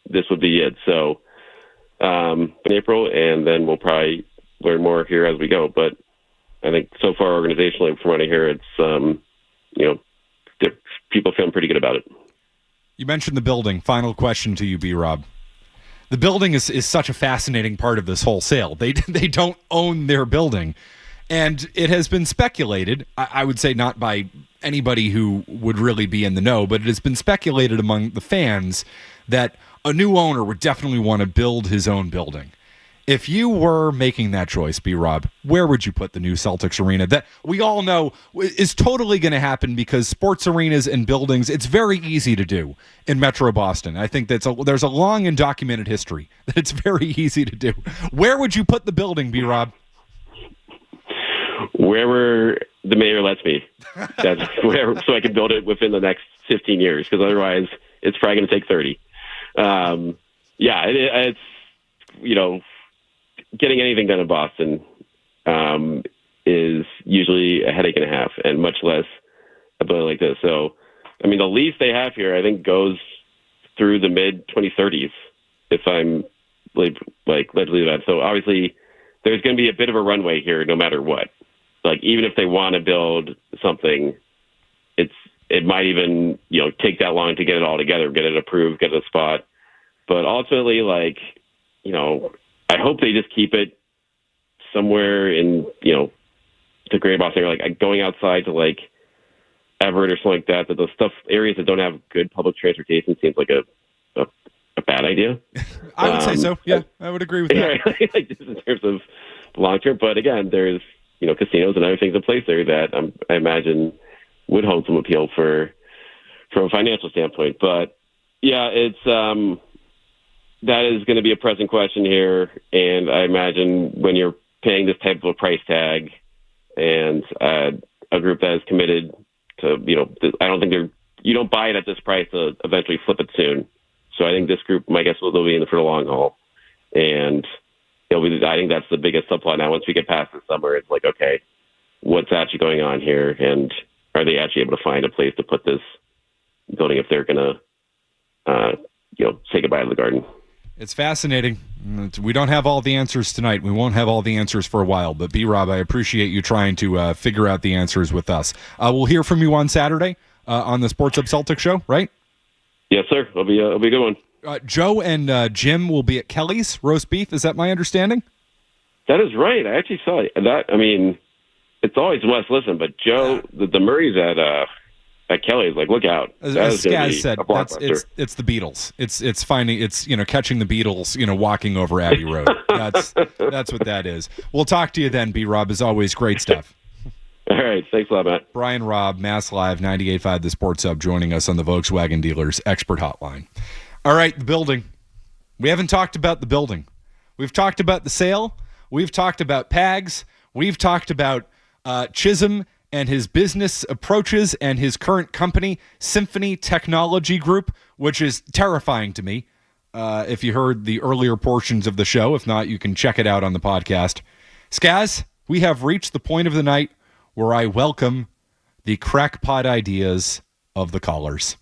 [SPEAKER 19] this would be it. So in April, and then we'll probably learn more here as we go. But I think so far, organizationally, from what I hear, it's, people feeling pretty good about it.
[SPEAKER 1] You mentioned the building. Final question to you, B-Rob. The building is such a fascinating part of this whole sale. They don't own their building. And it has been speculated, I would say not by anybody who would really be in the know, but it has been speculated among the fans that a new owner would definitely want to build his own building. If you were making that choice, B-Rob, where would you put the new Celtics arena that we all know is totally going to happen because sports arenas and buildings, it's very easy to do in Metro Boston. I think there's a long and documented history that it's very easy to do. Where would you put the building, B-Rob?
[SPEAKER 19] Wherever the mayor lets me. That's wherever, so I can build it within the next 15 years, because otherwise it's probably going to take 30. It's, getting anything done in Boston is usually a headache and a half, and much less a building like this. So, I mean, the lease they have here, I think, goes through the mid-2030s, if I'm led to believe that. So, obviously, there's going to be a bit of a runway here no matter what. Like, even if they want to build something, it might even, take that long to get it all together, get it approved, get it a spot. But ultimately, I hope they just keep it somewhere in, the greater Boston area, like going outside to Everett or something like that. That those areas that don't have good public transportation seems like a bad idea.
[SPEAKER 1] I would say so. Yeah, I would agree with that.
[SPEAKER 19] Just in terms of long term, but again, there's casinos and other things in place there that I imagine would hold some appeal from a financial standpoint. But yeah, it's that is going to be a present question here, and I imagine when you're paying this type of a price tag, and a group that is committed to, I don't think you don't buy it at this price to eventually flip it soon. So I think this group, my guess, will be in for the long haul, and I think that's the biggest subplot now. Once we get past the summer, it's like, okay, what's actually going on here, and are they actually able to find a place to put this building if they're going to, say goodbye to the Garden?
[SPEAKER 1] It's fascinating. We don't have all the answers tonight. We won't have all the answers for a while. But B-Rob, I appreciate you trying to figure out the answers with us. We'll hear from you on Saturday on the Sports Hub Celtics show, right?
[SPEAKER 19] Yes, sir. It'll be a good one.
[SPEAKER 1] Joe and Jim will be at Kelly's Roast Beef. Is that my understanding?
[SPEAKER 19] That is right. I actually saw that. I mean, it's always must listen, but Joe, the Murray's at Kelly's, look out.
[SPEAKER 1] As Skaz said, it's the Beatles. It's catching the Beatles, walking over Abbey Road. That's what that is. We'll talk to you then, B-Rob. As always, great stuff.
[SPEAKER 19] All right. Thanks a lot, Matt.
[SPEAKER 1] Brian Robb, Mass Live, 98.5 The Sports Hub, joining us on the Volkswagen Dealers Expert Hotline. All right, the building. We haven't talked about the building. We've talked about the sale. We've talked about PAGs. We've talked about Chism and his business approaches and his current company, Symphony Technology Group, which is terrifying to me. If you heard the earlier portions of the show, if not, you can check it out on the podcast. Skaz, we have reached the point of the night where I welcome the crackpot ideas of the callers.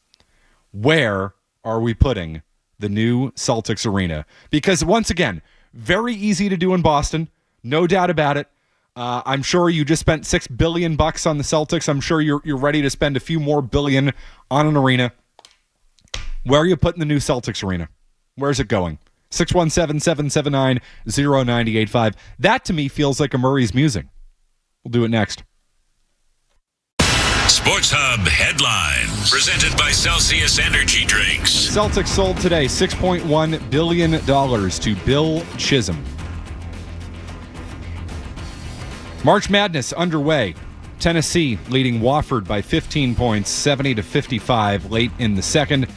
[SPEAKER 1] Where are we putting the new Celtics arena? Because once again, very easy to do in Boston, no doubt about it. I'm sure you just spent $6 billion on the Celtics. I'm sure you're ready to spend a few more billion on an arena. Where are you putting the new Celtics arena? Where's it going? 617-779-0985. That to me feels like a Murray's musing. We'll do it next.
[SPEAKER 2] Sports Hub headlines presented by Celsius Energy Drinks.
[SPEAKER 1] Celtics sold today $6.1 billion to Bill Chism. March Madness underway. Tennessee leading Wofford by 15 points, 70-55 late in the second.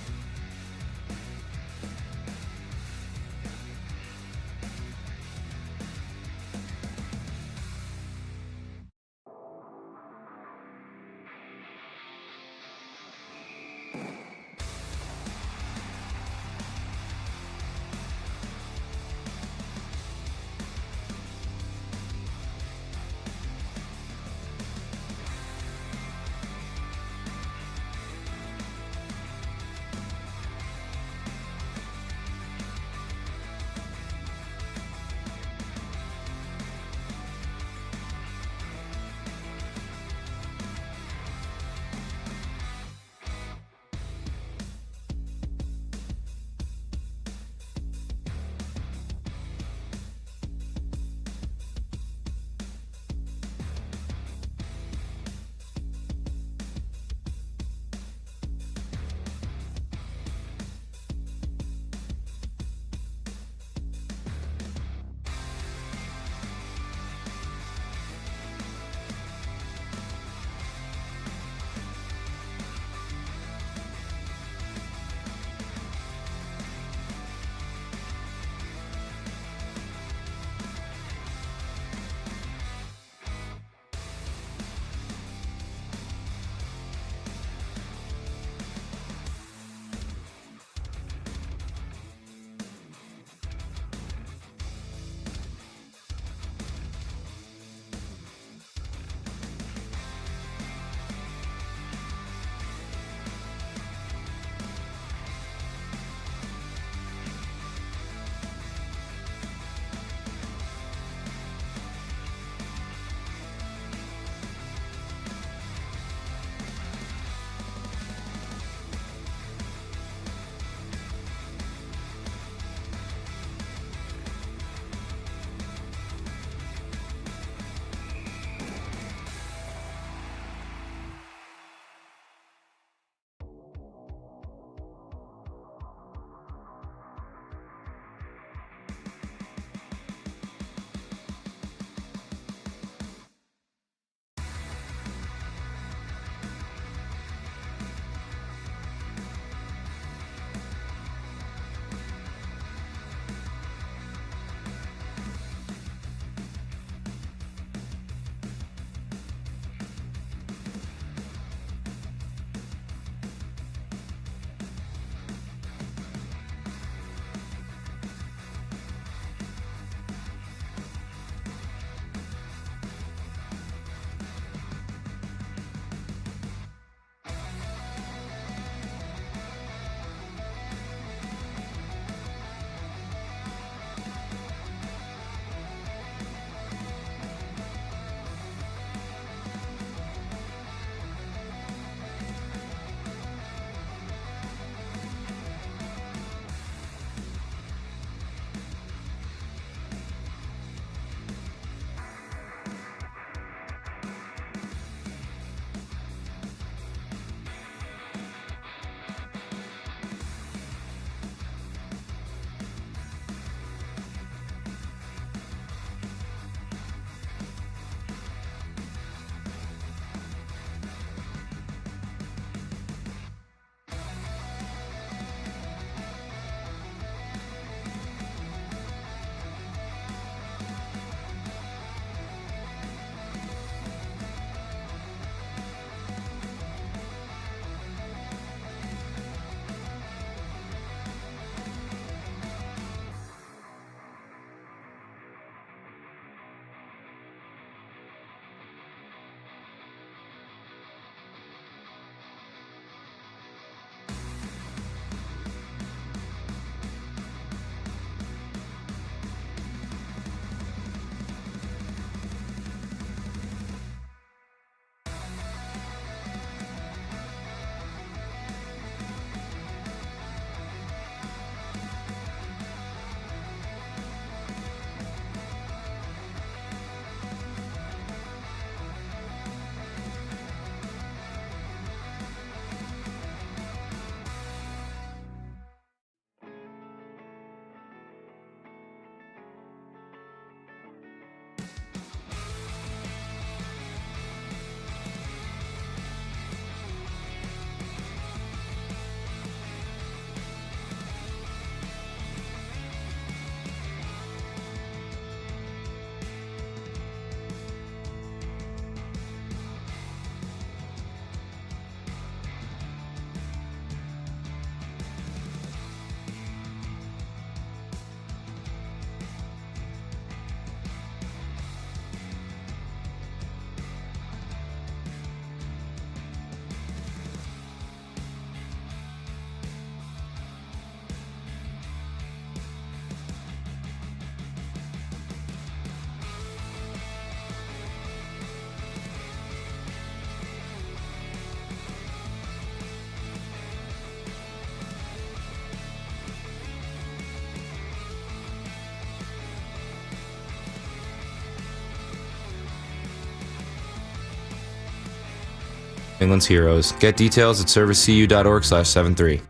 [SPEAKER 20] England's heroes. Get details at servicecu.org/73.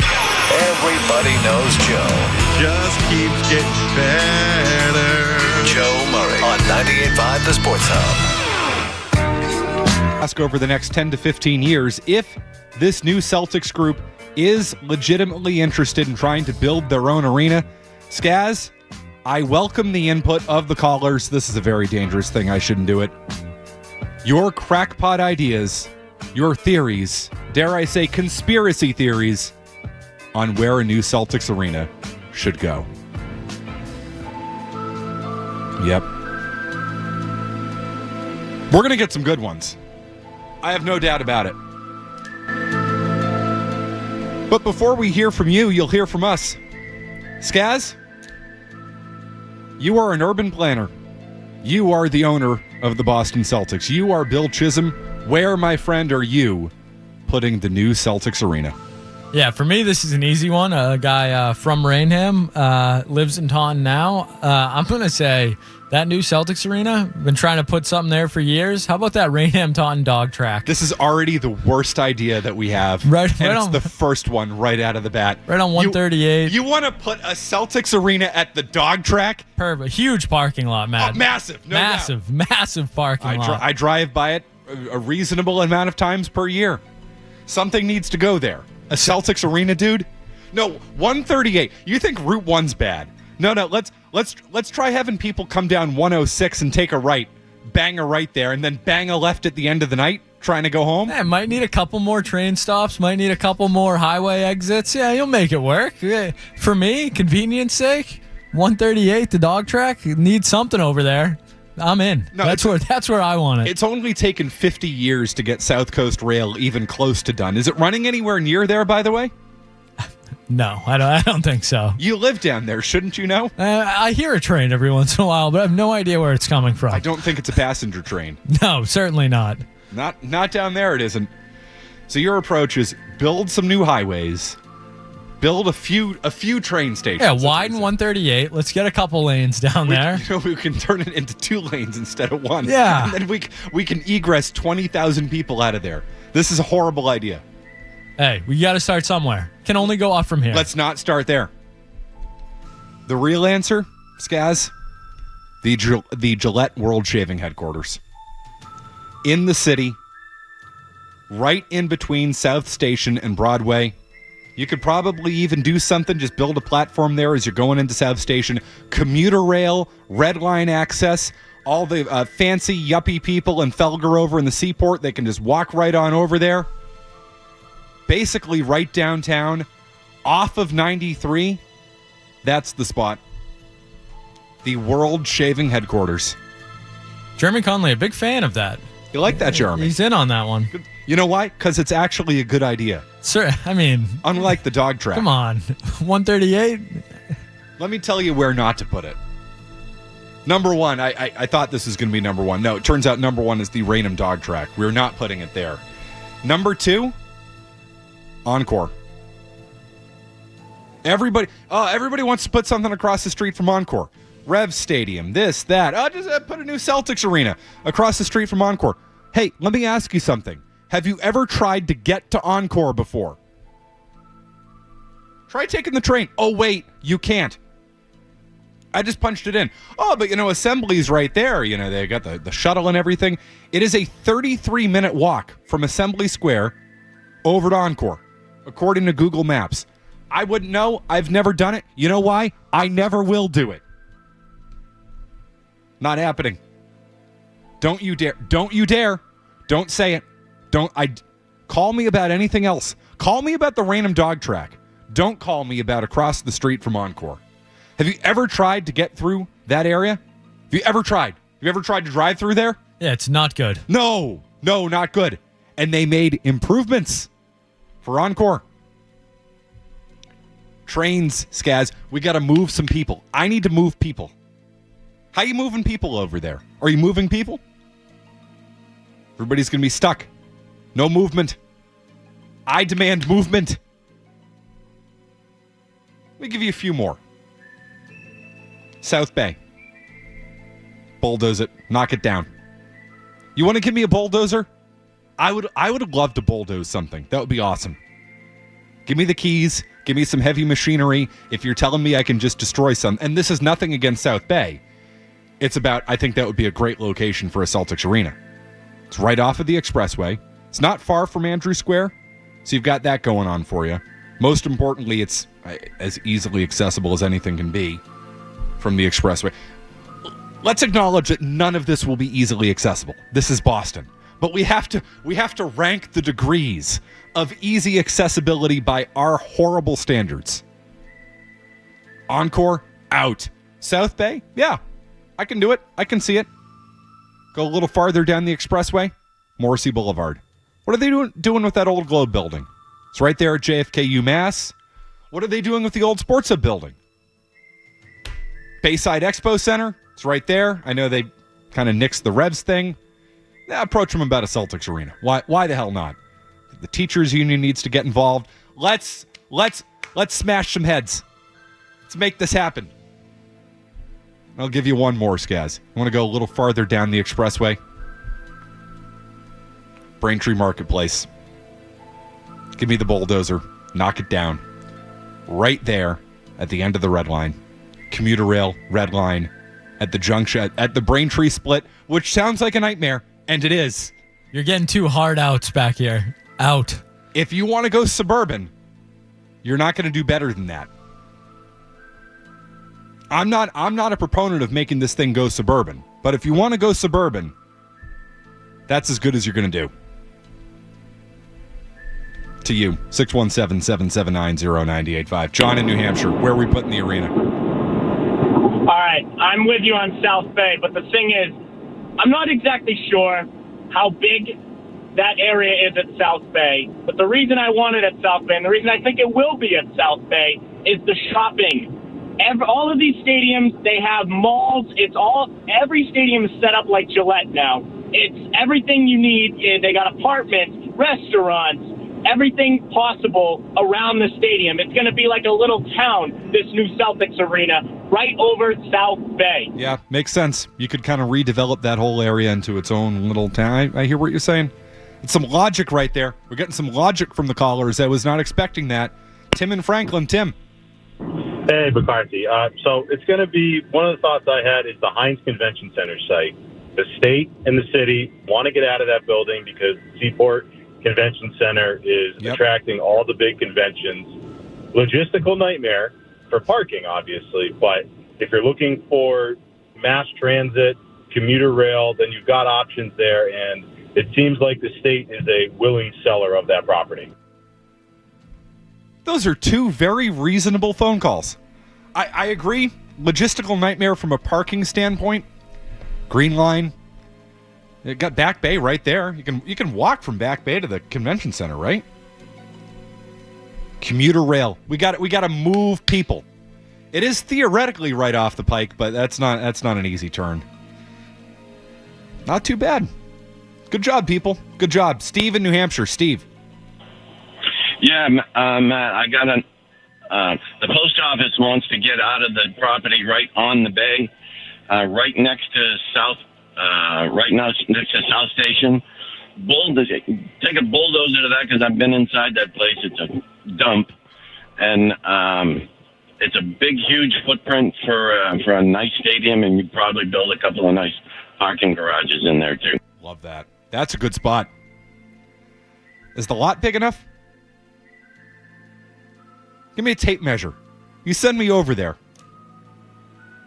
[SPEAKER 2] Everybody knows Joe.
[SPEAKER 9] Just keeps getting better.
[SPEAKER 2] Joe Murray on 98.5 The Sports Hub.
[SPEAKER 1] Ask over the next 10 to 15 years if this new Celtics group is legitimately interested in trying to build their own arena. Skaz, I welcome the input of the callers. This is a very dangerous thing. I shouldn't do it. Your crackpot ideas, your theories, dare I say conspiracy theories, on where a new Celtics arena should go. Yep. We're going to get some good ones. I have no doubt about it. But before we hear from you, you'll hear from us. Skaz, you are an urban planner. You are the owner of the Boston Celtics. You are Bill Chism. Where, my friend, are you putting the new Celtics arena?
[SPEAKER 5] Yeah, for me, this is an easy one. A guy from Rainham lives in Taunton now. I'm going to say that new Celtics arena, been trying to put something there for years. How about that Rainham-Taunton dog track?
[SPEAKER 1] This is already the worst idea that we have.
[SPEAKER 5] Right
[SPEAKER 1] it's
[SPEAKER 5] on,
[SPEAKER 1] the first one right out of the bat.
[SPEAKER 5] Right on 138.
[SPEAKER 1] You want to put a Celtics arena at the dog track?
[SPEAKER 5] Perfect. Huge parking lot, Matt.
[SPEAKER 1] Oh, massive. No
[SPEAKER 5] massive parking lot.
[SPEAKER 1] I drive by it a reasonable amount of times per year. Something needs to go there. A Celtics arena, dude? No, 138. You think Route 1's bad? No, let's try having people come down 106 and take a right, bang a right there, and then bang a left at the end of the night, trying to go home.
[SPEAKER 5] Yeah, might need a couple more train stops, might need a couple more highway exits. Yeah, you'll make it work. For me, convenience sake, 138, the dog track, needs something over there. I'm in. No, that's where I want it.
[SPEAKER 1] It's only taken 50 years to get South Coast Rail even close to done. Is it running anywhere near there, by the way?
[SPEAKER 5] No, I don't think so.
[SPEAKER 1] You live down there, shouldn't you know?
[SPEAKER 5] I hear a train every once in a while, but I have no idea where it's coming from.
[SPEAKER 1] I don't think it's a passenger train.
[SPEAKER 5] No, certainly not.
[SPEAKER 1] Not down there, it isn't. So your approach is build some new highways, build a few train stations.
[SPEAKER 5] Yeah, widen 138. Let's get a couple lanes down there.
[SPEAKER 1] We can turn it into 2 lanes instead of 1.
[SPEAKER 5] Yeah.
[SPEAKER 1] And then we can egress 20,000 people out of there. This is a horrible idea.
[SPEAKER 5] Hey, we got to start somewhere. Can only go up from here.
[SPEAKER 1] Let's not start there. The real answer, Skaz, the Gillette World Shaving Headquarters. In the city, right in between South Station and Broadway. You could probably even do something, just build a platform there as you're going into South Station. Commuter rail, red line access, all the fancy yuppie people in Felger over in the Seaport, they can just walk right on over there. Basically right downtown, off of 93, that's the spot. The World Shaving Headquarters.
[SPEAKER 5] Jeremy Conley, a big fan of that.
[SPEAKER 1] You like that, Jeremy?
[SPEAKER 5] He's in on that one.
[SPEAKER 1] You know why? Because it's actually a good idea.
[SPEAKER 5] Sir, I mean...
[SPEAKER 1] Unlike the dog track.
[SPEAKER 5] Come on. 138?
[SPEAKER 1] Let me tell you where not to put it. Number one, I thought this was going to be number one. No, it turns out number one is the Rainham dog track. We're not putting it there. Number 2... Encore. Everybody wants to put something across the street from Encore. Rev Stadium, this, that. Just put a new Celtics arena across the street from Encore. Hey, let me ask you something. Have you ever tried to get to Encore before? Try taking the train. Oh, wait, you can't. I just punched it in. Oh, but, Assembly's right there. They got the shuttle and everything. It is a 33-minute walk from Assembly Square over to Encore, according to Google Maps. I wouldn't know. I've never done it. You know why? I never will do it. Not happening. Don't you dare. Don't you dare. Don't say it. Call me about anything else. Call me about the Rainham dog track. Don't call me about across the street from Encore. Have you ever tried to get through that area? Have you ever tried? Have you ever tried to drive through there?
[SPEAKER 5] Yeah, it's not good.
[SPEAKER 1] No, not good. And they made improvements for Encore. Trains, Skaz, we got to move some people. I need to move people. How you moving people over there? Are you moving people? Everybody's going to be stuck. No movement. I demand movement. Let me give you a few more. South Bay. Bulldoze it. Knock it down. You want to give me a bulldozer? I would love to bulldoze something. That would be awesome. Give me the keys. Give me some heavy machinery. If you're telling me I can just destroy some, and this is nothing against South Bay. It's about, I think that would be a great location for a Celtics arena. It's right off of the expressway. It's not far from Andrew Square, so you've got that going on for you. Most importantly, it's as easily accessible as anything can be from the expressway. Let's acknowledge that none of this will be easily accessible. This is Boston. But we have to rank the degrees of easy accessibility by our horrible standards. Encore, out. South Bay, yeah, I can do it. I can see it. Go a little farther down the expressway, Morrissey Boulevard. What are they doing with that old Globe building? It's right there at JFK UMass. What are they doing with the old Sports Hub building? Bayside Expo Center, it's right there. I know they kind of nixed the Revs thing. Approach them about a Celtics arena. Why the hell not? The teachers union needs to get involved. Let's smash some heads. Let's make this happen. I'll give you one more, Skaz. You want to go a little farther down the expressway? Braintree Marketplace. Give me the bulldozer. Knock it down. Right there at the end of the red line. Commuter rail, red line, at the junction, at the Braintree split, which sounds like a nightmare. And it is.
[SPEAKER 5] You're getting two hard outs back here. Out.
[SPEAKER 1] If you want to go suburban, you're not going to do better than that. I'm not a proponent of making this thing go suburban. But if you want to go suburban, that's as good as you're going to do. To you, 617-779-0985. John in New Hampshire, where are we putting the arena?
[SPEAKER 21] All right, I'm with you on South Bay, but the thing is, I'm not exactly sure how big that area is at South Bay, but the reason I want it at South Bay, and the reason I think it will be at South Bay, is the shopping. All of these stadiums, they have malls. Every stadium is set up like Gillette now. It's everything you need. They got apartments, restaurants, everything possible around the stadium. It's going to be like a little town, this new Celtics arena, right over South Bay.
[SPEAKER 1] Yeah, makes sense. You could kind of redevelop that whole area into its own little town. I hear what you're saying. It's some logic right there. We're getting some logic from the callers. I was not expecting that. Tim in Franklin. Tim.
[SPEAKER 22] Hey, McCarthy. So it's going to be, one of the thoughts I had is the Heinz Convention Center site. The state and the city want to get out of that building because Seaport Convention Center is attracting all the big conventions. Logistical nightmare for parking, obviously, but if you're looking for mass transit, commuter rail, then you've got options there, and it seems like the state is a willing seller of that property.
[SPEAKER 1] Those are two very reasonable phone calls. I agree. Logistical nightmare from a parking standpoint. Green Line. You got Back Bay right there. You can walk from Back Bay to the convention center, right? Commuter rail. We got to move people. It is theoretically right off the pike, but that's not an easy turn. Not too bad. Good job, people. Good job. Steve in New Hampshire. Steve.
[SPEAKER 23] Yeah, Matt, I got the post office wants to get out of the property right on the bay, right next to South Station. Take a bulldozer to that because I've been inside that place. It's a dump, and it's a big, huge footprint for a nice stadium, and you'd probably build a couple of nice parking garages in there too.
[SPEAKER 1] Love that. That's a good spot. Is the lot big enough? Give me a tape measure. You send me over there.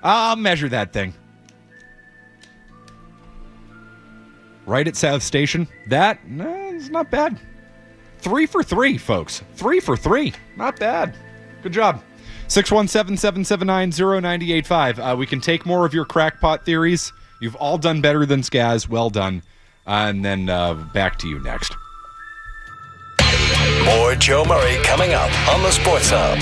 [SPEAKER 1] I'll measure that thing. Right at South Station. It's not bad. 3 for 3, folks. 3 for 3. Not bad. Good job. 617-779-0985. We can take more of your crackpot theories. You've all done better than Skaz. Well done. And then back to you next.
[SPEAKER 2] More Joe Murray coming up on the Sports Hub.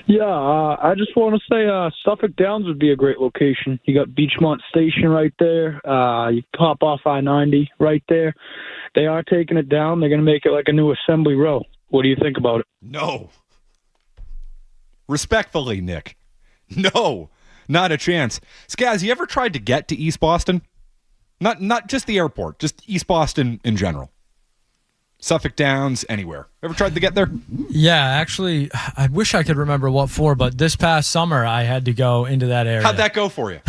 [SPEAKER 4] Yeah, I just want to say Suffolk Downs would be a great location. You got Beachmont Station right there. You pop off I-90 right there. They are taking it down. They're going to make it like a new Assembly Row. What do you think about it?
[SPEAKER 1] No. Respectfully, Nick. No, not a chance. Skaz, you ever tried to get to East Boston? Not just the airport, just East Boston in general. Suffolk Downs, anywhere. Ever tried to get there?
[SPEAKER 5] Yeah, actually, I wish I could remember what for, but this past summer I had to go into that area.
[SPEAKER 1] How'd that go for you?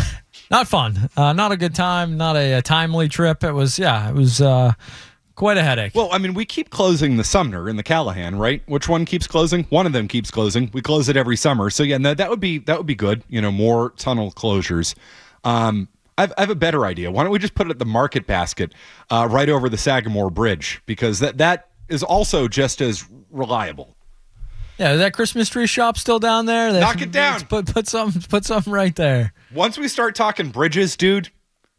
[SPEAKER 5] Not fun. Not a good time. Not a timely trip. It was quite a headache.
[SPEAKER 1] Well, I mean, we keep closing the Sumner and the Callahan, right? Which one keeps closing? One of them keeps closing. We close it every summer. So yeah, no, that would be good. More tunnel closures. I have a better idea. Why don't we just put it at the Market Basket right over the Sagamore Bridge? Because that is also just as reliable.
[SPEAKER 5] Yeah, is that Christmas tree shop still down there?
[SPEAKER 1] Knock it down.
[SPEAKER 5] Put something right there.
[SPEAKER 1] Once we start talking bridges, dude,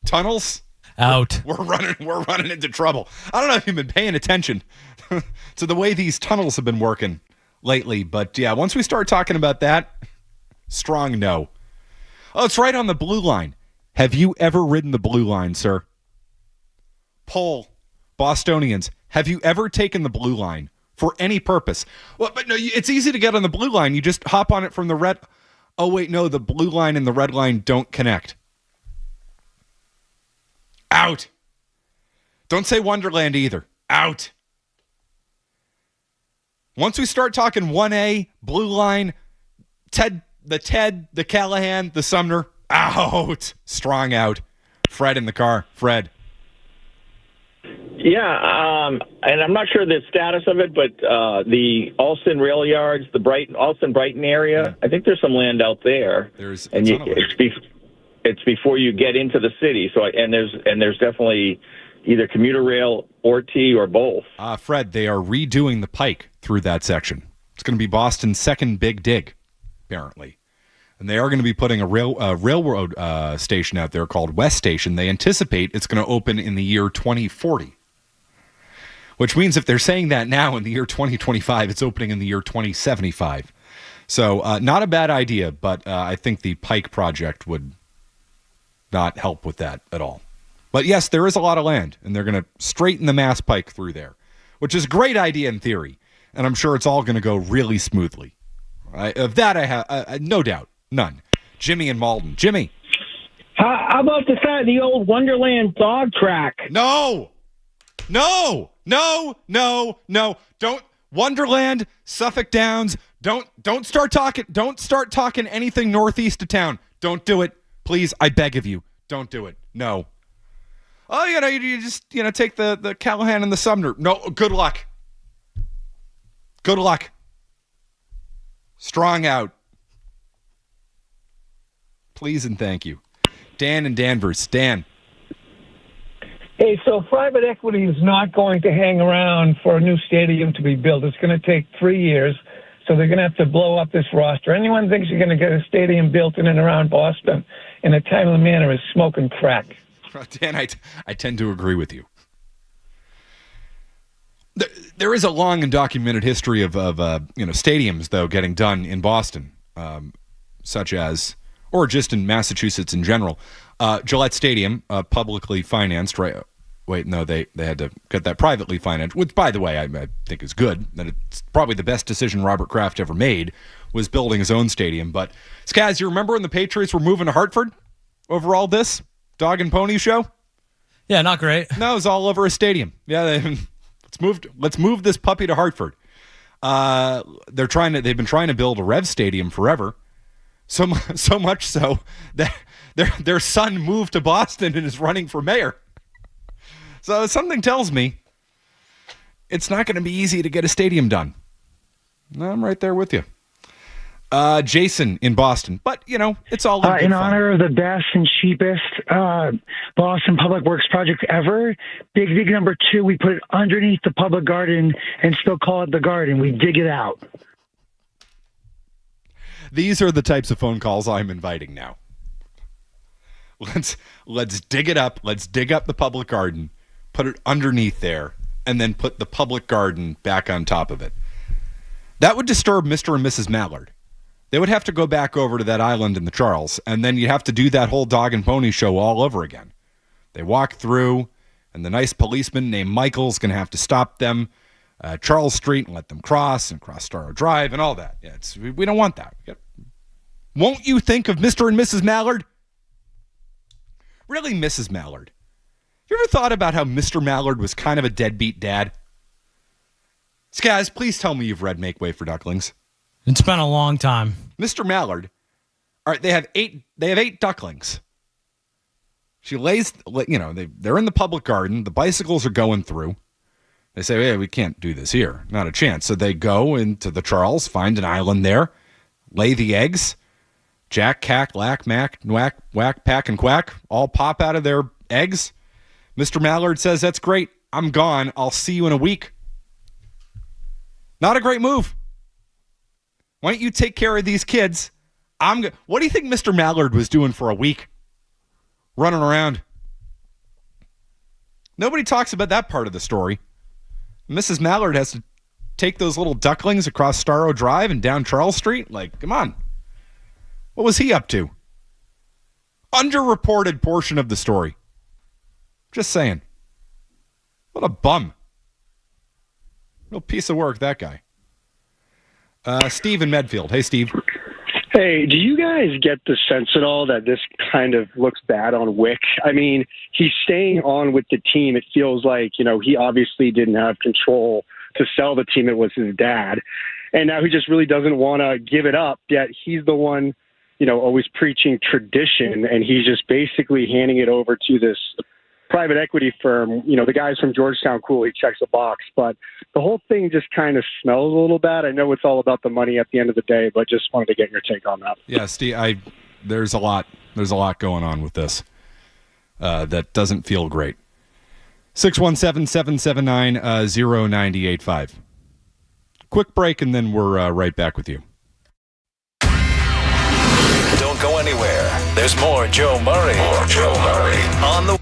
[SPEAKER 1] tunnels,
[SPEAKER 5] out.
[SPEAKER 1] We're running into trouble. I don't know if you've been paying attention to the way these tunnels have been working lately, but yeah, once we start talking about that, strong no. Oh, it's right on the Blue Line. Have you ever ridden the Blue Line, sir? Poll, Bostonians, have you ever taken the Blue Line for any purpose? Well, but no, it's easy to get on the Blue Line. You just hop on it from the red. Oh, wait, no, the Blue Line and the Red Line don't connect. Out. Don't say Wonderland either. Out. Once we start talking 1A, Blue Line, the Callahan, the Sumner, out. Strong out. Fred in the car. Fred.
[SPEAKER 21] Yeah, and I'm not sure the status of it, but the Alston Rail Yards, the Alston Brighton area, I think there's some land out there. It's before you get into the city. So there's definitely either commuter rail or T or both.
[SPEAKER 1] Fred, they are redoing the Pike through that section. It's going to be Boston's second big dig, apparently. And they are going to be putting a railroad station out there called West Station. They anticipate it's going to open in the year 2040. Which means if they're saying that now in the year 2025, it's opening in the year 2075. So not a bad idea, but I think the Pike project would not help with that at all. But yes, there is a lot of land, and they're going to straighten the Mass Pike through there, which is a great idea in theory, and I'm sure it's all going to go really smoothly. Of that, I have no doubt. None. Jimmy and Malden. Jimmy.
[SPEAKER 21] How about the side of the old Wonderland dog track?
[SPEAKER 1] No. Don't. Wonderland, Suffolk Downs. Don't start talking anything northeast of town. Don't do it. Please, I beg of you. Don't do it. No. Oh, you just take the Callahan and the Sumner. No, good luck. Good luck. Strong out. Please and thank you. Dan and Danvers. Dan.
[SPEAKER 6] Hey, so private equity is not going to hang around for a new stadium to be built. It's going to take 3 years, so they're going to have to blow up this roster. Anyone thinks you're going to get a stadium built in and around Boston in a timely manner is smoking crack.
[SPEAKER 1] Dan, I tend to agree with you. There is a long and documented history of stadiums, though, getting done in Boston, such as, or just in Massachusetts in general. Gillette Stadium, publicly financed, right? Wait, no, they had to get that privately financed, which, by the way, I think is good. That it's probably the best decision Robert Kraft ever made was building his own stadium. But, Skaz, you remember when the Patriots were moving to Hartford over all this? Dog and Pony show?
[SPEAKER 5] Yeah, not great.
[SPEAKER 1] No, it was all over a stadium. Yeah, let's move this puppy to Hartford. They've been trying to build a Rev Stadium forever. So much so that their son moved to Boston and is running for mayor. So something tells me it's not going to be easy to get a stadium done. I'm right there with you. Jason in Boston, but it's all
[SPEAKER 7] in honor of the best and cheapest Boston Public Works project ever. Big dig number 2, we put it underneath the public garden and still call it the garden. We dig it out.
[SPEAKER 1] These are the types of phone calls I'm inviting now. Let's dig it up. Let's dig up the public garden, put it underneath there, and then put the public garden back on top of it. That would disturb Mr. and Mrs. Mallard. They would have to go back over to that island in the Charles, and then you'd have to do that whole dog and pony show all over again. They walk through, and the nice policeman named Michael's going to have to stop them Charles Street and let them cross Starrow Drive and all that. Yeah, we don't want that. Won't you think of Mr. and Mrs. Mallard? Really, Mrs. Mallard. You ever thought about how Mr. Mallard was kind of a deadbeat dad? Guys, please tell me you've read Make Way for Ducklings.
[SPEAKER 5] It's been a long time.
[SPEAKER 1] Mr. Mallard, all right, they have eight ducklings. She lays, they're in the public garden. The bicycles are going through. They say, hey, we can't do this here. Not a chance. So they go into the Charles, find an island there, lay the eggs. Jack, cack, lack, mack, whack, whack, pack, and quack all pop out of their eggs. Mr. Mallard says, that's great. I'm gone. I'll see you in a week. Not a great move. Why don't you take care of these kids? What do you think Mr. Mallard was doing for a week? Running around. Nobody talks about that part of the story. Mrs. Mallard has to take those little ducklings across Starrow Drive and down Charles Street. Like, come on. What was he up to? Underreported portion of the story. Just saying. What a bum. Real piece of work, that guy. Steve in Medfield. Hey, Steve.
[SPEAKER 8] Hey, do you guys get the sense at all that this kind of looks bad on Wick? I mean, he's staying on with the team. It feels like, he obviously didn't have control to sell the team. It was his dad. And now he just really doesn't want to give it up, yet he's the one, always preaching tradition, and he's just basically handing it over to this private equity firm. The guy's from Georgetown, cool, he checks a box, but the whole thing just kind of smells a little bad. I know it's all about the money at the end of the day, but just wanted to get your take on that.
[SPEAKER 1] Yeah, Steve, there's a lot going on with this that doesn't feel great. 617-779-0985. Quick break, and then we're right back with you.
[SPEAKER 2] Don't go anywhere. There's more Joe Murray. On the